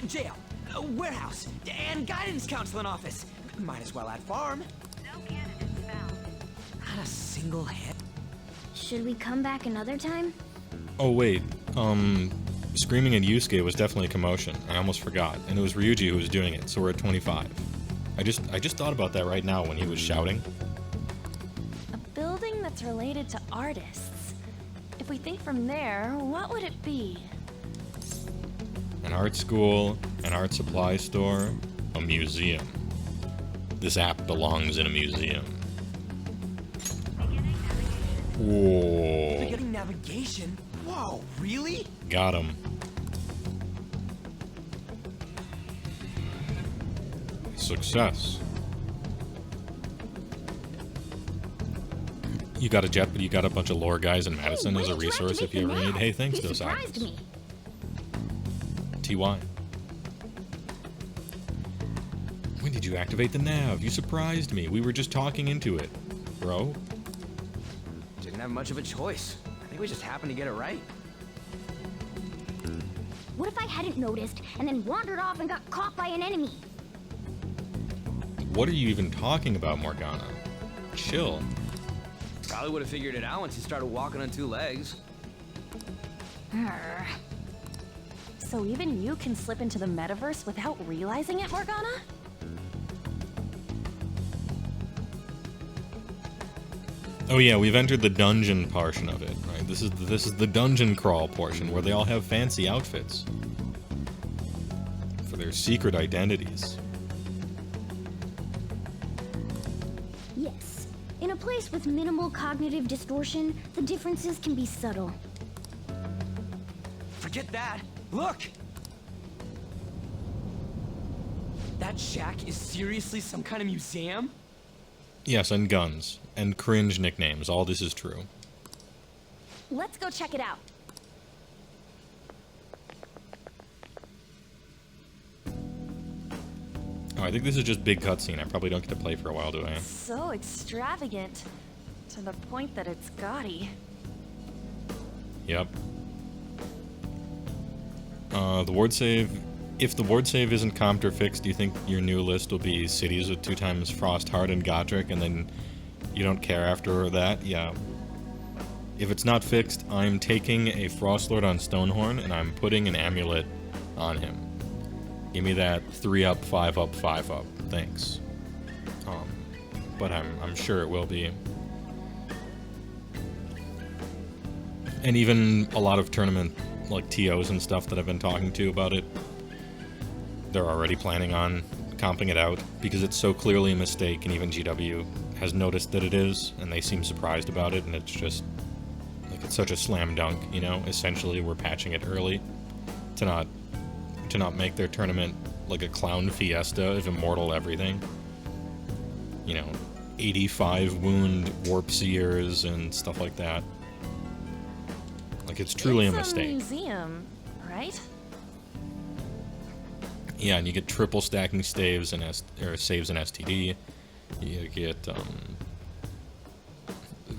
Jail, warehouse, and guidance counseling office. Might as well add farm. Not a single hit. Should we come back another time? Oh wait, screaming at Yusuke was definitely a commotion. I almost forgot, and it was Ryuji who was doing it, so we're at 25. I just thought about that right now when he was shouting. A building that's related to artists. If we think from there, what would it be? An art school, an art supply store, a museum. This app belongs in a museum. Whoa. Beginning navigation? Whoa, really? Got him. Success. You got a jet, but you got a bunch of lore guys in Madison as a resource if you ever need. Hey, thanks, Dos surprised me. TY. When did you activate the nav? You surprised me. We were just talking into it, bro. Didn't have much of a choice. I think we just happened to get it right. What if I hadn't noticed and then wandered off and got caught by an enemy? What are you even talking about, Morgana? Chill. Probably would have figured it out once he started walking on 2 legs. So even you can slip into the metaverse without realizing it, Morgana? Oh yeah, we've entered the dungeon portion of it, right? This is the dungeon crawl portion where they all have fancy outfits for their secret identities. Yes. In a place with minimal cognitive distortion, the differences can be subtle. Forget that. Look! That shack is seriously some kind of museum? Yes, and guns. And cringe nicknames. All this is true. Let's go check it out. Oh, I think this is just big cutscene. I probably don't get to play for a while, do I? So extravagant. To the point that it's gaudy. Yep. The ward save... If the ward save isn't comped or fixed, do you think your new list will be cities with 2x Frost, Heart, and Godric, and then you don't care after that? Yeah. If it's not fixed, I'm taking a Frostlord on Stonehorn, and I'm putting an amulet on him. Give me that 3-up, 5-up, 5-up. Thanks. But I'm sure it will be. And even a lot of tournament, like, TOs and stuff that I've been talking to about it, they're already planning on comping it out, because it's so clearly a mistake, and even GW has noticed that it is, and they seem surprised about it, and it's just, like, it's such a slam dunk, you know? Essentially, we're patching it early to not make their tournament like a clown fiesta of immortal everything. You know, 85 wound warp seers and stuff like that. Like, it's truly a mistake. Museum, right? Yeah, and you get triple stacking saves and saves in STD. You get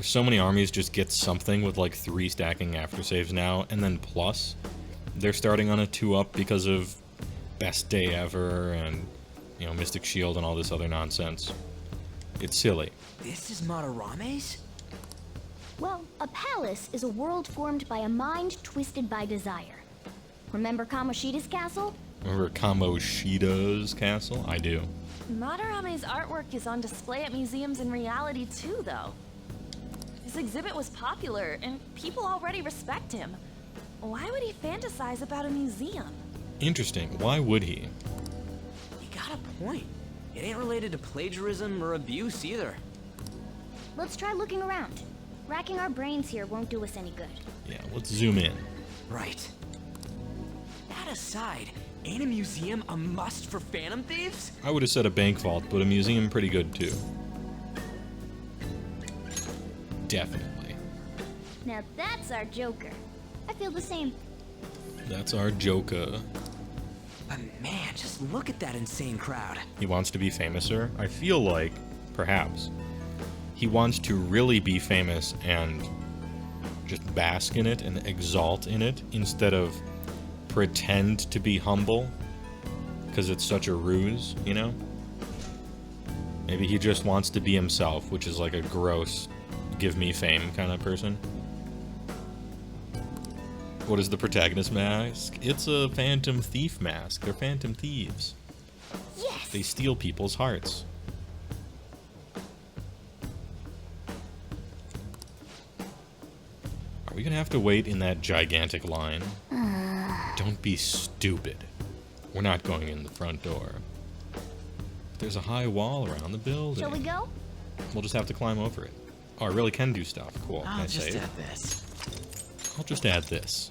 so many armies just get something with like 3 stacking after saves now, and then plus they're starting on a 2-up because of Best Day Ever and, you know, Mystic Shield and all this other nonsense. It's silly. This is Madarame's? Well, a palace is a world formed by a mind twisted by desire. Remember Kamoshida's castle? Remember Kamoshida's castle? I do. Madarame's artwork is on display at museums in reality too, though. His exhibit was popular, and people already respect him. Why would he fantasize about a museum? Interesting. Why would he? You got a point. It ain't related to plagiarism or abuse either. Let's try looking around. Racking our brains here won't do us any good. Yeah, let's zoom in. Right. That aside, ain't a museum a must for Phantom Thieves? I would have said a bank vault, but a museum pretty good too. Definitely. Now that's our Joker. I feel the same. That's our Joker. But man, just look at that insane crowd. He wants to be famouser? I feel like, perhaps, he wants to really be famous and just bask in it and exalt in it instead of pretend to be humble because it's such a ruse, you know? Maybe he just wants to be himself, which is like a gross give me fame kind of person. What is the protagonist mask? It's a phantom thief mask. They're phantom thieves. Yes! They steal people's hearts. Are we gonna have to wait in that gigantic line? Don't be stupid. We're not going in the front door. There's a high wall around the building. Shall we go? We'll just have to climb over it. Oh, I really can do stuff. Cool. Can I I'll just save? add this. I'll just add this.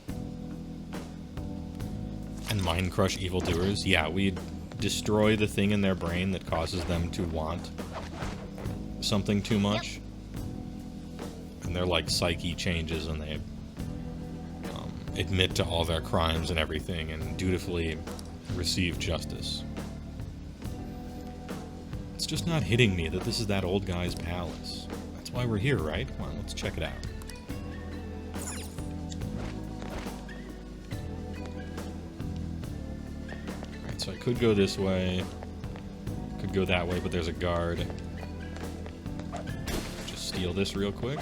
And mind crush evildoers. Yeah, we destroy the thing in their brain that causes them to want something too much. Yep. And their like psyche changes and they admit to all their crimes and everything and dutifully receive justice. It's just not hitting me that this is that old guy's palace. That's why we're here, right? Come on, let's check it out. Alright, so I could go this way. Could go that way, but there's a guard. Just steal this real quick.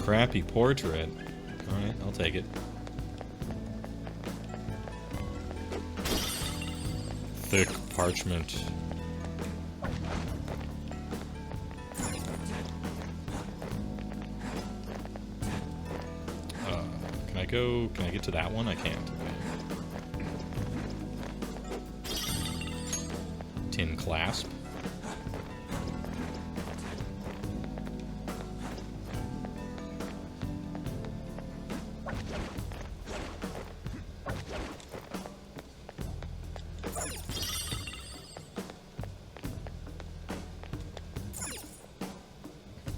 Crappy portrait. Alright, I'll take it. Thick parchment. Can I get to that one? I can't. Okay. Tin clasp.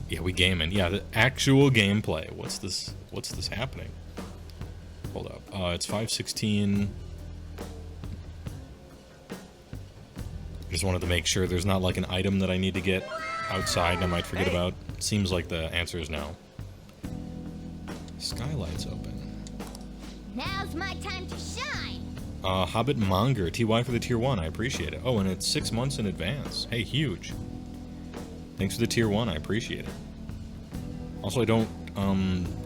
Yeah, we gaming. Yeah, the actual gameplay. What's this happening? Hold up. It's 5:16. Just wanted to make sure there's not like an item that I need to get outside and I might forget about. Seems like the answer is no. Skylight's open. Now's my time to shine. Hobbit Monger, TY for the tier 1, I appreciate it. Oh, and it's 6 months in advance. Hey, huge. Thanks for the tier 1, I appreciate it. Also, I don't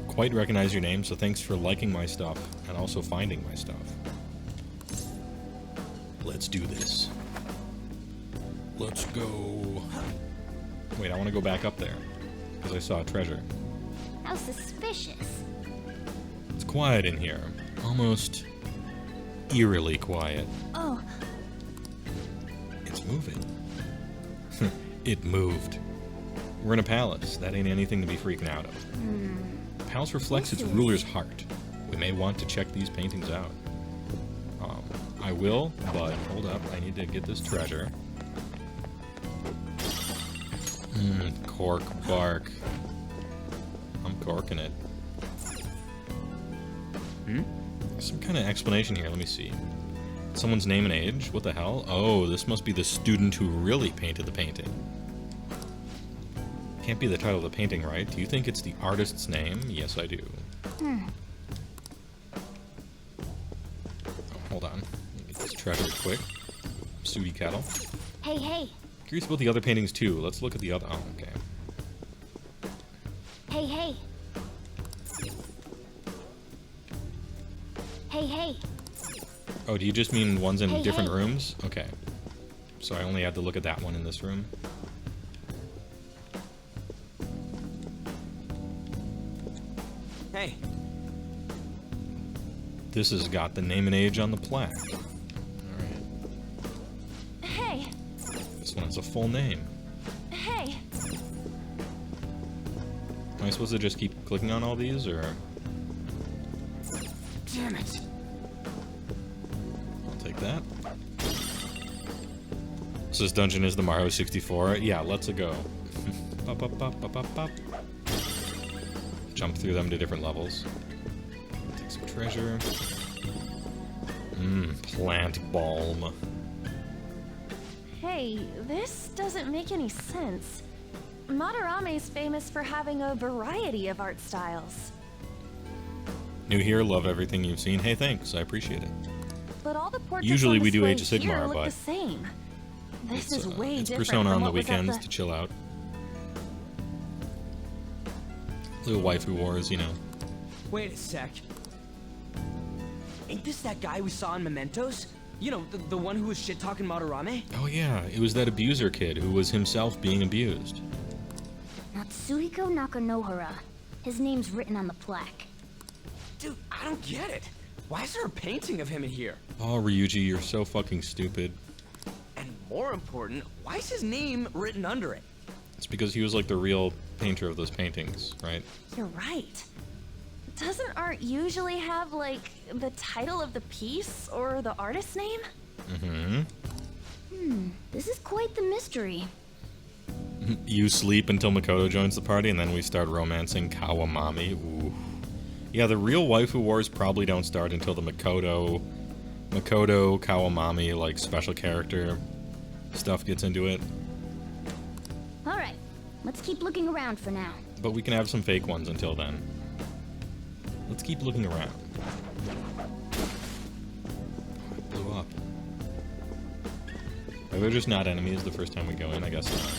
quite recognize your name, so thanks for liking my stuff and also finding my stuff. Let's do this. Let's go. Wait, I want to go back up there because I saw a treasure. How suspicious. It's quiet in here. Almost eerily quiet. Oh. It's moving. It moved. We're in a palace. That ain't anything to be freaking out of. The palace reflects its ruler's heart. We may want to check these paintings out. I will, but hold up. I need to get this treasure. Cork bark. I'm corking it. Some kind of explanation here. Let me see. Someone's name and age? What the hell? Oh, this must be the student who really painted the painting. Can't be the title of the painting, right? Do you think it's the artist's name? Yes, I do. Oh, hold on. Let me get this treasure quick. Sooty kettle. Hey, hey. Curious about the other paintings, too. Let's look at the other... Oh, okay. Hey, hey. Hey, hey. Oh, do you just mean ones in Hey, different hey. rooms? Okay. So I only had to look at that one in this room. Hey. This has got the name and age on the plaque. Alright. Hey. This one has a full name. Hey. Am I supposed to just keep clicking on all these, or...? Damn it. I'll take that. So this dungeon is the Mario 64. Yeah, let's go. Pop, pop, pop, pop, pop, pop. Jump through them to different levels. Take some treasure. Plant balm. Hey, this doesn't make any sense. Madarame is famous for having a variety of art styles. New here, love everything you've seen. Hey, thanks, I appreciate it. But all the portraits Usually on we do display Age of Sigmar, here look but the same. This is way it's different Persona from on the what was at weekends to chill out. Little waifu wars, you know. Wait a sec. Ain't this that guy we saw in Mementos? You know, the one who was shit-talking Madarame? Oh yeah, it was that abuser kid who was himself being abused. Natsuhiko Nakanohara. His name's written on the plaque. Dude, I don't get it. Why is there a painting of him in here? Oh, Ryuji, you're so fucking stupid. And more important, why is his name written under it? It's because he was like the real painter of those paintings, right? You're right. Doesn't art usually have, like, the title of the piece or the artist's name? This is quite the mystery. You sleep until Makoto joins the party, and then we start romancing Kawamami. Ooh. Yeah, the real waifu wars probably don't start until the Makoto, Kawamami, like, special character stuff gets into it. Alright, let's keep looking around for now. But we can have some fake ones until then. Let's keep looking around. Oh, it blew up. Are there just not enemies the first time we go in? I guess not.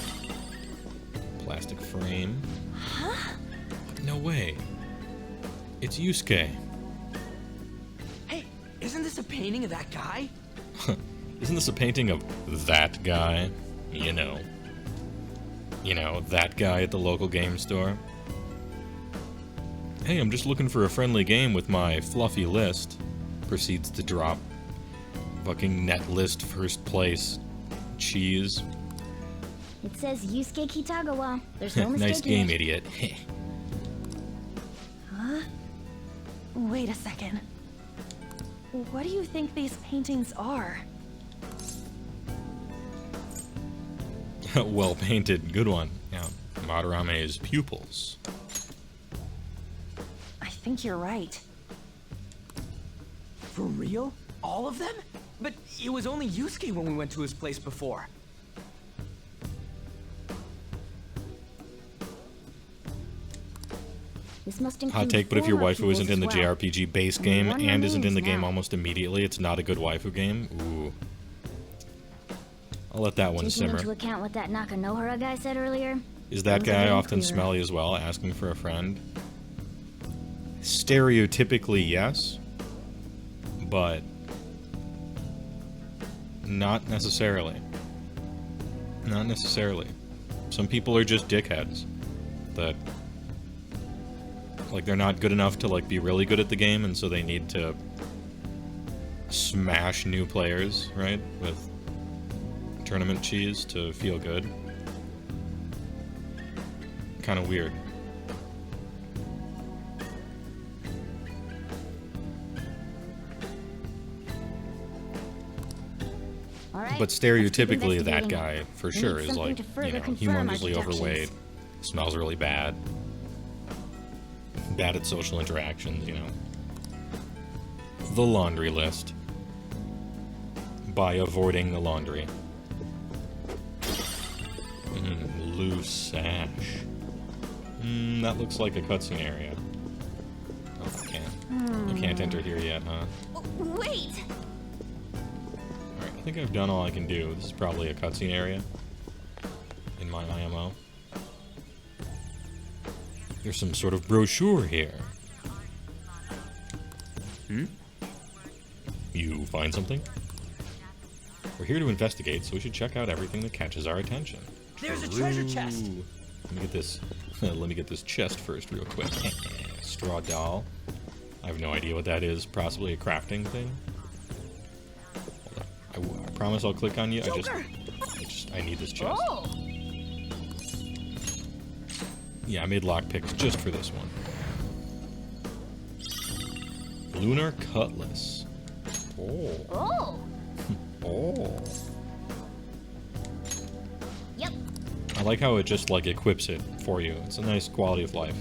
Plastic frame. Huh? No way. It's Yusuke. Hey, isn't this a painting of that guy? Isn't this a painting of that guy? You know. You know, that guy at the local game store. Hey, I'm just looking for a friendly game with my fluffy list. Proceeds to drop. Fucking net list first place. Cheese. It says Yusuke Kitagawa. There's no mistake. Nice game, idiot. Huh? Wait a second. What do you think these paintings are? Well painted. Good one. Yeah. Madarame's pupils. I think you're right. For real? All of them? But it was only Yusuke when we went to his place before. This must include Hot take, but if your former waifu isn't in the pupils as well. JRPG base Only game one and isn't in the remains game now. almost immediately, it's not a good waifu game. Ooh. I'll let that one Taking simmer. into account what that Nakanohara guy said earlier. Is that things are guy getting often clearer. smelly as well, asking for a friend? Stereotypically, yes. But not necessarily. Not necessarily. Some people are just dickheads. That, like, they're not good enough to, like, be really good at the game, and so they need to smash new players, right? With tournament cheese to feel good. Kind of weird. All right, But let's keep stereotypically, that investigating. guy, for We sure, need is something like, to you further know, confirm our humongously deductions. overweight, smells really bad, bad at social interactions, you know. The laundry list. By avoiding the laundry. Loose sash. That looks like a cutscene area. Oh, I can't. I can't enter here yet, huh? Wait! Alright, I think I've done all I can do. This is probably a cutscene area in my IMO. There's some sort of brochure here. You find something? We're here to investigate, so we should check out everything that catches our attention. There's a treasure chest. Ooh. Let me get this. Let me get this chest first, real quick. Straw doll. I have no idea what that is. Possibly a crafting thing. Hold on. I promise I'll click on you. I need this chest. Oh! Yeah, I made lockpicks just for this one. Lunar cutlass. Oh. Oh! Oh. Yep. I like how it just like equips it for you. It's a nice quality of life.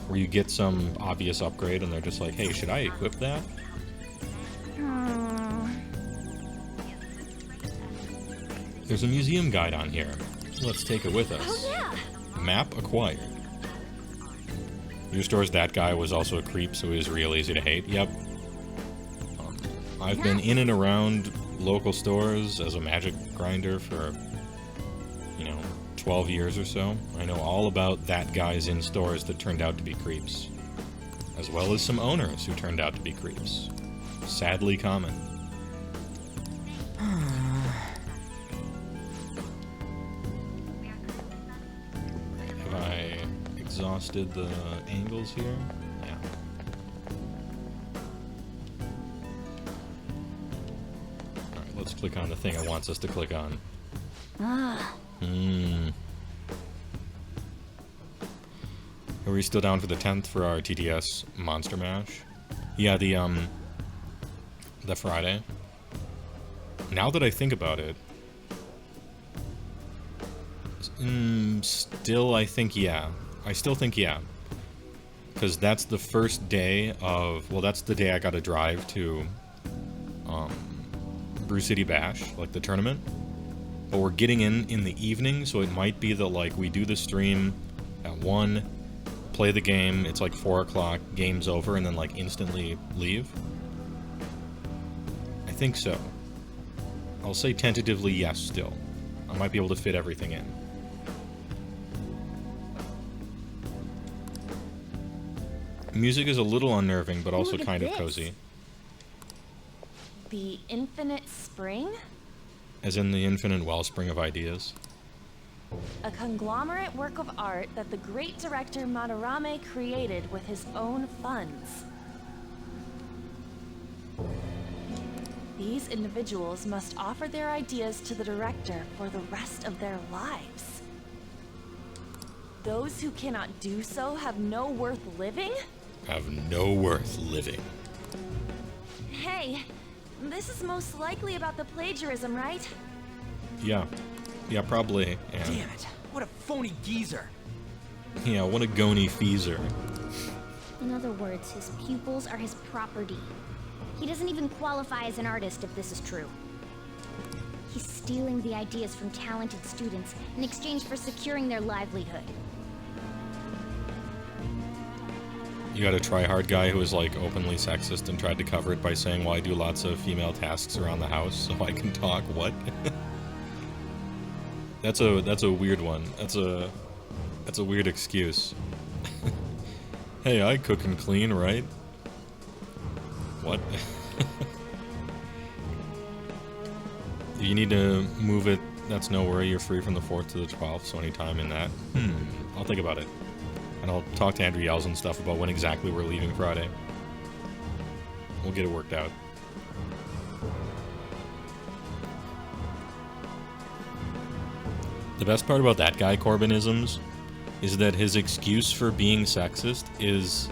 Where you get some obvious upgrade and they're just like, hey, should I equip that? There's a museum guide on here. Let's take it with us. Oh yeah. Map acquired. Your store's that guy was also a creep, so he was real easy to hate. Yep. I've been in and around local stores as a magic grinder for, 12 years or so. I know all about that guys in stores that turned out to be creeps. As well as some owners who turned out to be creeps. Sadly common. Have I exhausted the angles here? Yeah. Alright, let's click on the thing it wants us to click on. Are we still down for the 10th for our TTS Monster Mash? Yeah, the Friday. Now that I think about it, still I think yeah. I still think yeah. Because that's the first day of, well, that's the day I gotta drive to Brew City Bash, like the tournament. But we're getting in the evening, so it might be that, like, we do the stream at 1, play the game, it's like 4 o'clock, game's over, and then, like, instantly leave. I think so. I'll say tentatively yes still. I might be able to fit everything in. Music is a little unnerving, but also Look at kind of this. cozy. The Infinite Spring? As in the infinite wellspring of ideas. A conglomerate work of art that the great director Madarame created with his own funds. These individuals must offer their ideas to the director for the rest of their lives. Those who cannot do so have no worth living? Have no worth living. Hey, this is most likely about the plagiarism, right? Yeah. Yeah, probably. Yeah. Damn it. What a phony geezer. Yeah, what a gony feezer. In other words, his pupils are his property. He doesn't even qualify as an artist if this is true. He's stealing the ideas from talented students in exchange for securing their livelihood. You got a try-hard guy who is like openly sexist and tried to cover it by saying, well, I do lots of female tasks around the house so I can talk. What? That's a weird one. That's a weird excuse. Hey, I cook and clean, right? What? You need to move it. That's no worry. You're free from the 4th to the 12th, so anytime in that. I'll think about it. And I'll talk to Andrew Yells and stuff about when exactly we're leaving Friday. We'll get it worked out. The best part about that guy, Corbynisms, is that his excuse for being sexist is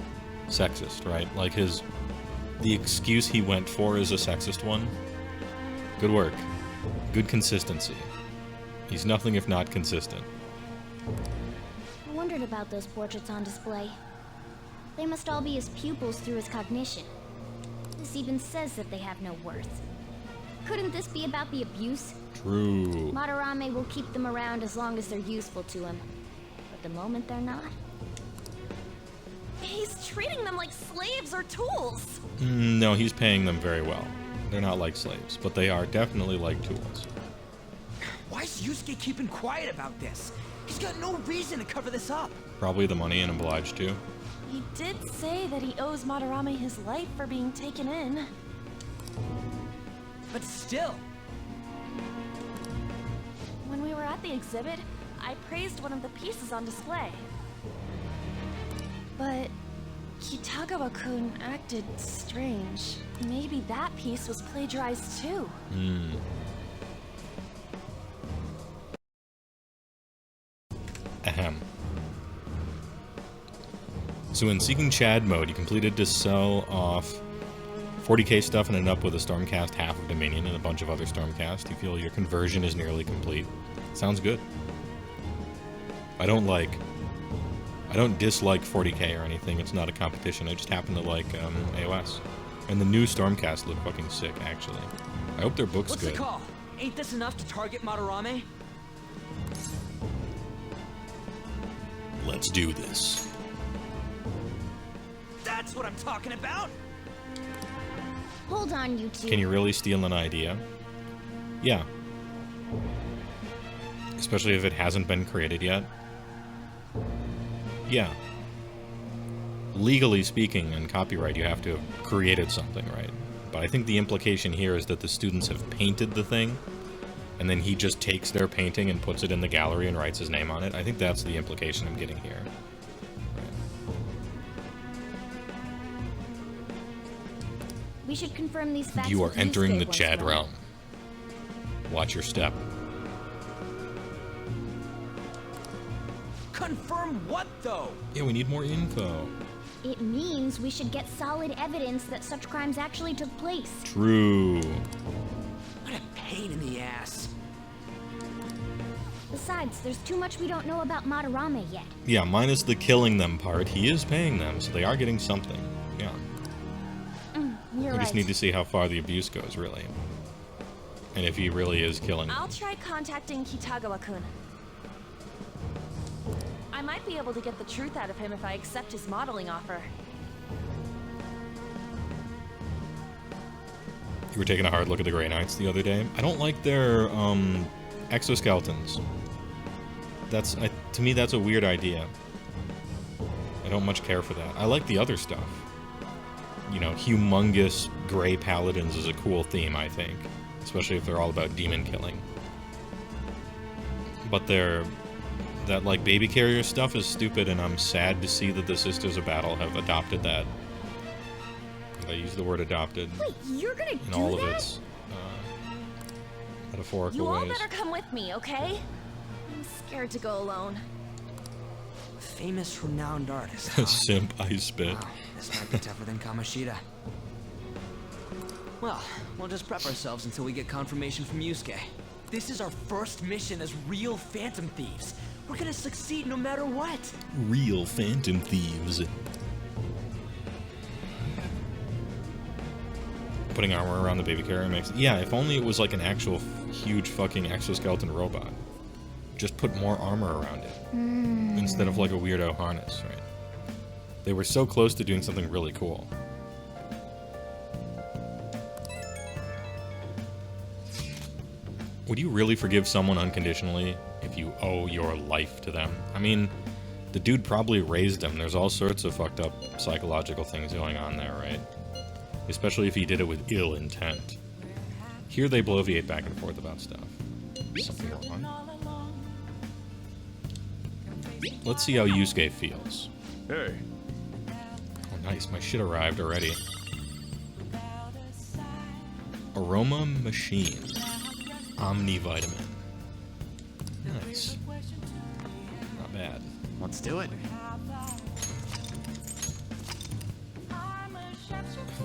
sexist, right? Like the excuse he went for is a sexist one. Good work. Good consistency. He's nothing if not consistent. I wondered about those portraits on display. They must all be his pupils through his cognition. This even says that they have no worth. Couldn't this be about the abuse? True. Madarame will keep them around as long as they're useful to him. But the moment they're not... He's treating them like slaves or tools. No, he's paying them very well. They're not like slaves, but they are definitely like tools. Why is Yusuke keeping quiet about this? He's got no reason to cover this up. Probably the money and obliged to. He did say that he owes Madarame his life for being taken in. But still. When we were at the exhibit, I praised one of the pieces on display. But Kitagawa-kun acted strange. Maybe that piece was plagiarized too. Ahem. So in Seeking Chad mode, you completed to sell off 40k stuff and ended up with a Stormcast half of Dominion and a bunch of other Stormcast. You feel your conversion is nearly complete. Sounds good. I don't dislike 40k or anything. It's not a competition. I just happen to like AOS. And the new Stormcast look fucking sick, actually. I hope their book's What's good. the call? Ain't this enough to target Madarame? Let's do this. That's what I'm talking about! Hold on, you two. Can you really steal an idea? Yeah. Especially if it hasn't been created yet. Yeah. Legally speaking, in copyright, you have to have created something, right? But I think the implication here is that the students have painted the thing, and then he just takes their painting and puts it in the gallery and writes his name on it. I think that's the implication I'm getting here. We should confirm these facts. You are with entering Yusuke the once Chad more. realm. Watch your step. Confirm what, though? Yeah, we need more info. It means we should get solid evidence that such crimes actually took place. True. What a pain in the ass. Besides, there's too much we don't know about Madarame yet. Yeah, minus the killing them part, he is paying them, so they are getting something. Yeah. You're We just right. need to see how far the abuse goes, really. And if he really is killing I'll try contacting Kitagawa-kun. I might be able to get the truth out of him if I accept his modeling offer. You were taking a hard look at the Grey Knights the other day. I don't like their exoskeletons. To me, that's a weird idea. I don't much care for that. I like the other stuff. You know, humongous gray paladins is a cool theme, I think. Especially if they're all about demon killing. But that, like, baby carrier stuff is stupid, and I'm sad to see that the Sisters of Battle have adopted that. I use the word adopted. Wait, you're gonna in do all that? of its metaphorical You all ways. better come with me, okay? I'm scared to go alone. Famous, renowned artist. Huh? Simp, I spit. Wow, this might be tougher than Kamoshida. Well, we'll just prep ourselves until we get confirmation from Yusuke. This is our first mission as real Phantom Thieves. We're gonna succeed no matter what. Real Phantom Thieves. Putting armor around the baby carrier makes... Yeah, if only it was like an actual huge fucking exoskeleton robot. Just put more armor around it. Instead of like a weirdo harness, right? They were so close to doing something really cool. Would you really forgive someone unconditionally if you owe your life to them? I mean, the dude probably raised him. There's all sorts of fucked up psychological things going on there, right? Especially if he did it with ill intent. Here they bloviate back and forth about stuff. Something wrong? Let's see how Yusuke feels. Hey. Oh, nice. My shit arrived already. Aroma Machine. Omnivitamin. Nice. Not bad. Let's do it.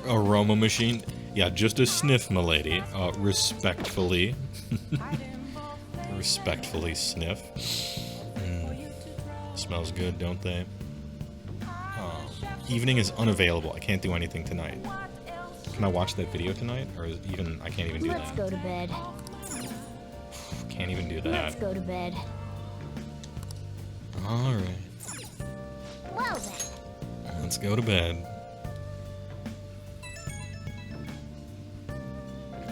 Aroma Machine. Yeah, just a sniff, milady. Respectfully. Respectfully sniff. Smells good, don't they? Evening is unavailable. I can't do anything tonight. Can I watch that video tonight? Or even I can't even do Let's that. go to bed. Can't even do that. Let's go to bed. Alright. Well then. Let's go to bed.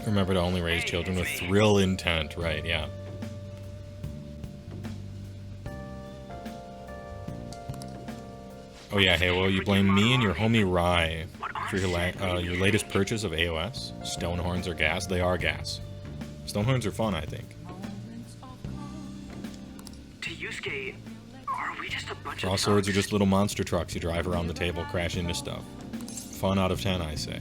Remember to only raise children with thrill intent, right, yeah. Oh yeah, hey, well, you blame me and your homie Rai for your latest purchase of AOS? Stonehorns are gas? They are gas. Stonehorns are fun, I think. To Yusuke, are we just a bunch Cross of swords are thugs? just little monster trucks you drive around the table, crash into stuff. Fun out of 10, I say.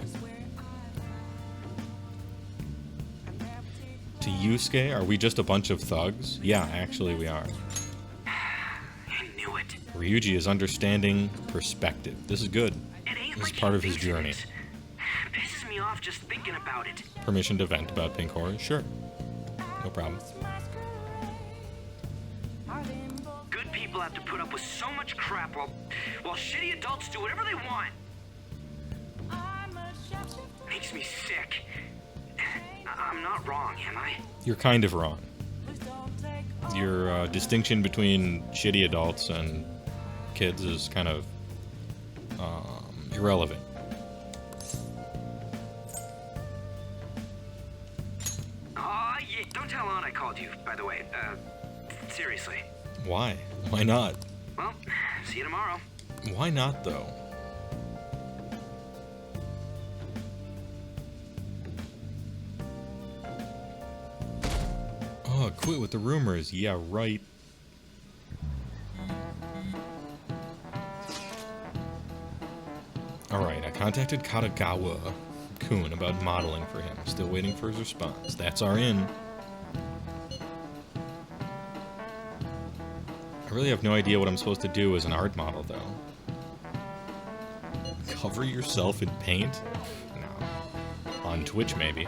To Yusuke, are we just a bunch of thugs? Yeah, actually we are. I knew it. Ryuji is understanding perspective. This is good. This is part of his journey. Pisses me off just thinking about it. Permission to vent about pink horror? Sure. No problem. Good people have to put up with so much crap while shitty adults do whatever they want. Makes me sick. I'm not wrong, am I? You're kind of wrong. Your distinction between shitty adults and kids is kind of irrelevant. Yeah, don't tell Ann I called you, by the way. Seriously. Why? Why not? Well, see you tomorrow. Why not, though? Oh, quit with the rumors. Yeah, right. Alright, I contacted Katagawa-kun about modeling for him. Still waiting for his response. That's our in. I really have no idea what I'm supposed to do as an art model, though. Cover yourself in paint? No. On Twitch, maybe.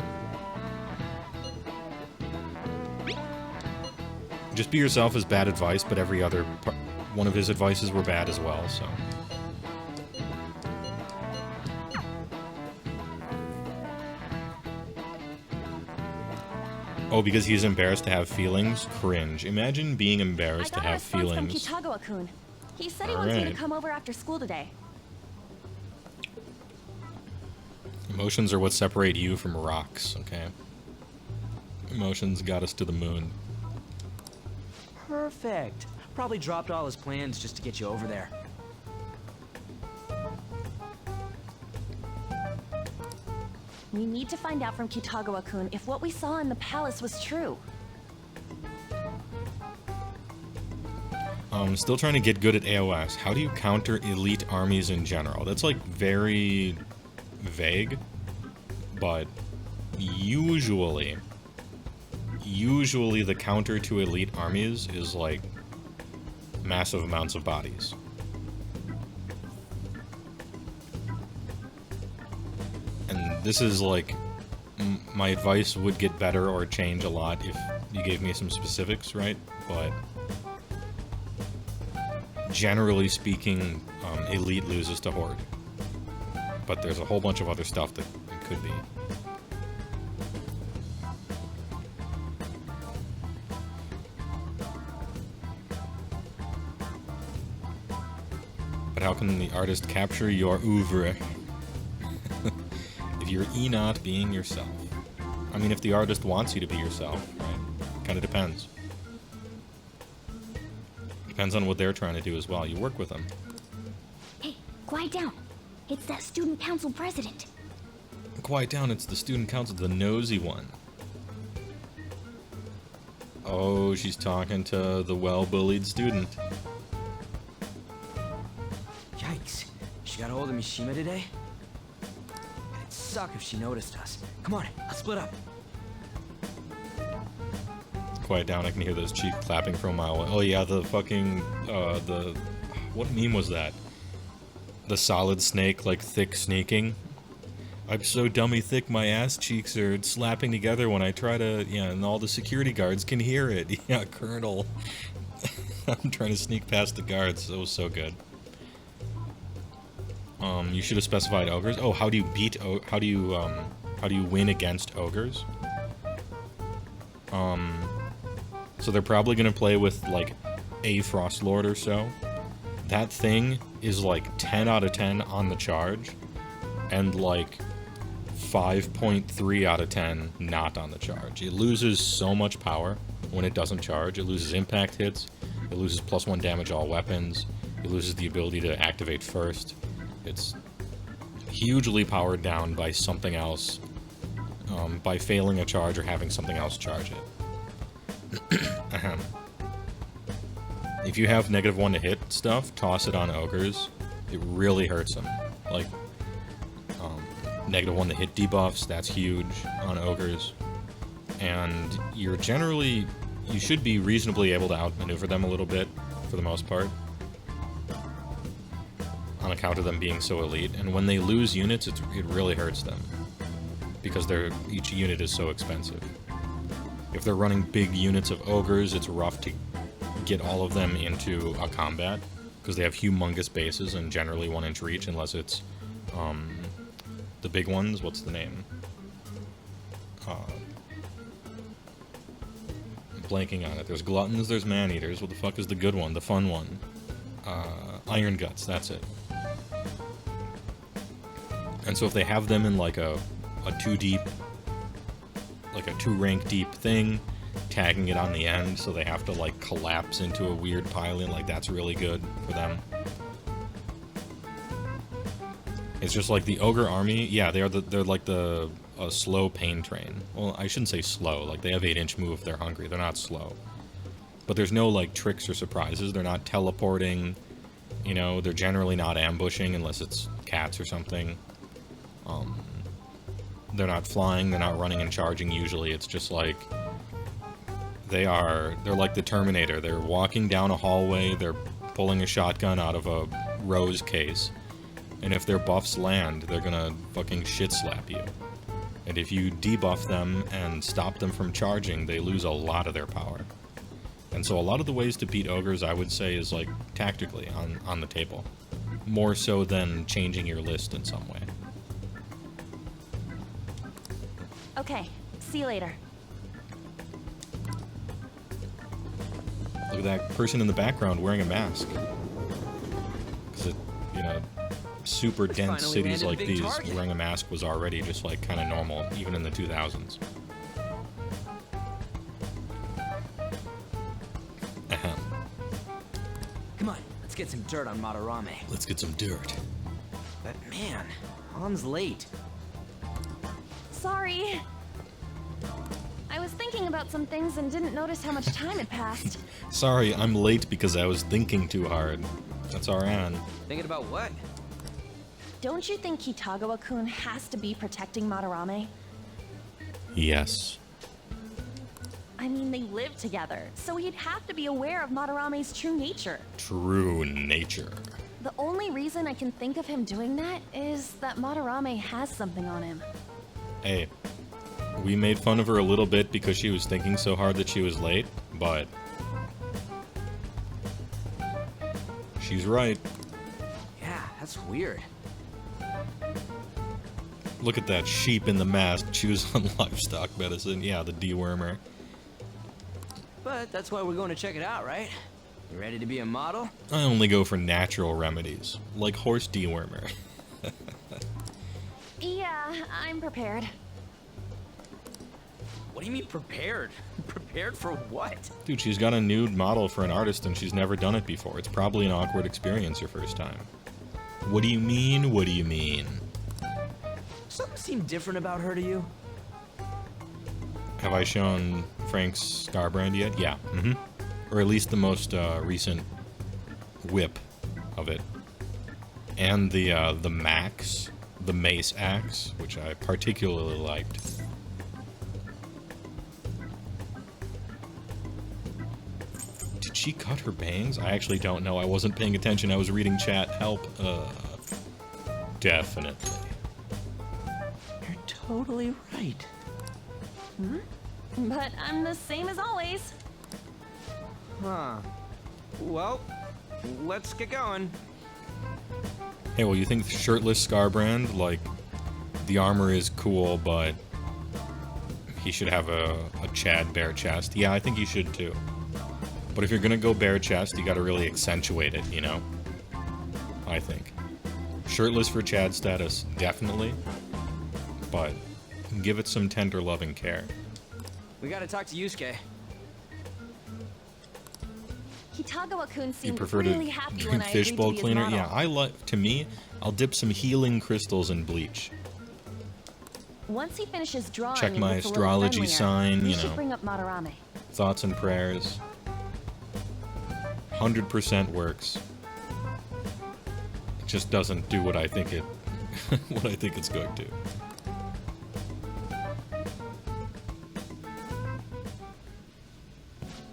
Just be yourself is bad advice, but every other one of his advices were bad as well, so. Oh, because he's embarrassed to have feelings? Cringe. Imagine being embarrassed to have feelings. I got a response from Kitagawa-kun. He said he wants me to come over after school today. Emotions are what separate you from rocks, okay? Emotions got us to the moon. Perfect. Probably dropped all his plans just to get you over there. We need to find out from Kitagawa-kun if what we saw in the palace was true. Still trying to get good at AOS. How do you counter elite armies in general? That's like very vague, but usually the counter to elite armies is like massive amounts of bodies. And this is like, my advice would get better or change a lot if you gave me some specifics, right? But generally speaking, elite loses to horde. But there's a whole bunch of other stuff that it could be. But But how can the artist capture your oeuvre if you're not being yourself? I mean, if the artist wants you to be yourself, right? Kind of depends. Depends on what they're trying to do as well. You work with them. Hey, quiet down. It's that student council president. Quiet down, it's the student council, the nosy one. Oh, she's talking to the well-bullied student. Yikes. She got a hold of Mishima today? It'd suck if she noticed us. Come on, let's split up. Quiet down, I can hear those cheek clapping from a mile away. Oh yeah, the fucking, what meme was that? The solid snake, like, thick sneaking. I'm so dummy thick my ass cheeks are slapping together when I try to, yeah, and all the security guards can hear it. Yeah, Colonel. I'm trying to sneak past the guards. It was so good. You should have specified ogres. Oh, how do you beat, how do you win against ogres? So they're probably gonna play with, like, a Frost Lord or so. That thing is, like, 10 out of 10 on the charge, and, like, 5.3 out of 10 not on the charge. It loses so much power when it doesn't charge. It loses impact hits, it loses +1 damage all weapons, it loses the ability to activate first. It's hugely powered down by something else, by failing a charge or having something else charge it. If you have -1 to hit stuff, toss it on ogres. It really hurts them. Like, -1 to hit debuffs, that's huge on ogres. And you should be reasonably able to outmaneuver them a little bit, for the most part, on account of them being so elite. And when they lose units, it really hurts them, because each unit is so expensive. If they're running big units of ogres, it's rough to get all of them into a combat, because they have humongous bases and generally 1-inch reach, unless it's the big ones. What's the name? I'm blanking on it. There's gluttons, there's man-eaters. What the fuck is the good one? The fun one? Iron guts, that's it. And so if they have them in like a 2-deep, like a 2-rank deep thing, tagging it on the end, so they have to like collapse into a weird pile-in, like that's really good for them. It's just like the ogre army, yeah, they're like a slow pain train. Well, I shouldn't say slow, like they have 8-inch move if they're hungry, they're not slow. But there's no like tricks or surprises, they're not teleporting, you know, they're generally not ambushing unless it's cats or something. They're not flying, they're not running and charging usually, it's just like they're like the Terminator. They're walking down a hallway, they're pulling a shotgun out of a rose case, and if their buffs land, they're gonna fucking shit slap you. And if you debuff them and stop them from charging, they lose a lot of their power. And so a lot of the ways to beat ogres, I would say, is like tactically on the table. More so than changing your list in some way. Okay, see you later. Look at that person in the background wearing a mask. Because, you know, super dense cities like these, wearing a mask was already just, like, kind of normal, even in the 2000s. Come on, let's get some dirt on Madarame. Let's get some dirt. But man, Mom's late. Sorry. I was thinking about some things and didn't notice how much time had passed. Sorry, I'm late because I was thinking too hard. That's Aran. Thinking about what? Don't you think Kitagawa-kun has to be protecting Madarame? Yes. I mean, they live together, so he'd have to be aware of Madarame's true nature. True nature. The only reason I can think of him doing that is that Madarame has something on him. Hey, we made fun of her a little bit because she was thinking so hard that she was late, but she's right. Yeah, that's weird. Look at that sheep in the mask. Choose on livestock medicine. Yeah, the dewormer. But that's why we're going to check it out, right? You ready to be a model? I only go for natural remedies, like horse dewormer. Yeah, I'm prepared. What do you mean prepared? Prepared for what? Dude, she's got a nude model for an artist and she's never done it before. It's probably an awkward experience her first time. What do you mean? What do you mean? Something seemed different about her to you? Have I shown Frank's Scarbrand yet? Yeah. Or at least the most recent whip of it. And the max, the mace axe, which I particularly liked. Did she cut her bangs? I actually don't know. I wasn't paying attention. I was reading chat. Help. Definitely. You're totally right. But I'm the same as always. Huh. Well, let's get going. Hey, well, you think shirtless Scarbrand, like, the armor is cool, but he should have a Chad bare chest? Yeah, I think he should too. But if you're gonna go bare chest, you gotta really accentuate it, you know? I think. Shirtless for Chad status, definitely. But give it some tender loving care. We gotta talk to Yusuke. Kitagawa-kun You seemed prefer really to happy when drink I agreed to fishbowl be his cleaner? model. Yeah, I like. To me, I'll dip some healing crystals in bleach. Once he finishes drawing Check and my gets a little astrology friendlier, sign, we you should know. bring up Madarame. Thoughts and prayers. 100% works. It just doesn't do what I think it what I think it's going to.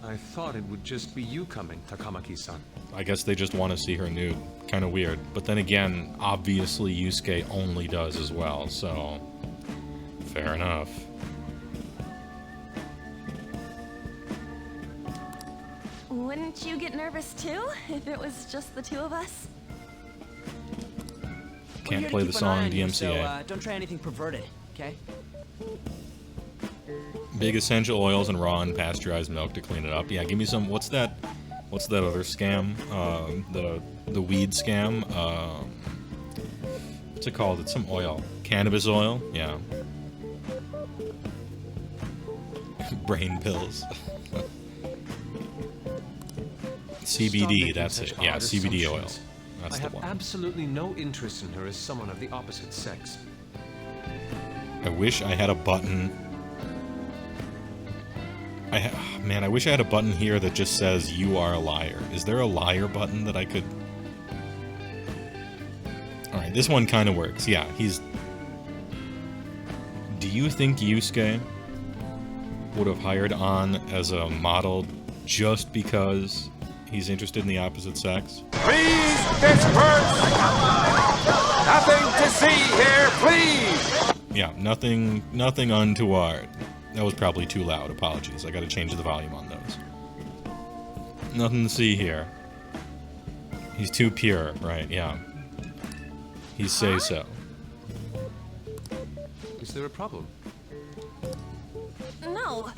I thought it would just be you coming, Takamaki-san. I guess they just want to see her nude. Kind of weird. But then again, obviously Yusuke only does as well, so fair enough. Wouldn't you get nervous too if it was just the two of us? Can't play the song DMCA. So, don't try anything perverted, okay? Big essential oils and raw and pasteurized milk to clean it up. Yeah, give me some. What's that other scam? The weed scam. What's it called? It's some oil. Cannabis oil. Yeah. Brain pills. CBD. That's it. Yeah, CBD oil. That's I the have one. absolutely no interest in her as someone of the opposite sex. I wish I had a button. Man, I wish I had a button here that just says "You are a liar." Is there a liar button that I could? All right, this one kind of works. Yeah, he's. Do you think Yusuke would have hired An as a model just because he's interested in the opposite sex? Please disperse! Nothing to see here, please! Yeah, nothing untoward. That was probably too loud. Apologies. I gotta change the volume on those. Nothing to see here. He's too pure, right? Yeah. He say so. Is there a problem? No,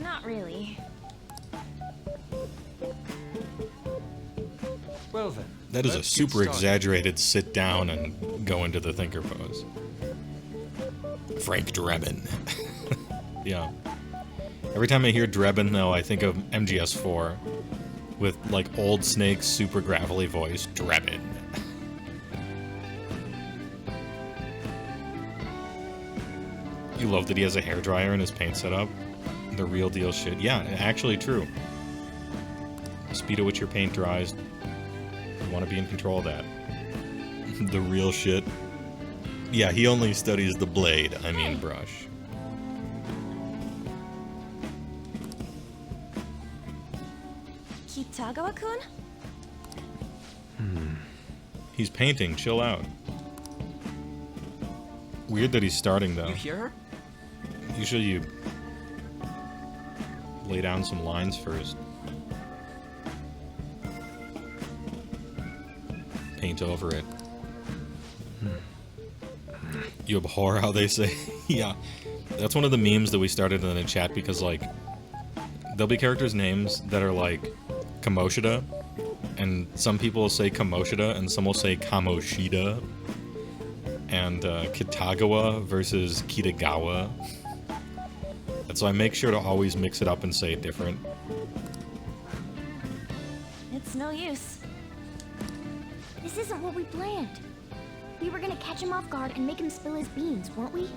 not really. Well then. That is a let's get super started. exaggerated sit down and go into the thinker pose. Frank Drebin. Yeah. Every time I hear Drebin, though, I think of MGS4 with, like, old Snake's super gravelly voice. Drebin. You love that he has a hairdryer in his paint setup? The real deal shit. Yeah, actually true. Speed at which your paint dries. You want to be in control of that. The real shit. Yeah, he only studies the blade, I mean brush. Kitagawa-kun? He's painting, chill out. Weird that he's starting, though. You hear her? Usually you lay down some lines first. Paint over it. You abhor how they say? Yeah. That's one of the memes that we started in the chat because, like, there'll be characters' names that are, like, Kamoshida, and some people will say Kamoshida, and some will say Kamoshida, and Kitagawa versus Kitagawa. And so I make sure to always mix it up and say it different. It's no use. This isn't what we planned. We were gonna catch him off guard and make him spill his beans, weren't we?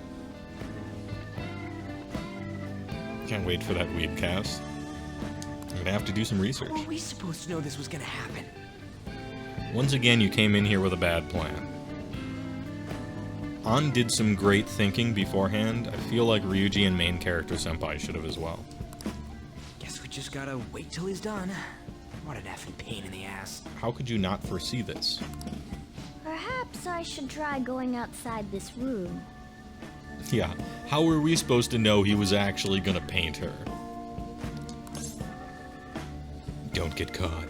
Can't wait for that weebcast. I'm gonna have to do some research. How were we supposed to know this was gonna happen? Once again, you came in here with a bad plan. An did some great thinking beforehand. I feel like Ryuji and main character Senpai should have as well. Guess we just gotta wait till he's done. What an effing pain in the ass. How could you not foresee this? Perhaps I should try going outside this room. Yeah, how were we supposed to know he was actually gonna paint her? Don't get caught.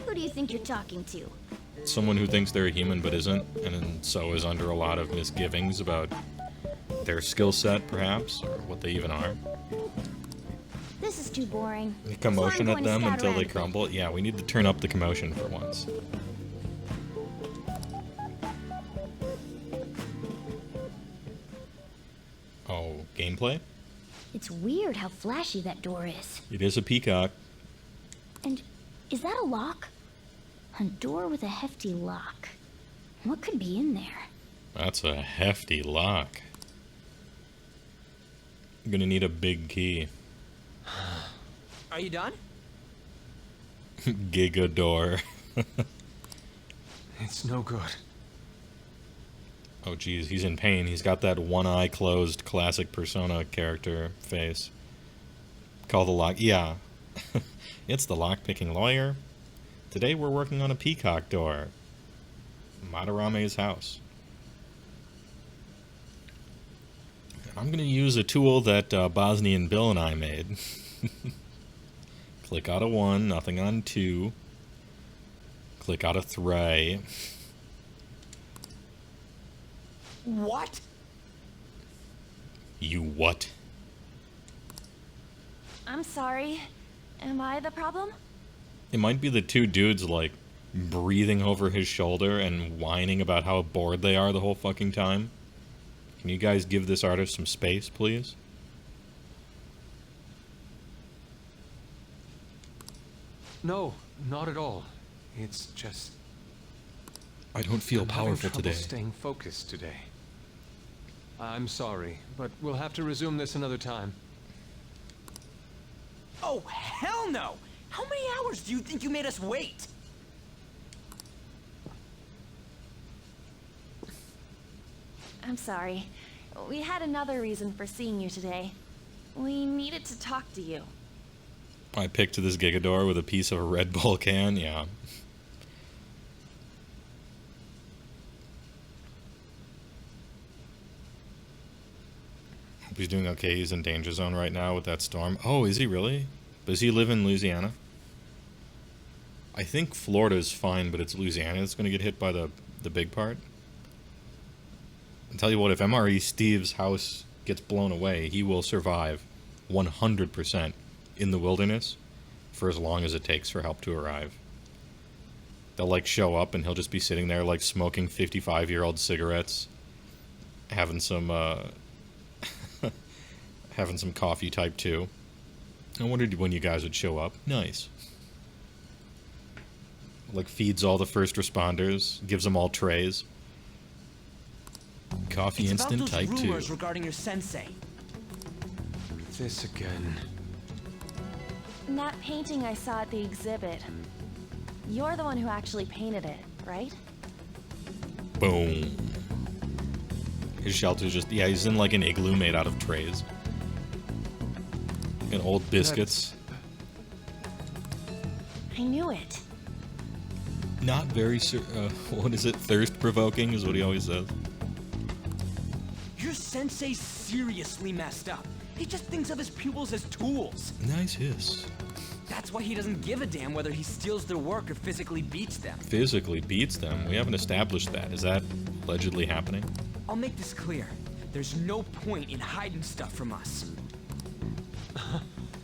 Who do you think you're talking to? Someone who thinks they're a human but isn't, and so is under a lot of misgivings about their skill set, perhaps, or what they even are. This is too boring. Commotion at them until they around. crumble. Yeah, we need to turn up the commotion for once. Oh, gameplay? It's weird how flashy that door is. It is a peacock. And is that a lock? A door with a hefty lock. What could be in there? That's a hefty lock. I'm gonna need a big key. Are you done? Giga door. It's no good. Oh geez, he's in pain. He's got that one eye closed classic Persona character face. Call the lock. Yeah. It's the lock-picking lawyer. Today we're working on a peacock door. Madarame's house. I'm going to use a tool that Bosnian Bill and I made. Click out of 1, nothing on 2. Click out of 3. What? You what? I'm sorry. Am I the problem? It might be the two dudes, like, breathing over his shoulder and whining about how bored they are the whole fucking time. Can you guys give this artist some space, please? No, not at all. It's just... I don't feel I'm having powerful trouble today. Staying focused today. I'm sorry, but we'll have to resume this another time. Oh, hell no! How many hours do you think you made us wait? I'm sorry. We had another reason for seeing you today. We needed to talk to you. I picked this Gigador with a piece of a Red Bull can, yeah. Hope he's doing okay. He's in danger zone right now with that storm. Oh, is he really? Does he live in Louisiana? I think Florida's fine, but it's Louisiana that's going to get hit by the big part. I'll tell you what, if MRE Steve's house gets blown away, he will survive 100% in the wilderness for as long as it takes for help to arrive. They'll, like, show up and he'll just be sitting there, like, smoking 55-year-old cigarettes, having some, having some coffee type 2. I wondered when you guys would show up. Nice. Like, feeds all the first responders, gives them all trays. Coffee It's instant about type those 2. rumors regarding your sensei. This again. That painting I saw at the exhibit. You're the one who actually painted it, right? Boom. His shelter's just... Yeah, he's in like an igloo made out of trays. And old biscuits. I knew it. Not very... what is it? Thirst-provoking is what he always says. Your sensei's seriously messed up. He just thinks of his pupils as tools. Nice hiss. That's why he doesn't give a damn whether he steals their work or physically beats them. Physically beats them? We haven't established that. Is that allegedly happening? I'll make this clear. There's no point in hiding stuff from us.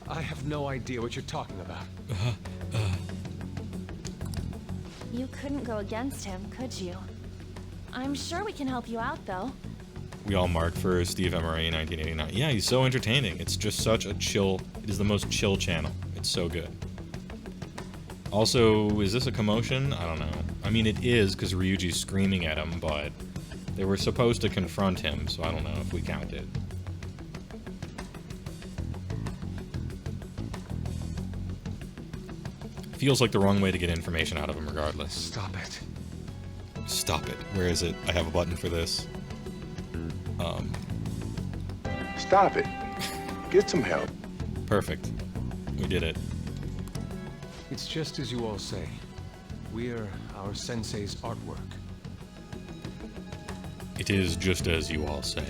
I have no idea what you're talking about. You couldn't go against him, could you? I'm sure we can help you out, though. We all mark for Steve MRA 1989. Yeah, he's so entertaining. It's just such a chill... It is the most chill channel. It's so good. Also, is this a commotion? I don't know. I mean, it is, because Ryuji's screaming at him, but... They were supposed to confront him, so I don't know if we count it. Feels like the wrong way to get information out of him regardless. Stop it. Stop it. Where is it? I have a button for this. Stop it. Get some help. Perfect. We did it. It's just as you all say. We're our sensei's artwork. It is just as you all say.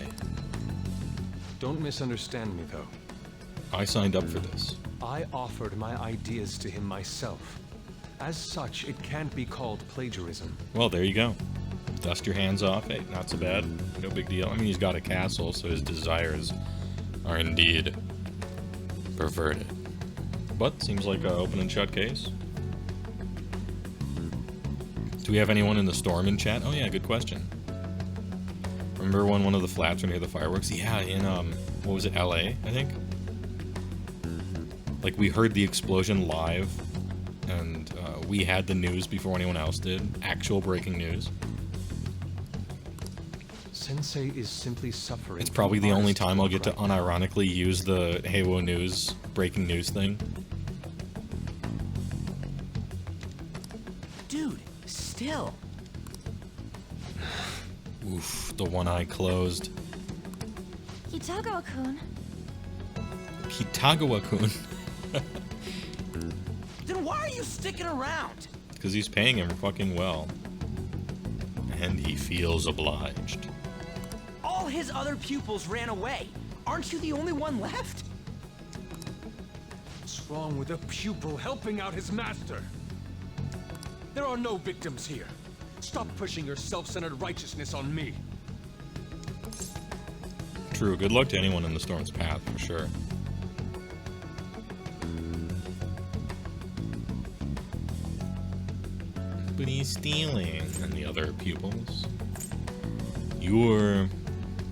Don't misunderstand me, though. I signed up for this. I offered my ideas to him myself. As such, it can't be called plagiarism. Well, there you go. Dust your hands off. Hey, not so bad. No big deal. I mean, he's got a castle, so his desires are indeed perverted. But seems like an open and shut case. Do we have anyone in the storm in chat? Oh yeah, good question. Remember when one of the flats were near the fireworks? Yeah, in, what was it, LA, I think? Like, we heard the explosion live, and we had the news before anyone else did. Actual breaking news. Sensei is simply suffering. It's probably the only time I'll get to unironically use the HeyWoah News breaking news thing. Dude, still. Oof, the one eye closed. Kitagawa-kun. Kitagawa-kun. Then why are you sticking around? Because he's paying him fucking well. And he feels obliged. All his other pupils ran away. Aren't you the only one left? What's wrong with a pupil helping out his master? There are no victims here. Stop pushing your self-centered righteousness on me. True, good luck to anyone in the storm's path, for sure. But he's stealing. And the other pupils. You're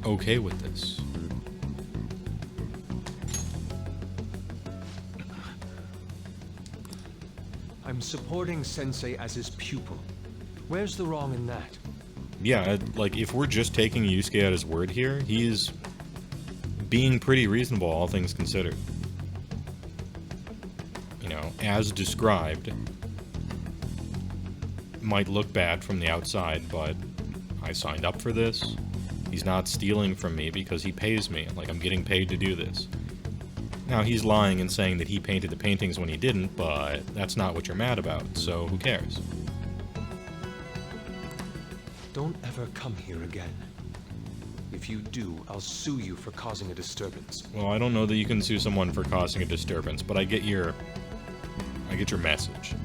okay with this? I'm supporting Sensei as his pupil. Where's the wrong in that? Yeah, like, if we're just taking Yusuke at his word here, he's being pretty reasonable, all things considered. You know, as described, might look bad from the outside, but I signed up for this. He's not stealing from me because he pays me. Like, I'm getting paid to do this. Now, he's lying and saying that he painted the paintings when he didn't, but that's not what you're mad about, so who cares? Don't ever come here again. If you do, I'll sue you for causing a disturbance. Well, I don't know that you can sue someone for causing a disturbance, but I get your message.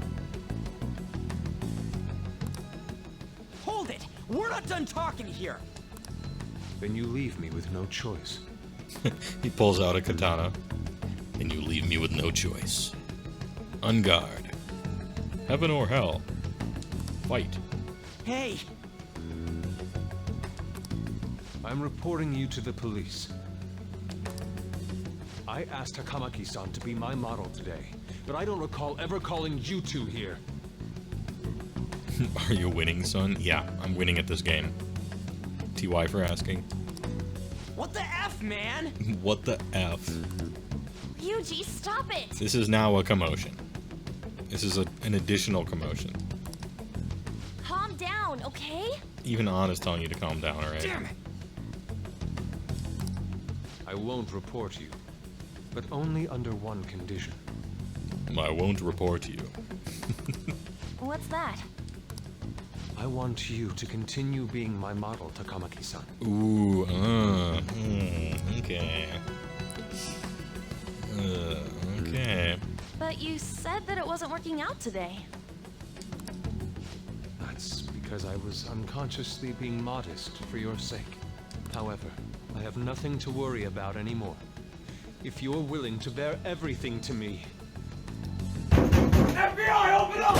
Hold it! We're not done talking here! Then you leave me with no choice. He pulls out a katana. And you leave me with no choice. On guard. Heaven or hell. Fight. Hey! I'm reporting you to the police. I asked Takamaki-san to be my model today, but I don't recall ever calling you two here. Are you winning, son? Yeah, I'm winning at this game. TY for asking. What the F, man? What the F? Ryuji, stop it! This is now a commotion. This is an additional commotion. Calm down, okay? Even An is telling you to calm down, alright? Damn it! I won't report you, but only under one condition. I won't report you. What's that? I want you to continue being my model, Takamaki-san. Ooh, okay. Okay. But you said that it wasn't working out today. That's because I was unconsciously being modest for your sake. However, I have nothing to worry about anymore. if you're willing to bear everything to me. FBI, open up!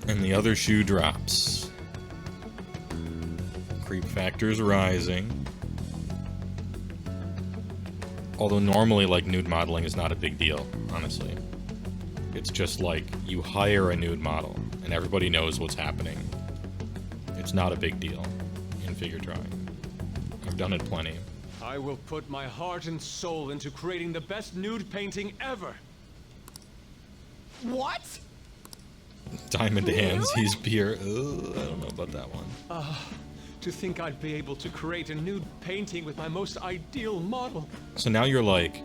And the other shoe drops. Creep factor's rising. Although normally, like, nude modeling is not a big deal, honestly. It's just like, you hire a nude model, and everybody knows what's happening. It's not a big deal in figure drawing. I've done it plenty. I will put my heart and soul into creating the best nude painting ever. What? Diamond hands, he's pure. I don't know about that one. To think I'd be able to create a nude painting with my most ideal model. So now you're like...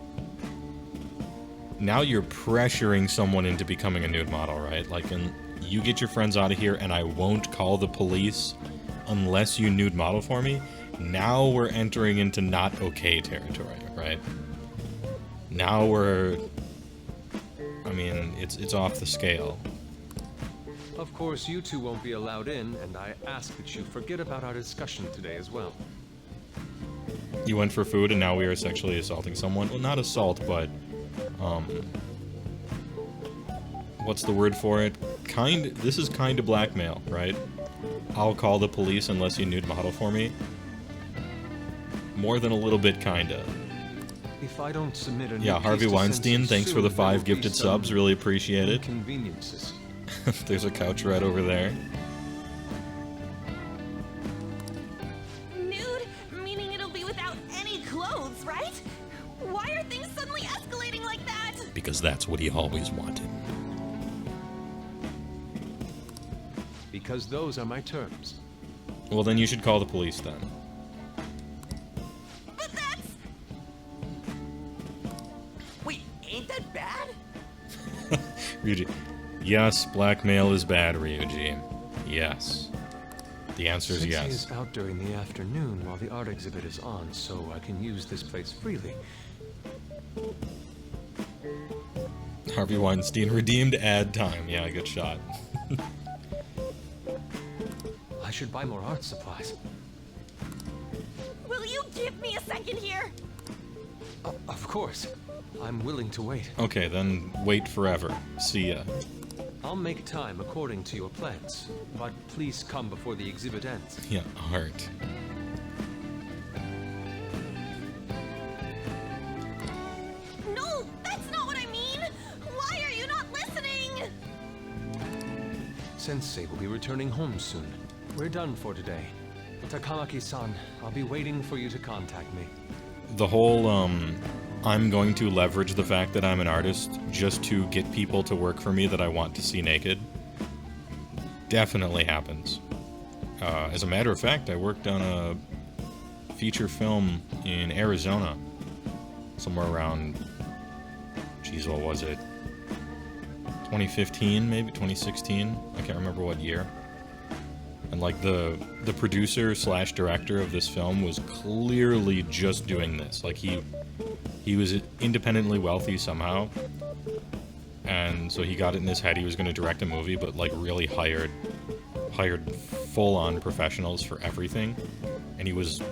Now you're pressuring someone into becoming a nude model, right? Like, you get your friends out of here and I won't call the police unless you nude model for me. Now we're entering into not okay territory, right? Now we're... I mean, it's off the scale. Of course, you two won't be allowed in, and I ask that you forget about our discussion today as well. You went for food and now we are sexually assaulting someone? Well, not assault, but... what's the word for it? This is kind of blackmail, right? I'll call the police unless you nude model for me. More than a little bit, kinda. If I don't submit a Yeah, Harvey Weinstein, thanks for the 5 gifted subs, really appreciate it. Inconveniences. There's a couch right over there. Nude, meaning it'll be without any clothes, right? Why are things suddenly escalating like that? Because that's what he always wanted. Because those are my terms. Well, then you should call the police then. But that's... Wait, ain't that bad? Ryuji. Yes, blackmail is bad, Ryuji. Yes. The answer is Sensei yes. is out during the afternoon while the art exhibit is on, so I can use this place freely. Harvey Weinstein redeemed ad time. Yeah, good shot. I should buy more art supplies. Will you give me a second here? Of course. I'm willing to wait. Okay, then wait forever. See ya. I'll make time according to your plans, but please come before the exhibit ends. Yeah, art. No, that's not what I mean! Why are you not listening? Sensei will be returning home soon. We're done for today. Takamaki-san, I'll be waiting for you to contact me. The whole, I'm going to leverage the fact that I'm an artist just to get people to work for me that I want to see naked definitely happens. As a matter of fact, I worked on a feature film in Arizona somewhere around, geez, what was it? 2015, maybe 2016? I can't remember what year. And like the producer slash director of this film was clearly just doing this. Like he was independently wealthy somehow, and so he got it in his head he was going to direct a movie, but like really hired full-on professionals for everything, and he was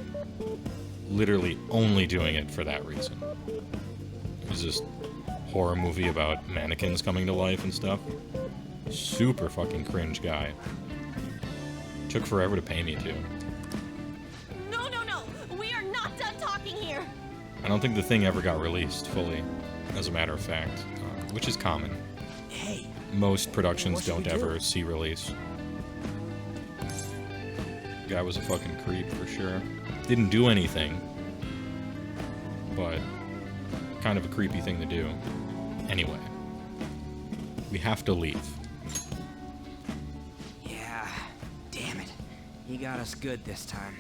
literally only doing it for that reason. It was this horror movie about mannequins coming to life and stuff. Super fucking cringe guy. Took forever to pay me too. No, no, no! We are not done talking here! I don't think the thing ever got released fully, as a matter of fact, which is common. Hey! Most productions don't ever see release. Guy was a fucking creep for sure. Didn't do anything, but kind of a creepy thing to do. Anyway, we have to leave. Yeah, damn it. You got us good this time.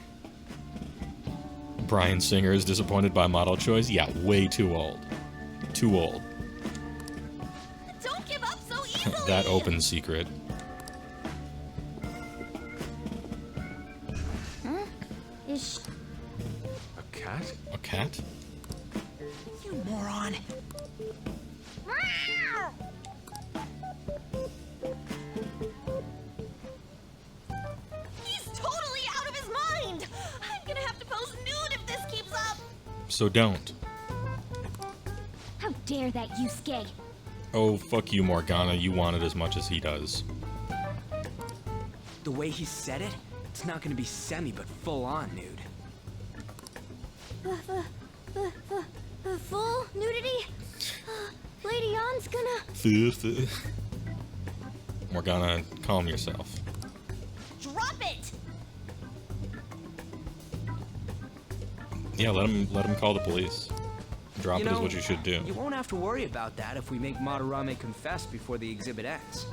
Bryan Singer is disappointed by model choice? Yeah, way too old. Too old. Don't give up so easily! That open secret. Is A cat? A cat? You moron. He's So don't. How dare that Yusuke? Oh, fuck you, Morgana. You want it as much as he does. The way he said it, it's not gonna be semi, but full-on nude. Full nudity? Lady Ann's gonna... Morgana, calm yourself. Drop it! Yeah, let him call the police. Drop it is what you should do. You won't have to worry about that if we make Madarame confess before the exhibit ends.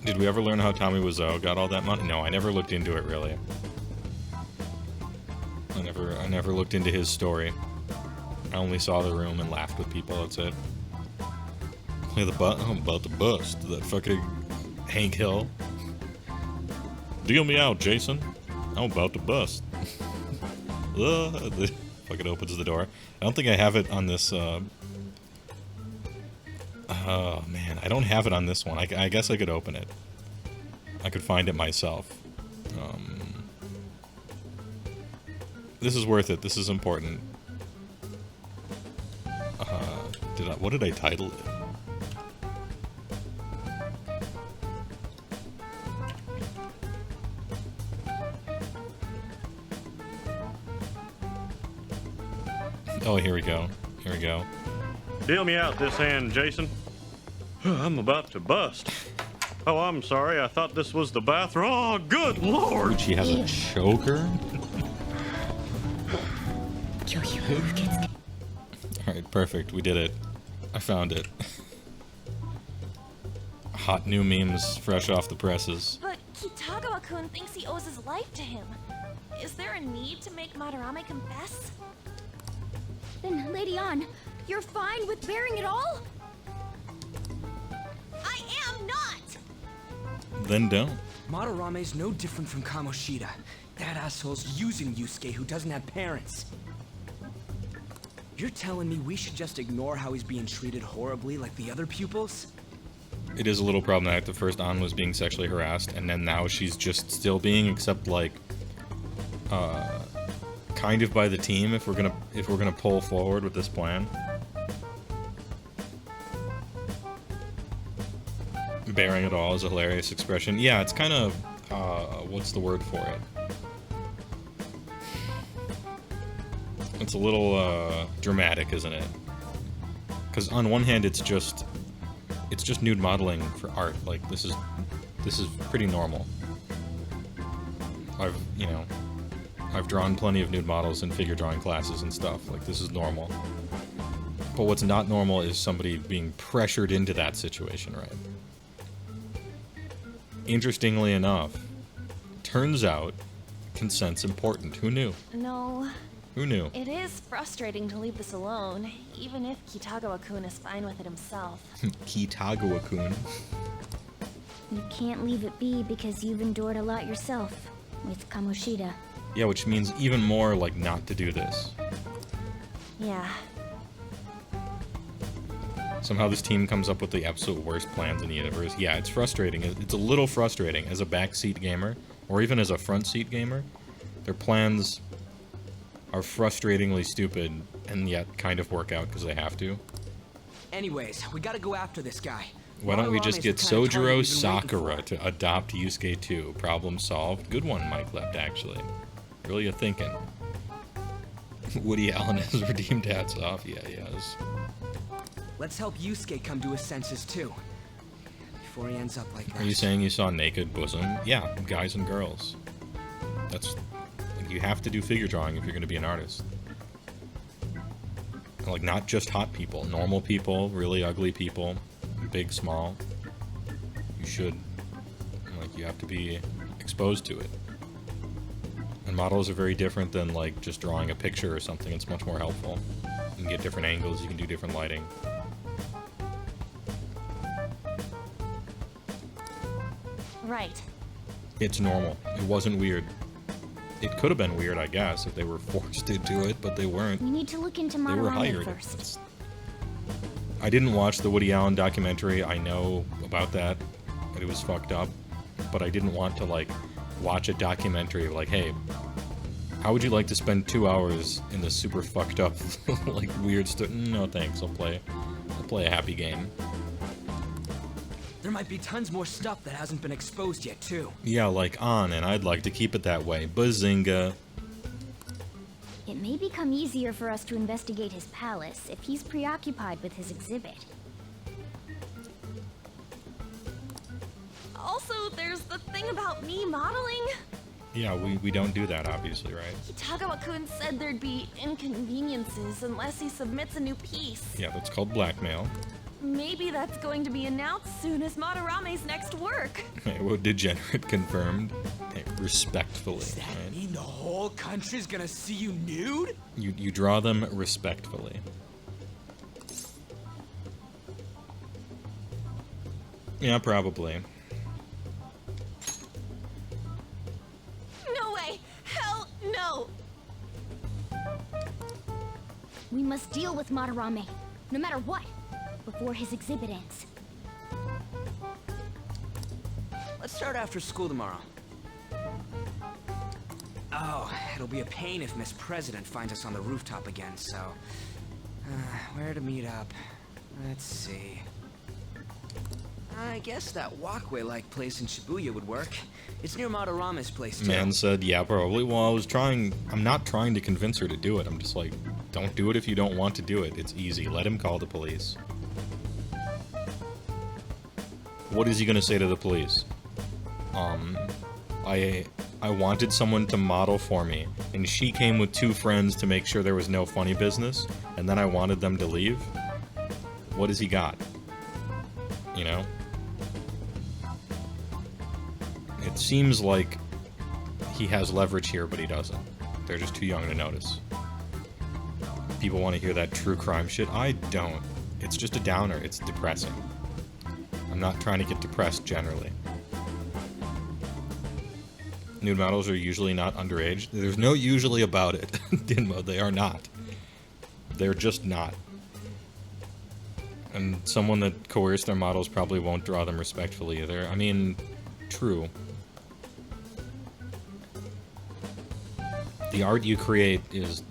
Did we ever learn how Tommy Wiseau got all that money? No, I never looked into it really. I never looked into his story. I only saw the room and laughed with people, that's it. Play the I'm about to bust. That fucking Hank Hill. Deal me out, Jason. I'm about to bust. Fucking opens the door. I don't think I have it on this, oh man, I don't have it on this one. I guess I could open it. I could find it myself. This is worth it. This is important. What did I title it? Oh, here we go. Here we go. Deal me out this hand, Jason. I'm about to bust. Oh, I'm sorry. I thought this was the bathroom. Oh, good lord. She has a choker? Alright, perfect. We did it. I found it. Hot new memes fresh off the presses. But Kitagawa-kun thinks he owes his life to him. Is there a need to make Madarame confess? Then, Lady Ann, you're fine with bearing it all? I am not! Then don't. Madarame's no different from Kamoshida. That asshole's using Yusuke who doesn't have parents. You're telling me we should just ignore how he's being treated horribly like the other pupils? It is a little problematic. The first An was being sexually harassed, and then now she's just still being, except like, kind of by the team. If we're gonna pull forward with this plan, bearing it all is a hilarious expression. Yeah, it's kind of what's the word for it? It's a little dramatic, isn't it? Because on one hand, it's just nude modeling for art. Like this is pretty normal. I've drawn plenty of nude models in figure drawing classes and stuff. Like this is normal. But what's not normal is somebody being pressured into that situation, right? Interestingly enough, turns out consent's important. Who knew? No. Who knew? It is frustrating to leave this alone, even if Kitagawa-kun is fine with it himself. Kitagawa-kun. You can't leave it be because you've endured a lot yourself with Kamoshida. Yeah, which means even more like not to do this. Yeah. Somehow this team comes up with the absolute worst plans in the universe. Yeah, it's frustrating. It's a little frustrating as a backseat gamer, or even as a front seat gamer. Their plans are frustratingly stupid, and yet kind of work out because they have to. Anyways, we gotta go after this guy. Why don't we just get Madarame's the kind of target Sojiro we've been waiting Sakura for. to adopt Yusuke 2? Problem solved. Good one, Mike Left, actually. Really a thinking. Woody Allen has redeemed hats off. Yeah, he has. Let's help Yusuke come to his senses too. Before he ends up like that. Are you saying you saw naked bosom? Yeah, guys and girls. That's... You have to do figure drawing if you're going to be an artist. Like, not just hot people. Normal people, really ugly people, big, small. You should. Like, you have to be exposed to it. And models are very different than, like, just drawing a picture or something. It's much more helpful. You can get different angles, you can do different lighting. Right. It's normal. It wasn't weird. It could have been weird, I guess, if they were forced to do it, but they weren't. We need to look into They were Madarame hired. first. I didn't watch the Woody Allen documentary. I know about that. That it was fucked up. but I didn't want to, like, watch a documentary like, hey, how would you like to spend 2 hours in this super fucked up, like, weird stuff? No thanks, I'll play a happy game. There might be tons more stuff that hasn't been exposed yet, too. Yeah, like on, and I'd like to keep it that way. Bazinga. It may become easier for us to investigate his palace if he's preoccupied with his exhibit. Also, there's the thing about me modeling. Yeah, we don't do that, obviously, right? Tagawa-kun said there'd be inconveniences unless he submits a new piece. Yeah, that's called blackmail. Maybe that's going to be announced soon as Madarame's next work. Hey, well, degenerate confirmed. Hey, respectfully. Does that right? mean the whole country's gonna see you nude? You draw them respectfully. Yeah, probably. No way! Hell no! We must deal with Madarame, no matter what, before his exhibit ends. Let's start after school tomorrow. Oh, it'll be a pain if Miss President finds us on the rooftop again, so... where to meet up? Let's see... I guess that walkway-like place in Shibuya would work. It's near Madarame's place, too. Man said, yeah, probably. Well, I'm not trying to convince her to do it. I'm just like, don't do it if you don't want to do it. It's easy. Let him call the police. What is he gonna say to the police? I wanted someone to model for me, and she came with 2 friends to make sure there was no funny business, and then I wanted them to leave? What has he got? You know? It seems like he has leverage here, but he doesn't. They're just too young to notice. People want to hear that true crime shit. I don't. It's just a downer. It's depressing. I'm not trying to get depressed generally. Nude models are usually not underage. There's no usually about it. Dinmo, they are not. They're just not. And someone that coerced their models probably won't draw them respectfully either. I mean, true. The art you create is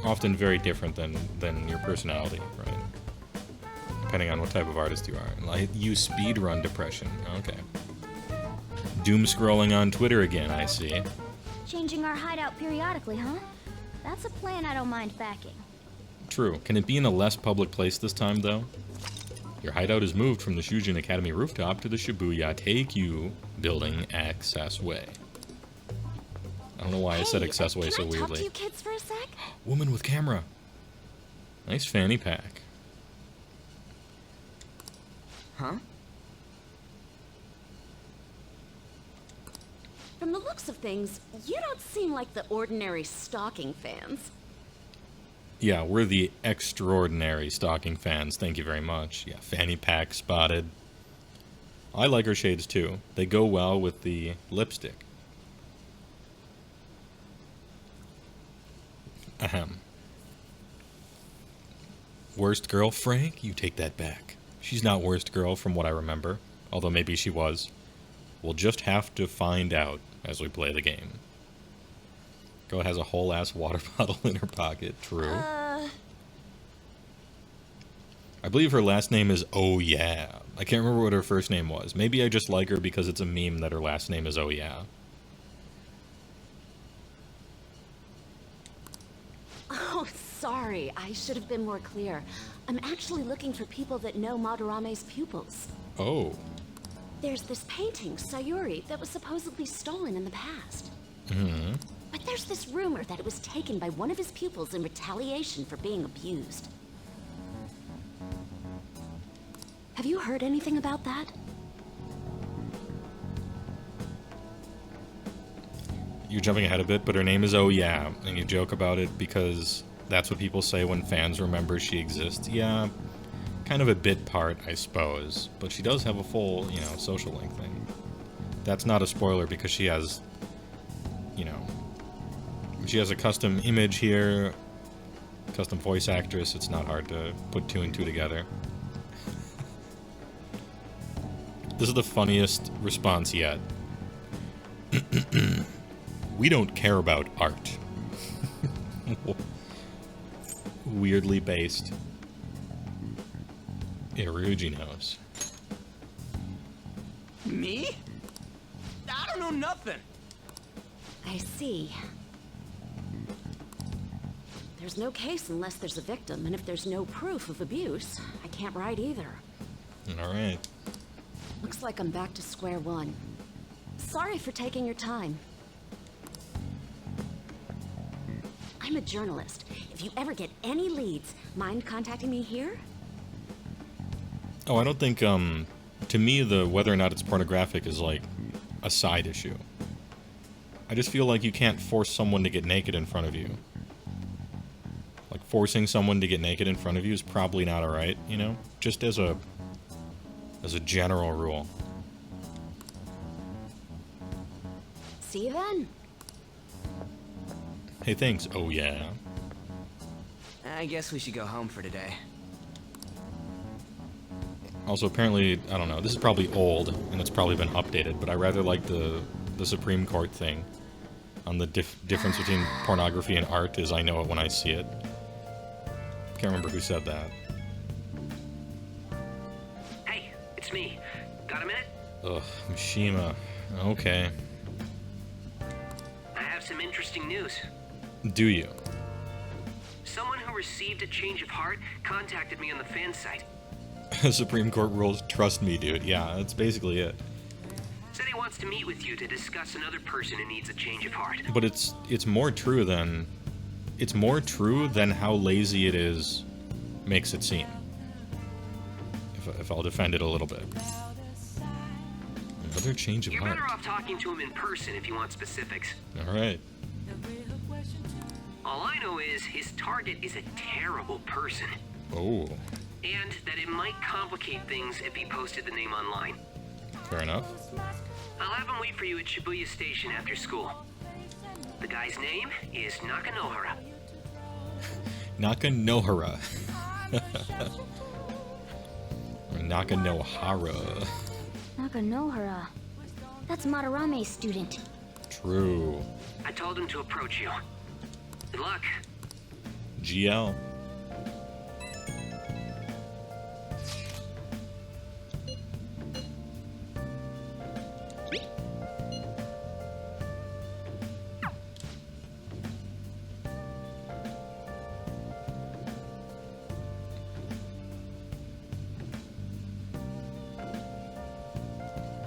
often very different than your personality, right? Depending on what type of artist you are. Like, you speedrun depression. Okay. Doom scrolling on Twitter again, I see. Changing our hideout periodically, huh? That's a plan I don't mind backing. True. Can it be in a less public place this time, though? Your hideout is moved from the Shujin Academy rooftop to the Shibuya Take-You building access way. I don't know why I said access way so weirdly. Can I talk to you kids for a sec? Woman with camera. Nice fanny pack. Huh? From the looks of things, you don't seem like the ordinary stalking fans. Yeah, we're the extraordinary stalking fans. Thank you very much. Yeah, fanny pack spotted. I like her shades too. They go well with the lipstick. Ahem. Worst girl? Frank, you take that back. She's not worst girl from what I remember. Although maybe she was. We'll just have to find out as we play the game. Girl has a whole ass water bottle in her pocket. True. I believe her last name is Oh Yeah. I can't remember what her first name was. Maybe I just like her because it's a meme that her last name is Oh Yeah. Oh, sorry. I should have been more clear. I'm actually looking for people that know Madarame's pupils. Oh. There's this painting, Sayuri, that was supposedly stolen in the past. Mm-hmm. But there's this rumor that it was taken by one of his pupils in retaliation for being abused. Have you heard anything about that? You're jumping ahead a bit, but her name is Oh Yeah, and you joke about it because that's what people say when fans remember she exists. Yeah, kind of a bit part, I suppose, but she does have a full, social link thing. That's not a spoiler because she has, she has a custom image here, custom voice actress. It's not hard to put 2 and 2 together. This is the funniest response yet. We don't care about art. Weirdly based. Eruginos. Me? I don't know nothing. I see. There's no case unless there's a victim, and if there's no proof of abuse, I can't write either. Alright. Looks like I'm back to square one. Sorry for taking your time. I'm a journalist. If you ever get any leads, mind contacting me here? Oh, I don't think, to me, the whether or not it's pornographic is, like, a side issue. I just feel like you can't force someone to get naked in front of you. Like, forcing someone to get naked in front of you is probably not alright, you know? Just as a general rule. See you then. Hey, thanks. Oh, yeah. I guess we should go home for today. Also, apparently, I don't know, this is probably old, and it's probably been updated, but I rather like the Supreme Court thing on the difference between pornography and art is I know it when I see it. Can't remember who said that. Hey, it's me. Got a minute? Ugh, Mishima. Okay. I have some interesting news. Do you? Someone who received a change of heart contacted me on the fan site. Supreme Court rules, trust me, dude. Yeah, that's basically it. Said he wants to meet with you to discuss another person who needs a change of heart. But it's more true than... It's more true than how lazy it is makes it seem. If I'll defend it a little bit. Another change of You're heart. better off talking to him in person if you want specifics. Alright. All I know is his target is a terrible person. Oh. And that it might complicate things if he posted the name online. Fair enough. I'll have him wait for you at Shibuya Station after school. The guy's name is Nakanohara. Nakanohara. Or Nakanohara. Nakanohara. That's Madarame's student. True. I told him to approach you. Good luck. GL.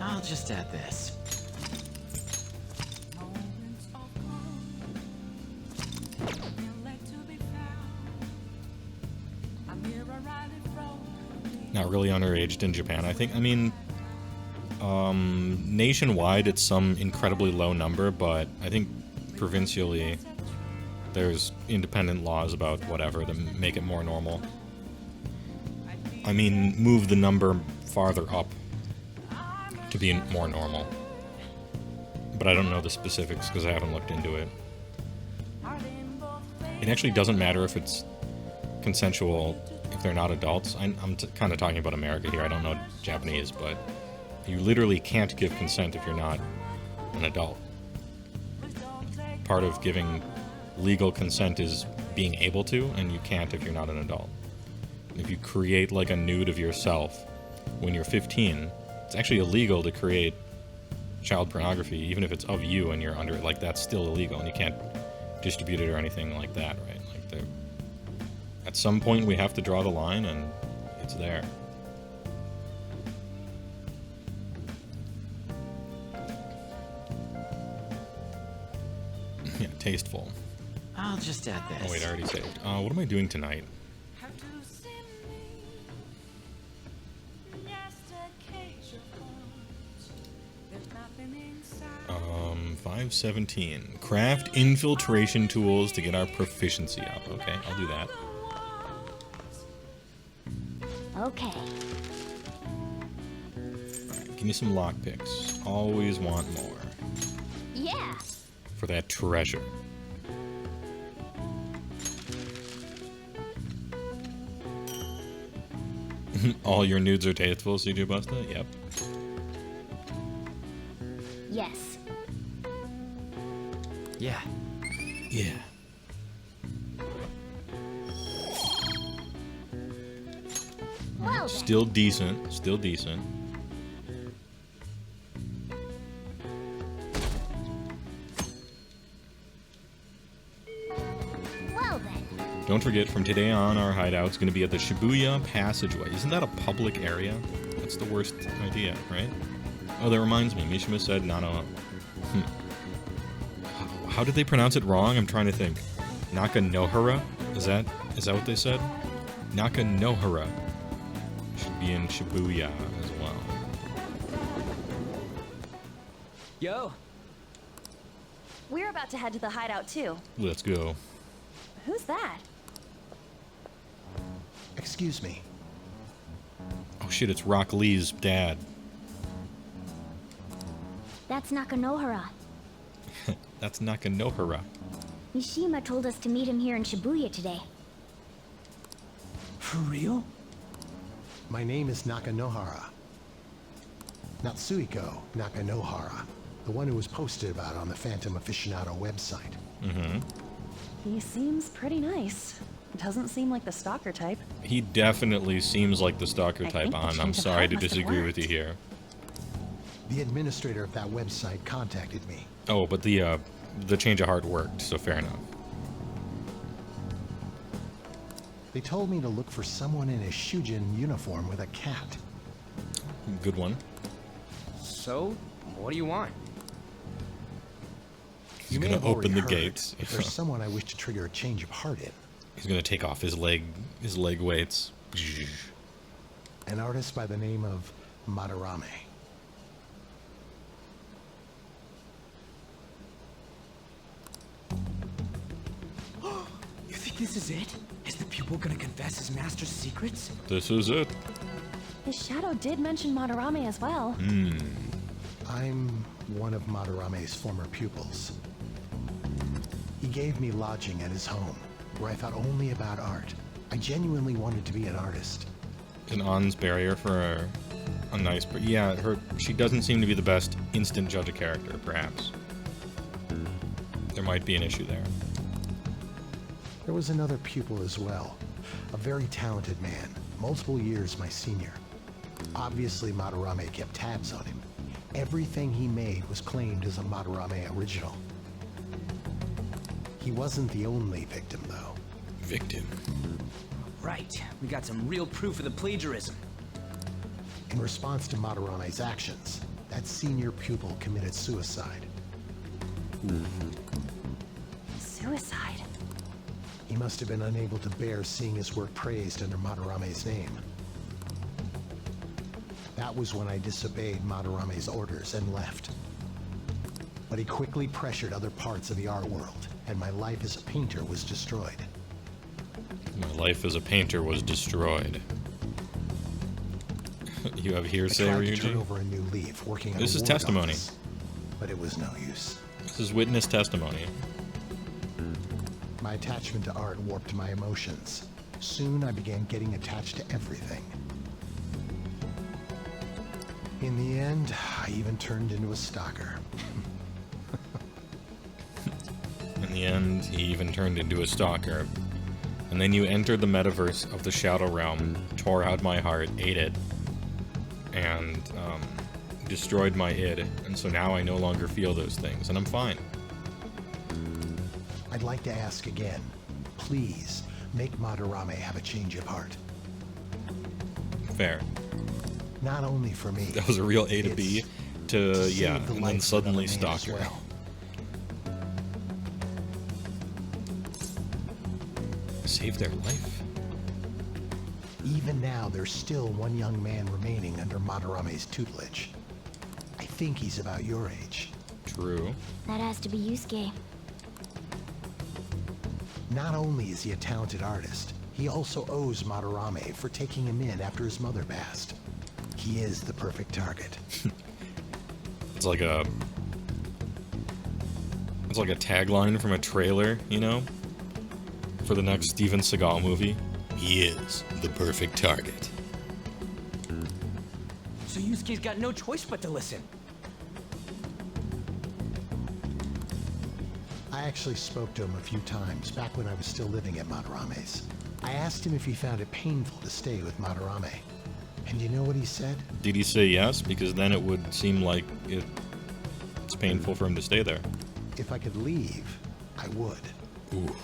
I'll just add this. Not really underaged in Japan, I think. I mean, nationwide it's some incredibly low number, but I think provincially there's independent laws about whatever that make it more normal. I mean, move the number farther up to be more normal. But I don't know the specifics because I haven't looked into it. It actually doesn't matter if it's consensual if they're not adults. I'm kind of talking about America here. I don't know Japanese, but you literally can't give consent if you're not an adult. Part of giving legal consent is being able to, and you can't if you're not an adult. If you create like a nude of yourself when you're 15, it's actually illegal to create child pornography, even if it's of you and you're under it. Like, that's still illegal, and you can't distribute it or anything like that, right? Like, at some point we have to draw the line, and it's there. Yeah, tasteful. I'll just add this. Oh wait, I already saved. What am I doing tonight? 517. Craft infiltration tools to get our proficiency up. Okay, I'll do that. Okay. Alright, give me some lockpicks. Always want more. Yeah. For that treasure. All your nudes are tasteful, CJ Busta? Yep. yes. Yeah. Yeah. Well then. Still decent. Still decent. Well then. Don't forget, from today on, our hideout's going to be at the Shibuya Passageway. Isn't that a public area? That's the worst idea, right? Oh, that reminds me. Mishima said Nano. How did they pronounce it wrong? I'm trying to think. Nakanohara? Is that what they said? Nakanohara. Should be in Shibuya as well. Yo. We're about to head to the hideout too. Let's go. Who's that? Excuse me. Oh shit, it's Rock Lee's dad. That's Nakanohara. That's Nakanohara. Mishima told us to meet him here in Shibuya today. For real? My name is Nakanohara. Natsuhiko Nakanohara. The one who was posted about on the Phantom Aficionado website. Mm-hmm. He seems pretty nice. Doesn't seem like the stalker type. He definitely seems like the stalker type, An. I'm sorry to disagree with you here. The administrator of that website contacted me. Oh, but the change of heart worked, so fair enough. They told me to look for someone in a Shujin uniform with a cat. Good one. So, what do you want? He's gonna open the gates. If there's someone I wish to trigger a change of heart in. He's gonna take off his leg weights. An artist by the name of Madarame. You think this is it? Is the pupil gonna confess his master's secrets? This is it. His shadow did mention Madarame as well. I'm one of Madarame's former pupils. He gave me lodging at his home, where I thought only about art. I genuinely wanted to be an artist. An An's barrier for a nice... But yeah, she doesn't seem to be the best instant judge of character, perhaps. There might be an issue there. There was another pupil as well. A very talented man, multiple years my senior. Obviously, Madarame kept tabs on him. Everything he made was claimed as a Madarame original. He wasn't the only victim, though. Victim? Right. We got some real proof of the plagiarism. In response to Madarame's actions, that senior pupil committed suicide. Suicide? He must have been unable to bear seeing his work praised under Madarame's name. That was when I disobeyed Madarame's orders and left. But he quickly pressured other parts of the art world, and my life as a painter was destroyed. My life as a painter was destroyed. You have hearsay, I tried to turn Ryuji? over a new leaf, working on This a is ward testimony. office, but it was no use. This is witness testimony. My attachment to art warped my emotions. Soon I began getting attached to everything. In the end, I even turned into a stalker. In the end, he even turned into a stalker. And then you entered the metaverse of the Shadow Realm, tore out my heart, ate it, and destroyed my id. And so now I no longer feel those things, and I'm fine. I'd like to ask again. Please, make Madarame have a change of heart. Fair. Not only for me. That was a real A to B to yeah, save the and life then of suddenly another man as stalker. well. Save their life. Even now, there's still one young man remaining under Madarame's tutelage. I think he's about your age. True. That has to be Yusuke. Not only is he a talented artist, he also owes Madarame for taking him in after his mother passed. He is the perfect target. It's like a tagline from a trailer, you know? For the next Steven Seagal movie. He is the perfect target. So Yusuke's got no choice but to listen. actually spoke to him a few times back when I was still living at Madarame's. I asked him if he found it painful to stay with Madarame. And you know what he said? Did he say yes? Because then it would seem like it's painful for him to stay there. If I could leave, I would. Ooh,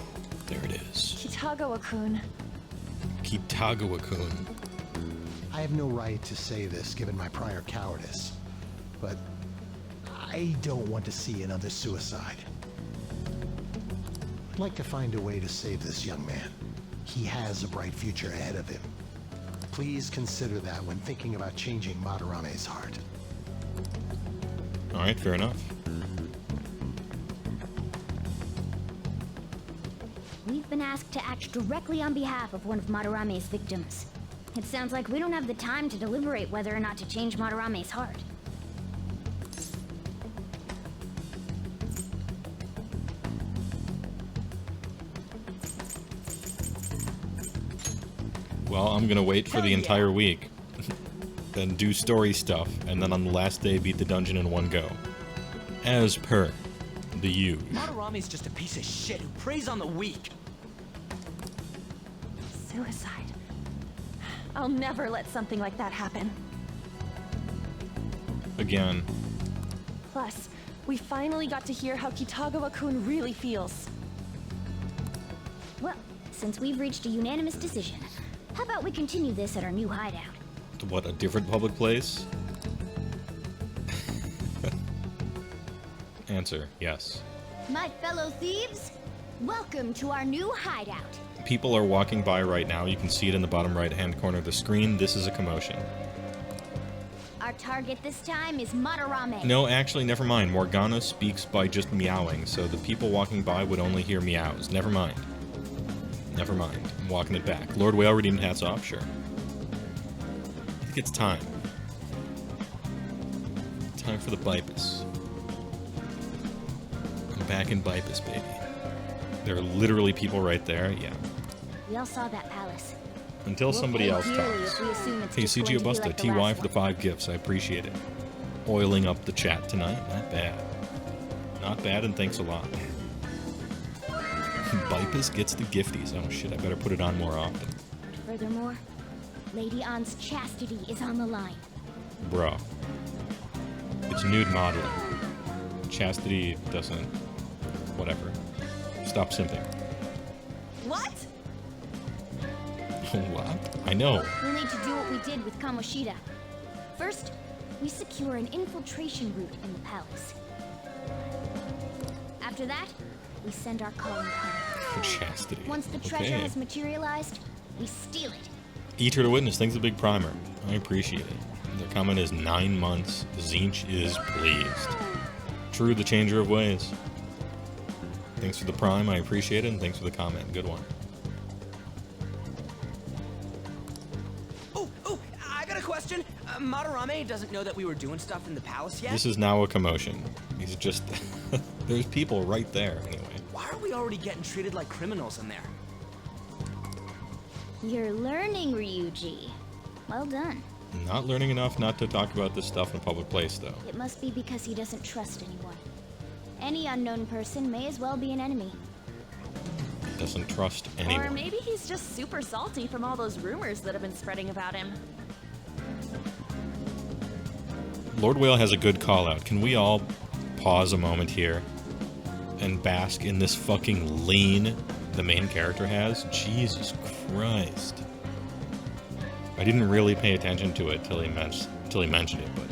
there it is. Kitagawa-kun. Kitagawa-kun. I have no right to say this given my prior cowardice, but I don't want to see another suicide. I'd like to find a way to save this young man. He has a bright future ahead of him. Please consider that when thinking about changing Madarame's heart. Alright, fair enough. We've been asked to act directly on behalf of one of Madarame's victims. It sounds like we don't have the time to deliberate whether or not to change Madarame's heart. Well, I'm gonna wait for the entire week. Then do story stuff, and then on the last day beat the dungeon in one go. As per the usual. Madarame's just a piece of shit who preys on the weak. Suicide. I'll never let something like that happen. Again. Plus, we finally got to hear how Kitagawa-kun really feels. Well, since we've reached a unanimous decision, how about we continue this at our new hideout? What, a different public place? Answer, yes. My fellow thieves, welcome to our new hideout. People are walking by right now. You can see it in the bottom right-hand corner of the screen. This is a commotion. Our target this time is Madarame. No, actually, never mind. Morgana speaks by just meowing, so the people walking by would only hear meows. Never mind. Never mind. I'm walking it back. Lord Whale redeemed hats off? Sure. I think it's time. Time for the Bipus. I'm back in Bipus, baby. There are literally people right there, yeah. We all saw that palace. Until somebody else talks. Hey, CG Busta, like TY for the 5 gifts. I appreciate it. Oiling up the chat tonight. Not bad. Not bad, and thanks a lot. Bipus gets the gifties. Oh shit, I better put it on more often. Furthermore, Lady Ann's chastity is on the line. Bro. It's nude modeling. Chastity doesn't... whatever. Stop simping. What? What? I know. We'll need to do what we did with Kamoshida. First, we secure an infiltration route in the palace. After that, we send our calling card. Chastity. Once the treasure has materialized, we steal it. Eat her to witness. Thanks a big primer. I appreciate it. The comment is 9 months. Zinch is pleased. True, the changer of ways. Thanks for the prime. I appreciate it. And thanks for the comment. Good one. Oh, I got a question. Madarame doesn't know that we were doing stuff in the palace yet? This is now a commotion. He's just... There's people right there, anyway. Why are we already getting treated like criminals in there? You're learning, Ryuji. Well done. Not learning enough not to talk about this stuff in a public place, though. It must be because he doesn't trust anyone. Any unknown person may as well be an enemy. Doesn't trust anyone. Or maybe he's just super salty from all those rumors that have been spreading about him. Lord Whale has a good call out. Can we all pause a moment here and bask in this fucking lean the main character has? Jesus Christ. I didn't really pay attention to it till he mentioned it, but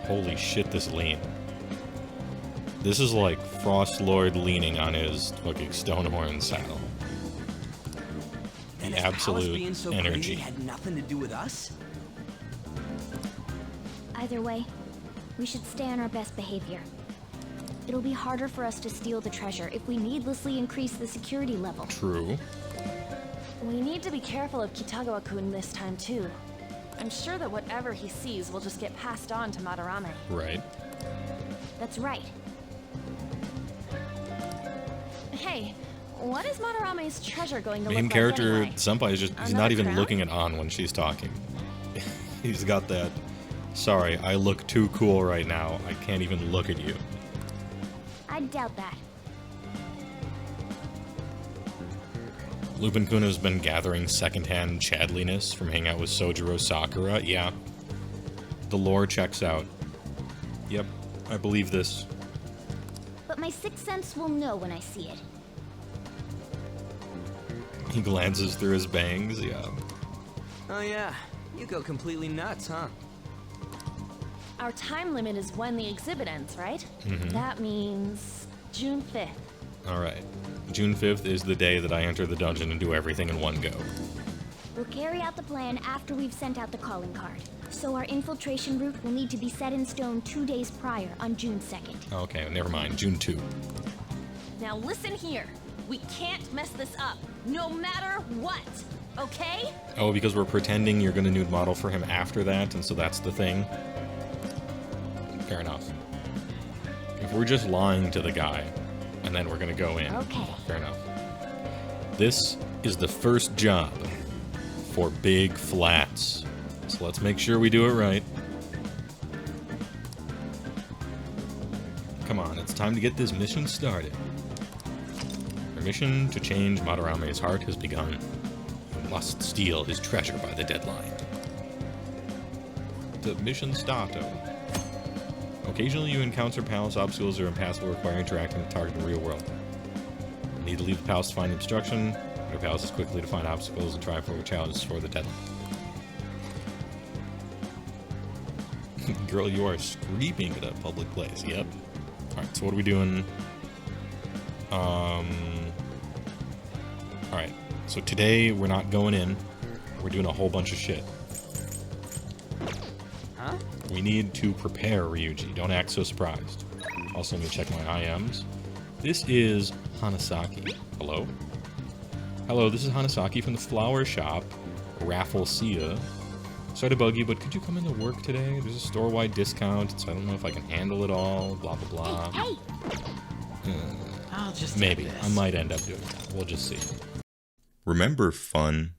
holy shit, this lean. This is like Frost Lord leaning on his fucking Stonehorn saddle. The absolute being so energy. Crazy had nothing to do with us? Either way, we should stay on our best behavior. It'll be harder for us to steal the treasure if we needlessly increase the security level. True. We need to be careful of Kitagawa-kun this time, too. I'm sure that whatever he sees will just get passed on to Madarame. Right. That's right. Hey, what is Madarame's treasure going to Main look character, like anyway? Senpai, is just, he's Another not even crown? looking at An when she's talking. He's got that, sorry, I look too cool right now. I can't even look at you. I doubt that. Lupin-kun has been gathering secondhand Chadliness from hanging out with Sojiro Sakura. Yeah. The lore checks out. Yep, I believe this. But my sixth sense will know when I see it. He glances through his bangs, yeah. Oh yeah, you go completely nuts, huh? Our time limit is when the exhibit ends, right? Mm-hmm. That means June 5th. Alright. June 5th is the day that I enter the dungeon and do everything in one go. We'll carry out the plan after we've sent out the calling card. So our infiltration route will need to be set in stone 2 days prior on June 2nd. Okay, never mind. June 2. Now listen here. We can't mess this up, no matter what, okay? Oh, because we're pretending you're gonna nude model for him after that, and so that's the thing? Fair enough. If we're just lying to the guy, and then we're gonna go in. Okay. Fair enough. This is the first job for Big Flats. So let's make sure we do it right. Come on, it's time to get this mission started. Your mission to change Madarame's heart has begun. You must steal his treasure by the deadline. The mission started. Occasionally you encounter palace obstacles or impassable requiring interacting with the target in the real world. You need to leave the palace to find obstruction. Your palace is quickly to find obstacles and try for challenges for the deadline. Girl, you are screaming at a public place. Yep. Alright, so what are we doing? Alright, so today we're not going in. We're doing a whole bunch of shit. Huh? We need to prepare Ryuji. Don't act so surprised. Also, let me check my IMs. This is Hanasaki. Hello? Hello, this is Hanasaki from the flower shop, Rafflesia. Sorry to bug you, but could you come into work today? There's a store-wide discount, so I don't know if I can handle it all, blah, blah, blah. Hey! I'll just Maybe. take this. I might end up doing that. We'll just see. Remember fun?